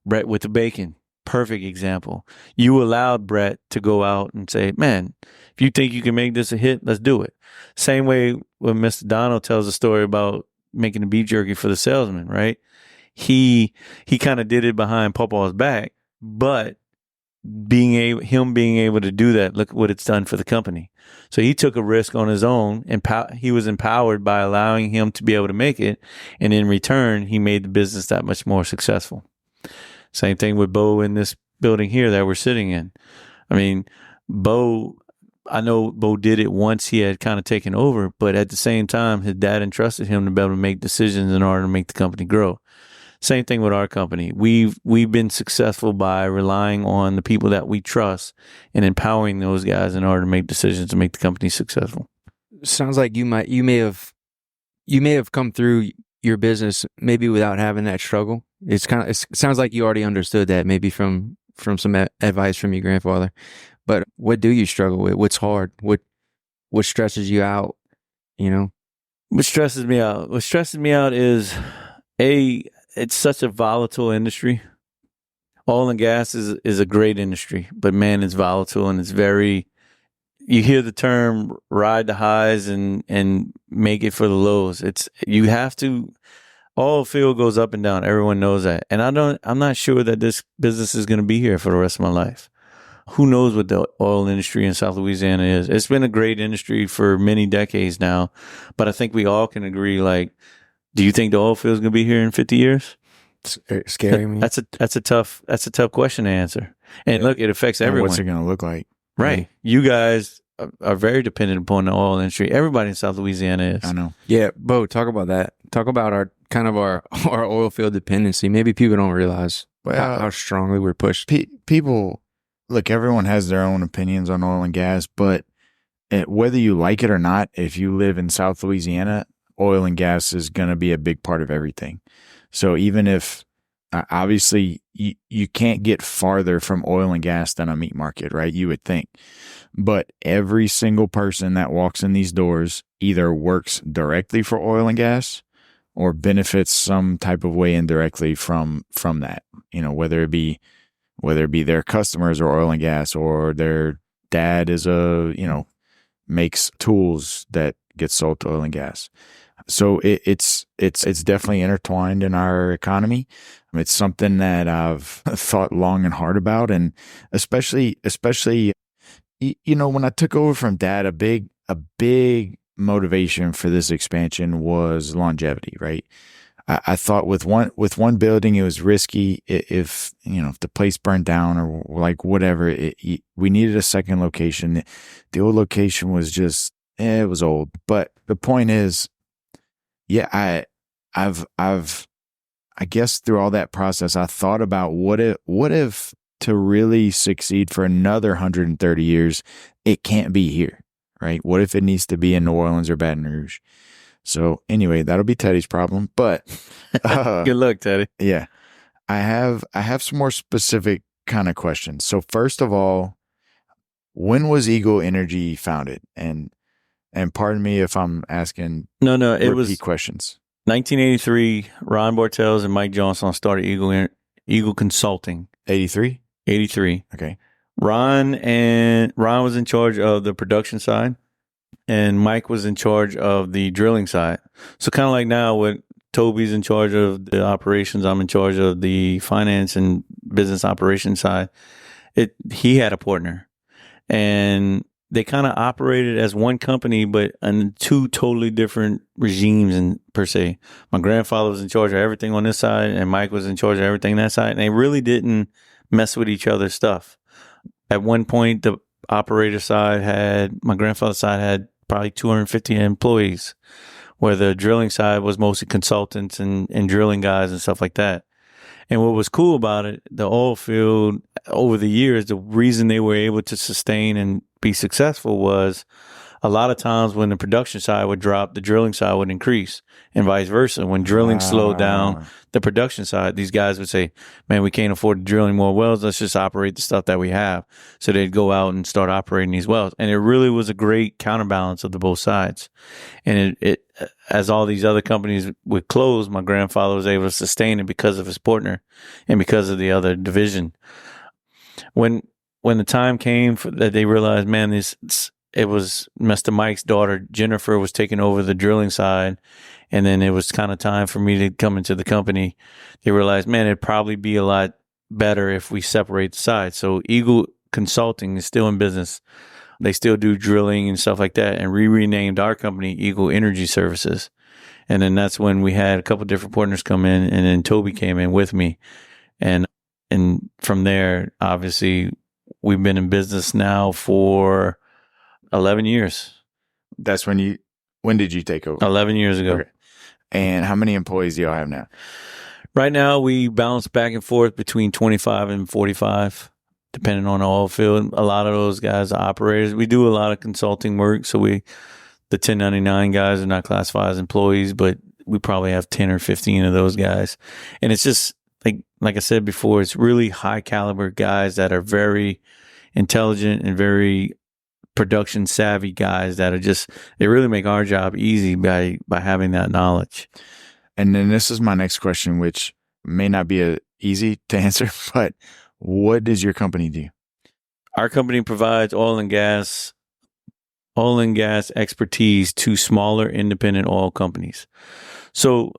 with the bacon. Perfect example. You allowed Brett to go out and say, man, if you think you can make this a hit, let's do it. Same way when Mr. Donald tells a story about making the beef jerky for the salesman, right? He kind of did it behind Pawpaw's back, but being able to do that, look what it's done for the company. So he took a risk on his own, and he was empowered by allowing him to be able to make it. And in return, he made the business that much more successful. Same thing with Bo in this building here that we're sitting in. I know Bo did it once he had kind of taken over, but at the same time, his dad entrusted him to be able to make decisions in order to make the company grow. Same thing with our company. We've been successful by relying on the people that we trust and empowering those guys in order to make decisions to make the company successful. Sounds like you may have come through your business maybe without having that struggle. It sounds like you already understood that, maybe from some advice from your grandfather. But what do you struggle with? What's hard? What stresses you out? What stresses me out? What stresses me out is it's such a volatile industry. Oil and gas is a great industry, but man, it's volatile and it's very. You hear the term ride the highs and make it for the lows. You have to. Oil field goes up and down. Everyone knows that, and I'm not sure that this business is going to be here for the rest of my life. Who knows what the oil industry in South Louisiana is? It's been a great industry for many decades now, but I think we all can agree. Like, do you think the oil field is going to be here in 50 years? It's scary me. That's a tough question to answer. And look, it affects everyone. What's it going to look like? Right. You guys are very dependent upon the oil industry. Everybody in South Louisiana is. I know. Yeah, Bo, talk about that. Talk about our our oil field dependency. Maybe people don't realize how strongly we're pushed. People, look, everyone has their own opinions on oil and gas, but whether you like it or not, if you live in South Louisiana, oil and gas is going to be a big part of everything. So even if, obviously, you can't get farther from oil and gas than a meat market, right? You would think. But every single person that walks in these doors either works directly for oil and gas or benefits some type of way indirectly from that, whether it be their customers or oil and gas, or their dad is makes tools that get sold to oil and gas. So it's definitely intertwined in our economy. It's something that I've thought long and hard about, and especially when I took over from Dad, a big motivation for this expansion was longevity, right? I thought with one building, it was risky. If the place burned down or like whatever, we needed a second location. The old location was just, it was old. But the point is, yeah, I guess through all that process, I thought about what if to really succeed for another 130 years, it can't be here, right? What if it needs to be in New Orleans or Baton Rouge? So anyway, that'll be Teddy's problem, but good luck, Teddy. Yeah, I have some more specific kind of questions. So first of all, when was Eagle Energy founded? And pardon me if I'm asking it was questions. 1983. Ron Bartels and Mike Johnson started Eagle Consulting. 83. 83. Okay. Ron was in charge of the production side, and Mike was in charge of the drilling side. So kind of like now, when Toby's in charge of the operations, I'm in charge of the finance and business operations side. He had a partner, and they kind of operated as one company, but in two totally different regimes, and per se. My grandfather was in charge of everything on this side, and Mike was in charge of everything on that side, and they really didn't mess with each other's stuff. At one point, the operator side my grandfather's side had probably 250 employees, where the drilling side was mostly consultants and drilling guys and stuff like that. And what was cool about it, the oil field over the years, the reason they were able to sustain and be successful was a lot of times when the production side would drop, the drilling side would increase, and vice versa. When drilling slowed down, the production side, these guys would say, man, we can't afford to drill any more wells. Let's just operate the stuff that we have. So they'd go out and start operating these wells. And it really was a great counterbalance of the both sides. And it as all these other companies would close, my grandfather was able to sustain it because of his partner and because of the other division. When the time came that they realized, man, it was Mr. Mike's daughter, Jennifer, was taking over the drilling side. And then it was kind of time for me to come into the company. They realized, man, it'd probably be a lot better if we separate the sides. So Eagle Consulting is still in business. They still do drilling and stuff like that. And we renamed our company Eagle Energy Services. And then that's when we had a couple different partners come in, and then Toby came in with me. And from there, obviously, we've been in business now for 11 years. That's when did you take over? 11 years ago. Okay. And how many employees do y'all have now? Right now, we bounce back and forth between 25 and 45, depending on the oil field. A lot of those guys are operators. We do a lot of consulting work. So the 1099 guys are not classified as employees, but we probably have 10 or 15 of those guys. And it's just, like I said before, it's really high caliber guys that are very intelligent and very production savvy guys that they really make our job easy by having that knowledge. And then this is my next question, which may not be easy to answer, but what does your company do? Our company provides oil and gas expertise to smaller independent oil companies. So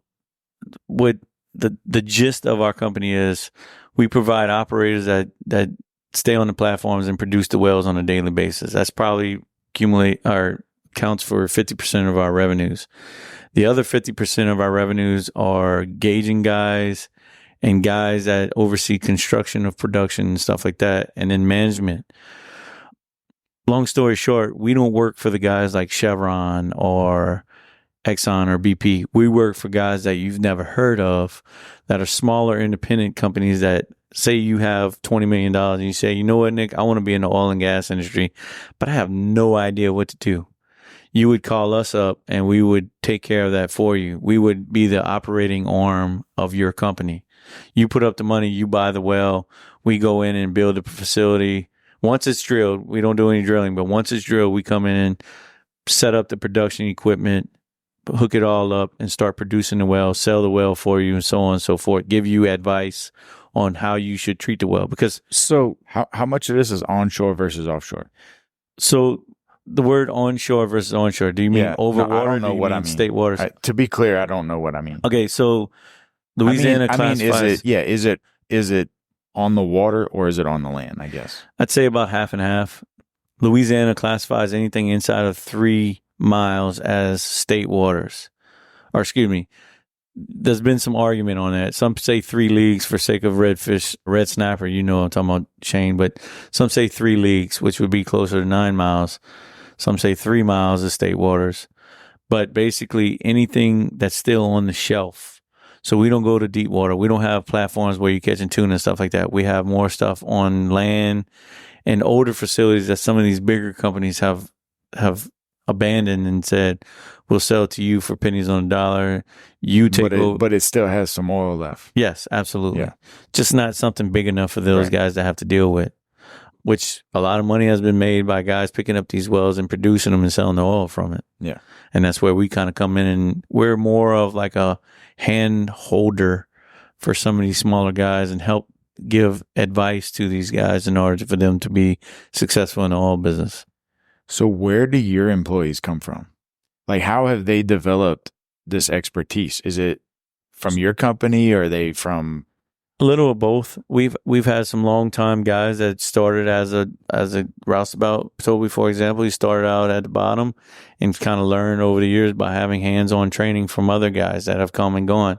what the gist of our company is, we provide operators that stay on the platforms and produce the wells on a daily basis. That's probably counts for 50% of our revenues. The other 50% of our revenues are gauging guys and guys that oversee construction of production and stuff like that, and then management. long story short, we don't work for the guys like Chevron or Exxon or BP. We work for guys that you've never heard of, that are smaller independent companies that say you have $20 million and you say, you know what, Nick, I want to be in the oil and gas industry, but I have no idea what to do. You would call us up and we would take care of that for you. We would be the operating arm of your company. You put up the money, you buy the well, we go in and build a facility. Once it's drilled, we don't do any drilling, but once it's drilled, we come in, set up the production equipment, hook it all up and start producing the well, sell the well for you and so on and so forth, give you advice on how you should treat the well. Because So how much of this is onshore versus offshore? so the word onshore versus onshore, do you mean over water? I don't know do you what mean I mean. state waters? To be clear, I don't know what I mean. Okay, so Louisiana classifies. Is it on the water or is it on the land, I guess? I'd say about half and half. Louisiana classifies anything inside of 3 miles as state waters. Or excuse me, there's been some argument on that. Some say 3 leagues for sake of redfish, red snapper. You know what I'm talking about, Shane. But some say 3 leagues, which would be closer to 9 miles. Some say 3 miles is state waters. But basically anything that's still on the shelf. So we don't go to deep water. We don't have platforms where you're catching tuna and stuff like that. We have more stuff on land and older facilities that some of these bigger companies have abandoned and said, we'll sell to you for pennies on a dollar. You take over. But it still has some oil left. Yes, absolutely. Yeah. Just not something big enough for those guys to have to deal with, which a lot of money has been made by guys picking up these wells and producing them and selling the oil from it. Yeah. And that's where we kind of come in, and we're more of like a hand holder for some of these smaller guys and help give advice to these guys in order for them to be successful in the oil business. So where do your employees come from? Like, how have they developed this expertise? Is it from your company or are they from? A little of both. We've had some longtime guys that started as a roustabout Toby, for example. He started out at the bottom and kind of learned over the years by having hands-on training from other guys that have come and gone.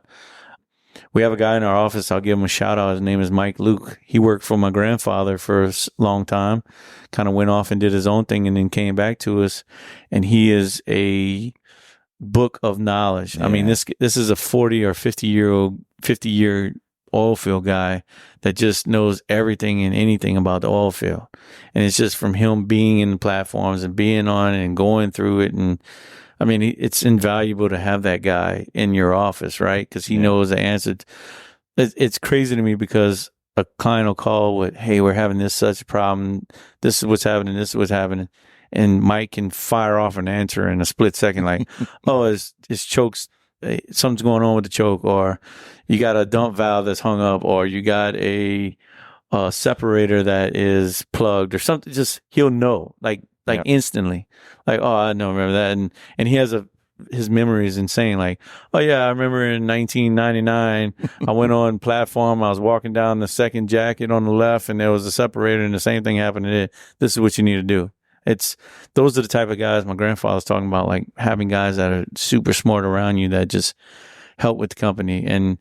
We have a guy in our office. I'll give him a shout out. His name is Mike Luke. He worked for my grandfather for a long time, kind of went off and did his own thing and then came back to us. And he is a book of knowledge. Yeah. I mean, this is a 40 or 50-year oil field guy that just knows everything and anything about the oil field. And it's just from him being in the platforms and being on it and going through it. And I mean, it's invaluable to have that guy in your office, right? Because he knows the answer. It's crazy to me because a client will call with, hey, we're having this such a problem. This is what's happening. This is what's happening. And Mike can fire off an answer in a split second, like, oh, it's chokes. Something's going on with the choke, or you got a dump valve that's hung up, or you got a separator that is plugged or something. Just, he'll know like instantly, like, oh, I don't remember that. And he has his memory is insane. Like, oh yeah, I remember in 1999, I went on platform. I was walking down the second jacket on the left and there was a separator and the same thing happened. This is what you need to do. Those are the type of guys my grandfather's talking about, like having guys that are super smart around you that just help with the company. And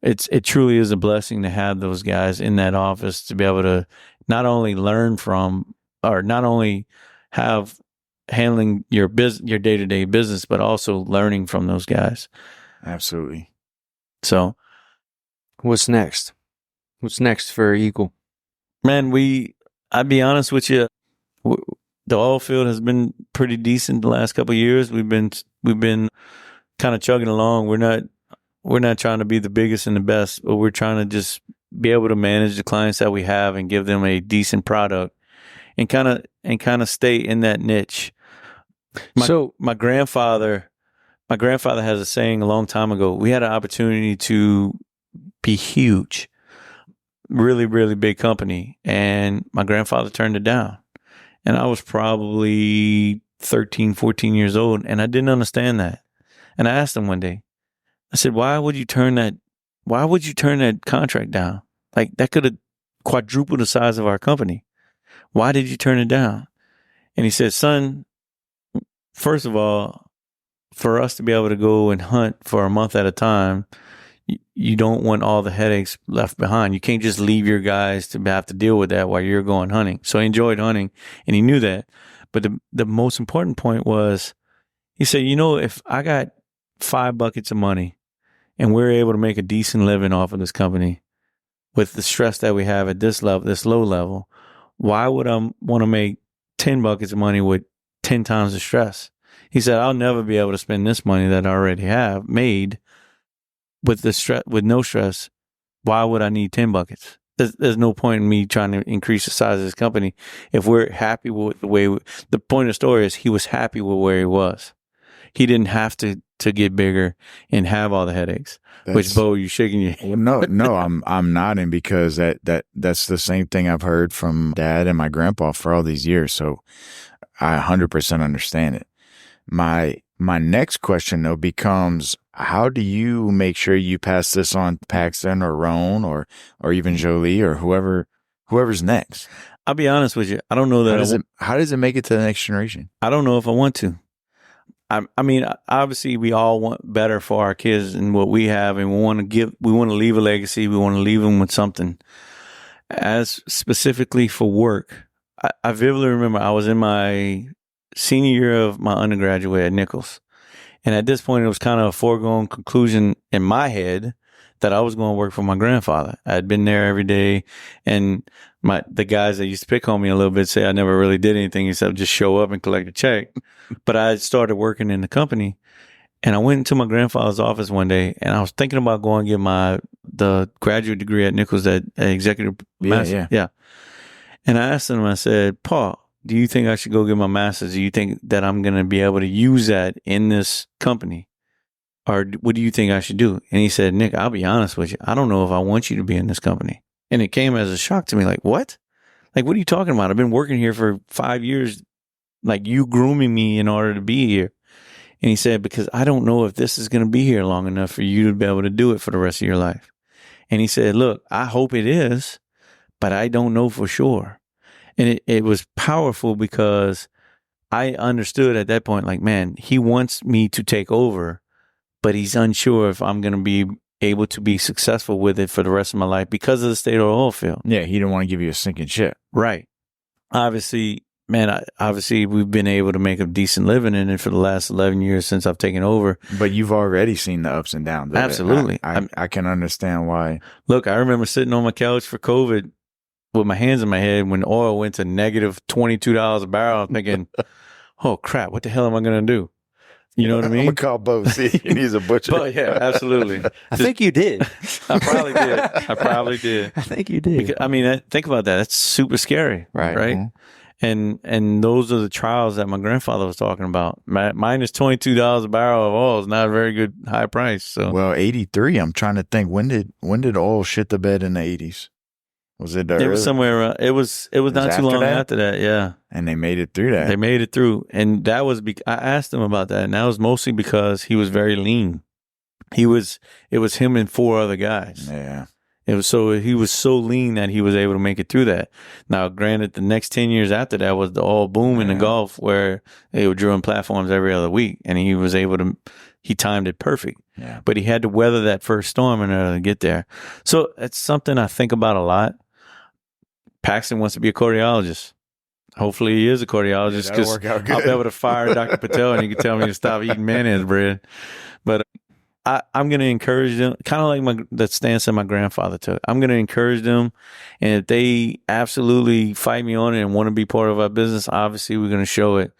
it truly is a blessing to have those guys in that office to be able to not only learn from, or not only have handling your day-to-day business, but also learning from those guys. Absolutely. So What's next? What's next for Eagle? Man, I'd be honest with you, the oil field has been pretty decent the last couple of years. We've been kind of chugging along. We're not trying to be the biggest and the best, but we're trying to just be able to manage the clients that we have and give them a decent product and kind of stay in that niche. My grandfather has a saying a long time ago. We had an opportunity to be huge, really, really big company, and my grandfather turned it down. And I was probably 13, 14 years old, and I didn't understand that. And I asked him one day, I said, why would you turn that contract down? Like, that could have quadrupled the size of our company. Why did you turn it down? And he said, son, first of all, for us to be able to go and hunt for a month at a time, you don't want all the headaches left behind. You can't just leave your guys to have to deal with that while you're going hunting. So he enjoyed hunting and he knew that. But the most important point was, he said, you know, if I got 5 buckets of money and we're able to make a decent living off of this company with the stress that we have at this level, this low level, why would I want to make 10 buckets of money with 10 times the stress? He said, I'll never be able to spend this money that I already have made with the stress, with no stress. Why would I need 10 buckets? There's no point in me trying to increase the size of this company if we're happy with the way. The point of the story is he was happy with where he was. He didn't have to get bigger and have all the headaches. Which, Bo, you shaking your head? No, I'm nodding because that's the same thing I've heard from Dad and my grandpa for all these years. So I 100% understand it. My next question though becomes, how do you make sure you pass this on to Paxton or Roan or even Jolie or whoever's next? I'll be honest with you. I don't know that. How does it make it to the next generation? I don't know if I want to. I mean, obviously, we all want better for our kids and what we have, and we want to leave a legacy. We want to leave them with something. As specifically for work, I vividly remember I was in my senior year of my undergraduate at Nichols. And at this point, it was kind of a foregone conclusion in my head that I was going to work for my grandfather. I had been there every day, and the guys that used to pick on me a little bit say I never really did anything except just show up and collect a check. But I started working in the company, and I went into my grandfather's office one day, and I was thinking about going to get the graduate degree at Nichols, that executive master. Yeah. And I asked him, I said, Paul, do you think I should go get my master's? Do you think that I'm going to be able to use that in this company? Or what do you think I should do? And he said, Nick, I'll be honest with you. I don't know if I want you to be in this company. And it came as a shock to me. Like, what? Like, what are you talking about? I've been working here for 5 years, like you grooming me in order to be here. And he said, because I don't know if this is going to be here long enough for you to be able to do it for the rest of your life. And he said, look, I hope it is, but I don't know for sure. And it was powerful because I understood at that point, like, man, he wants me to take over, but he's unsure if I'm going to be able to be successful with it for the rest of my life because of the state of the oil field. Yeah, he didn't want to give you a sinking ship. Right. Obviously, man, we've been able to make a decent living in it for the last 11 years since I've taken over. But you've already seen the ups and downs of Absolutely. it. I can understand why. Look, I remember sitting on my couch for COVID with my hands in my head when oil went to negative $22 a barrel. I'm thinking, oh, crap, what the hell am I going to do? You know what I mean? I'm going to call Bo. See, he's a butcher. But yeah, absolutely. I think you did. I probably did. I think you did. Because, I mean, think about that. That's super scary. Right. Mm-hmm. And those are the trials that my grandfather was talking about. Minus $22 a barrel of oil is not a very good high price. So, well, 83. I'm trying to think, when did oil shit the bed in the 80s? Was it? It was somewhere around. It was not too long after that. Yeah, and they made it through that. They made it through, and that was. I asked him about that, and that was mostly because he was very lean. It was him and 4 other guys. Yeah. He was so lean that he was able to make it through that. Now, granted, the next 10 years after that was the oil boom in the Gulf, where they were drilling platforms every other week, and he was able to. He timed it perfect. Yeah. But he had to weather that first storm in order to get there. So it's something I think about a lot. Paxton wants to be a cardiologist. Hopefully he is a cardiologist because I'll be able to fire Dr. Patel and he can tell me to stop eating mayonnaise bread. But I'm going to encourage them, kind of like the stance that my grandfather took. I'm going to encourage them. And if they absolutely fight me on it and want to be part of our business, obviously we're going to show it.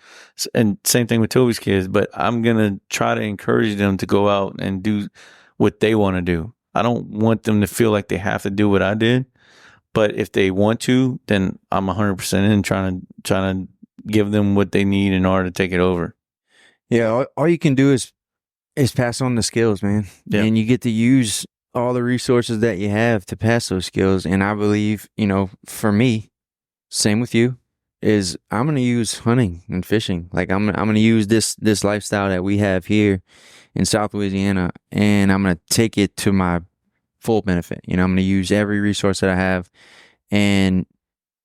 And same thing with Toby's kids. But I'm going to try to encourage them to go out and do what they want to do. I don't want them to feel like they have to do what I did. But if they want to, then I'm 100% in trying to give them what they need in order to take it over. Yeah, all you can do is pass on the skills, man. Yeah. And you get to use all the resources that you have to pass those skills. And I believe, for me, same with you, is I'm going to use hunting and fishing. Like I'm going to use this lifestyle that we have here in South Louisiana, and I'm going to take it to my full benefit. I'm going to use every resource that I have and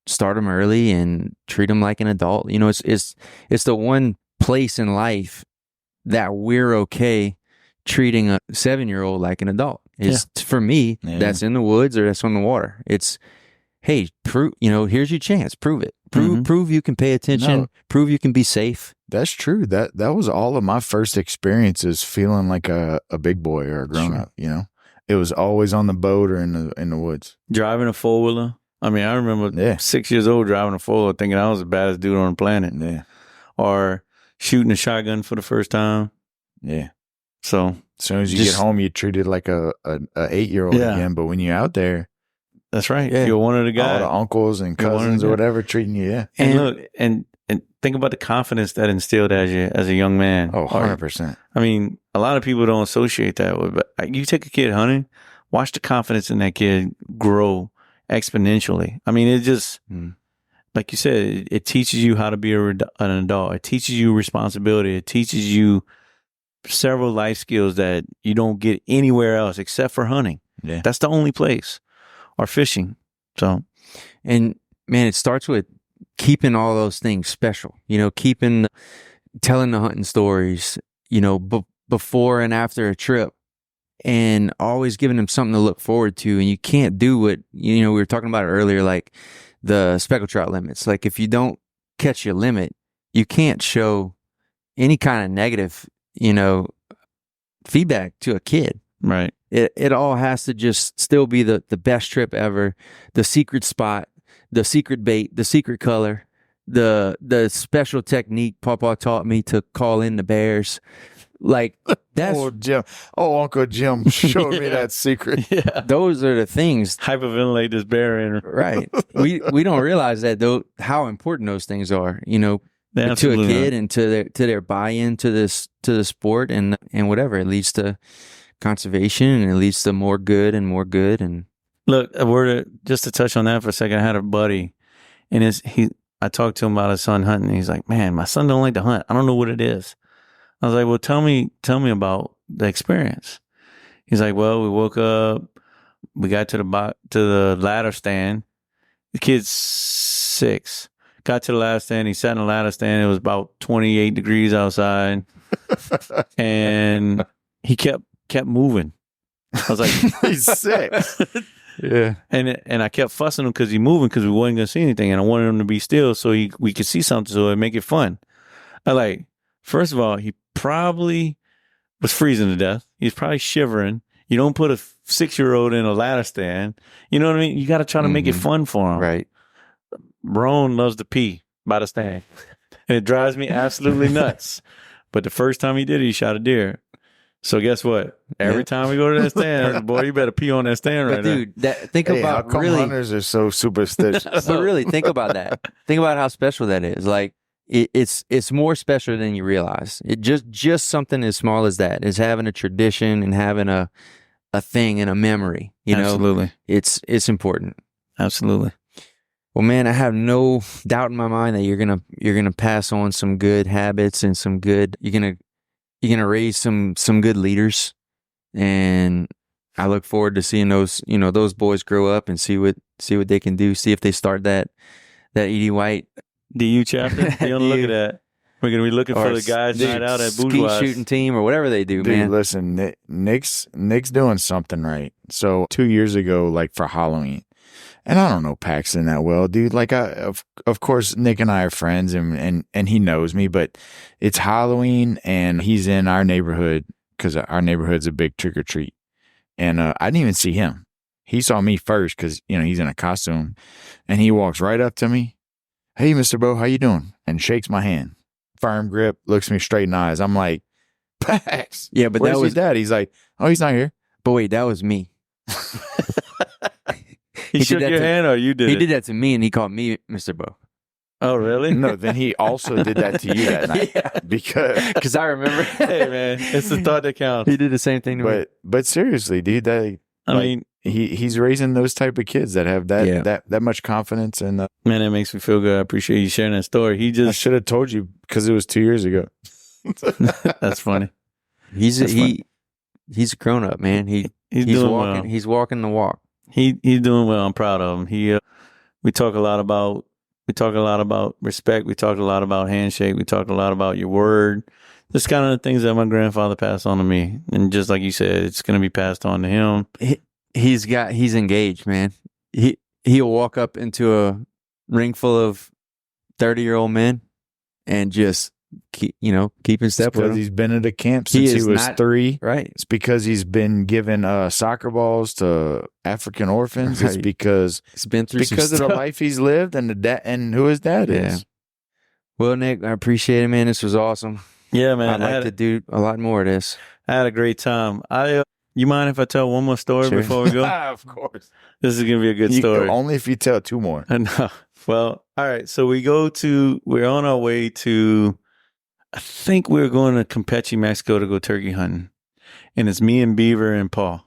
start them early and treat them like an adult. It's the one place in life that we're okay treating a 7-year-old like an adult. For me, that's in the woods or that's on the water. It's, hey, here's your chance. Prove it. Prove you can pay attention. No. Prove you can be safe. That's true. That was all of my first experiences feeling like a big boy or a grown up, you know. It was always on the boat or in the woods. Driving a four-wheeler. I mean, I remember 6 years old driving a four-wheeler thinking I was the baddest dude on the planet. Yeah. Or shooting a shotgun for the first time. Yeah. So as soon as you get home, you treat it like a 8-year-old again. But when you're out there, that's right. Yeah. You're one of the guys. All the uncles and cousins or whatever treating you. Yeah. And look, and think about the confidence that instilled as a young man. Oh, 100%. I mean, a lot of people don't associate that with, but you take a kid hunting, watch the confidence in that kid grow exponentially. I mean, it just, like you said, it teaches you how to be an adult. It teaches you responsibility. It teaches you several life skills that you don't get anywhere else except for hunting. Yeah. That's the only place. Or fishing. So, and man, it starts with keeping all those things special, you know, telling the hunting stories, you know, before and after a trip, and always giving them something to look forward to. And you can't do what, you know, we were talking about it earlier, like the speckled trout limits. Like if you don't catch your limit, you can't show any kind of negative, you know, feedback to a kid. Right. It all has to just still be the best trip ever, the secret spot, the secret bait, the secret color, the special technique Papa taught me to call in the bears. Like that's Uncle Jim showed me that secret. Yeah. Those are the things. Hyperventilate this bear in. Right. We don't realize that though, how important those things are, you know, to a kid and to their buy-in to the sport and whatever. It leads to conservation, and it leads to more good. And look, just to touch on that for a second, I had a buddy, and I talked to him about his son hunting. He's like, man, my son don't like to hunt. I don't know what it is. I was like, well, tell me about the experience. He's like, well, we woke up, we got to the ladder stand. The kid's 6. Got to the ladder stand. He sat in the ladder stand. It was about 28 degrees outside, and he kept moving. I was like, he's 6. yeah. And I kept fussing him because he's moving because we wasn't going to see anything. And I wanted him to be still so we could see something so it'd make it fun. First of all, he probably was freezing to death. He's probably shivering. You don't put a 6-year-old in a ladder stand. You know what I mean? You got to try to make it fun for him. Right. Roan loves to pee by the stand. And it drives me absolutely nuts. But the first time he did it, he shot a deer. So guess what? Every time we go to that stand, boy, you better pee on that stand right dude, now. Think about how come really hunters are so superstitious. But really think about that. Think about how special that is. Like it's more special than you realize. It just something as small as that is having a tradition and having a thing and a memory. You know, absolutely, it's important. Absolutely. Well, man, I have no doubt in my mind that you're gonna pass on some good habits and some good. You're gonna raise some good leaders, and I look forward to seeing those boys grow up and see what they can do. See if they start that E.D. White DU chapter. Be on the look at that. We're gonna be looking for the guys night out at Bourgeois shooting team or whatever they do. Dude, man, listen, Nick's doing something right. So 2 years ago, like for Halloween. And I don't know Paxton that well, dude. Like, of course, Nick and I are friends, and he knows me. But it's Halloween, and he's in our neighborhood because our neighborhood's a big trick or treat. And I didn't even see him. He saw me first because he's in a costume, and he walks right up to me. Hey, Mr. Bo, how you doing? And shakes my hand, firm grip, looks me straight in the eyes. I'm like, Pax. Yeah, but where's that was your dad. He's like, oh, he's not here. But wait, that was me. He shook your hand, or you did? He did that to me, and he called me Mr. Bo. Oh, really? No, then he also did that to you that night. Yeah. Because I remember. Hey, man, it's the thought that counts. He did the same thing to me. But seriously, dude, he's raising those type of kids that have that much confidence. And man, that makes me feel good. I appreciate you sharing that story. I should have told you because it was 2 years ago. That's funny. He's a grown up, man. He's doing walking. well. He's walking the walk. He's doing well. I'm proud of him. We talk a lot about respect. We talk a lot about handshake. We talk a lot about your word. Just kind of the things that my grandfather passed on to me. And just like you said, it's going to be passed on to him. He's engaged, man. He'll walk up into a ring full of 30-year-old men and just keep in step with because them. he's been at a camp He since he is was not- 3. Right. It's because he's been giving soccer balls to African orphans. It's Right. because It's been through some of the stuff. life he's lived and and who his dad is. Well, Nick, I appreciate it, man. This was awesome. Yeah, man. I'd like to do a lot more of this. I had a great time. You mind if I tell one more story Sure. before we go? Of course. This is gonna be a good story. Only if you tell 2 more. I know. Well, all right. So we're on our way to, I think we're going to Campeche, Mexico to go turkey hunting. And it's me and Beaver and Paul.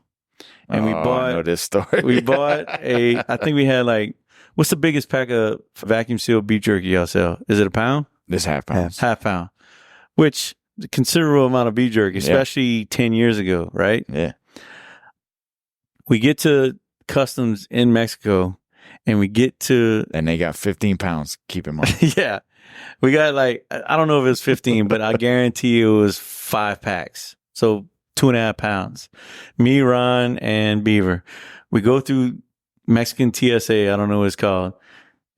And we I know bought, this story. I think we had what's the biggest pack of vacuum sealed beef jerky y'all sell? Is it a pound? This half pound. Half pound. Which, a considerable amount of beef jerky, especially 10 years ago, right? Yeah. We get to customs in Mexico and we get to And they got 15 pounds. Keep in mind. yeah. We got I don't know if it was 15, but I guarantee it was 5 packs. So 2.5 pounds. Me, Ron, and Beaver. We go through Mexican TSA, I don't know what it's called,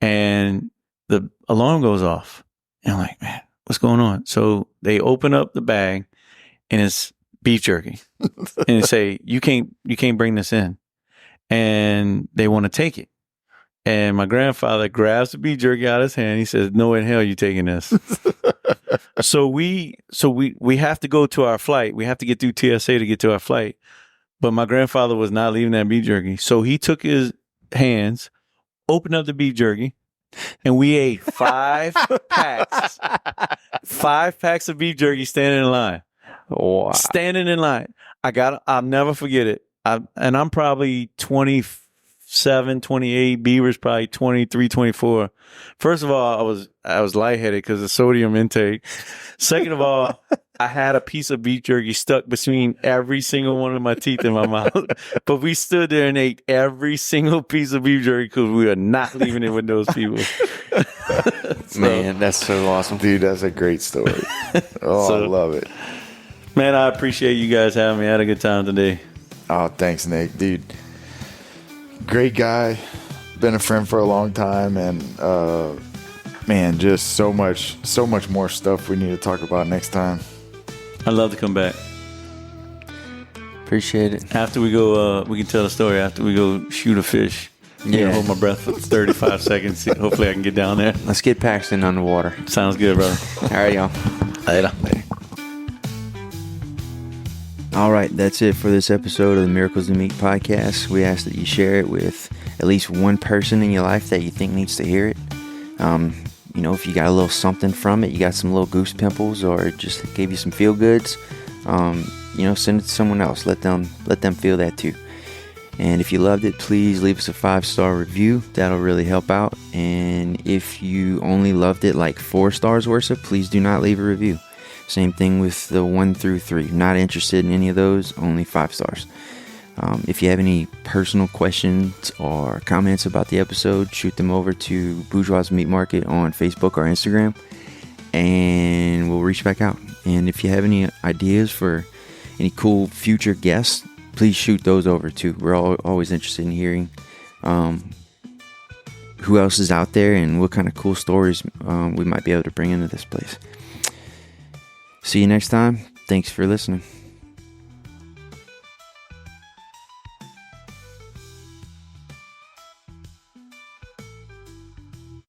and the alarm goes off. And I'm like, man, what's going on? So they open up the bag and it's beef jerky. And they say, you can't bring this in. And they want to take it. And my grandfather grabs the beef jerky out of his hand. He says, "No in hell you taking this." So we have to go to our flight. We have to get through TSA to get to our flight. But my grandfather was not leaving that beef jerky. So he took his hands, opened up the beef jerky, and we ate 5 packs. 5 packs of beef jerky standing in line. Wow. Standing in line. I'll never forget it. And I'm probably 27, 28. Beaver's probably 23, 24. First of all, I was lightheaded because of sodium intake. Second of all, I had a piece of beef jerky stuck between every single one of my teeth in my mouth. But we stood there and ate every single piece of beef jerky because we are not leaving it with those people. Man, that's so awesome. Dude, that's a great story. I love it. Man, I appreciate you guys having me. I had a good time today. Oh, thanks, Nick. Dude, great guy. Been a friend for a long time. And, man, just so much more stuff we need to talk about next time. I'd love to come back. Appreciate it. After we go, we can tell the story after we go shoot a fish. Yeah. Hold my breath for 35 seconds. Hopefully I can get down there. Let's get Paxton underwater. Sounds good, brother. All right, y'all. Later. All right, that's it for this episode of the Miracles of Meat podcast. We ask that you share it with at least one person in your life that you think needs to hear it. If you got a little something from it, you got some little goose pimples, or just gave you some feel goods, send it to someone else. Let them feel that too. And if you loved it, please leave us a 5-star review. That'll really help out. And if you only loved it like 4 stars worth of, please do not leave a review. Same thing with the 1 through 3. Not interested in any of those, only 5 stars. If you have any personal questions or comments about the episode, shoot them over to Bourgeois Meat Market on Facebook or Instagram, and we'll reach back out. And if you have any ideas for any cool future guests, please shoot those over too. We're always interested in hearing who else is out there and what kind of cool stories we might be able to bring into this place. See you next time. Thanks for listening.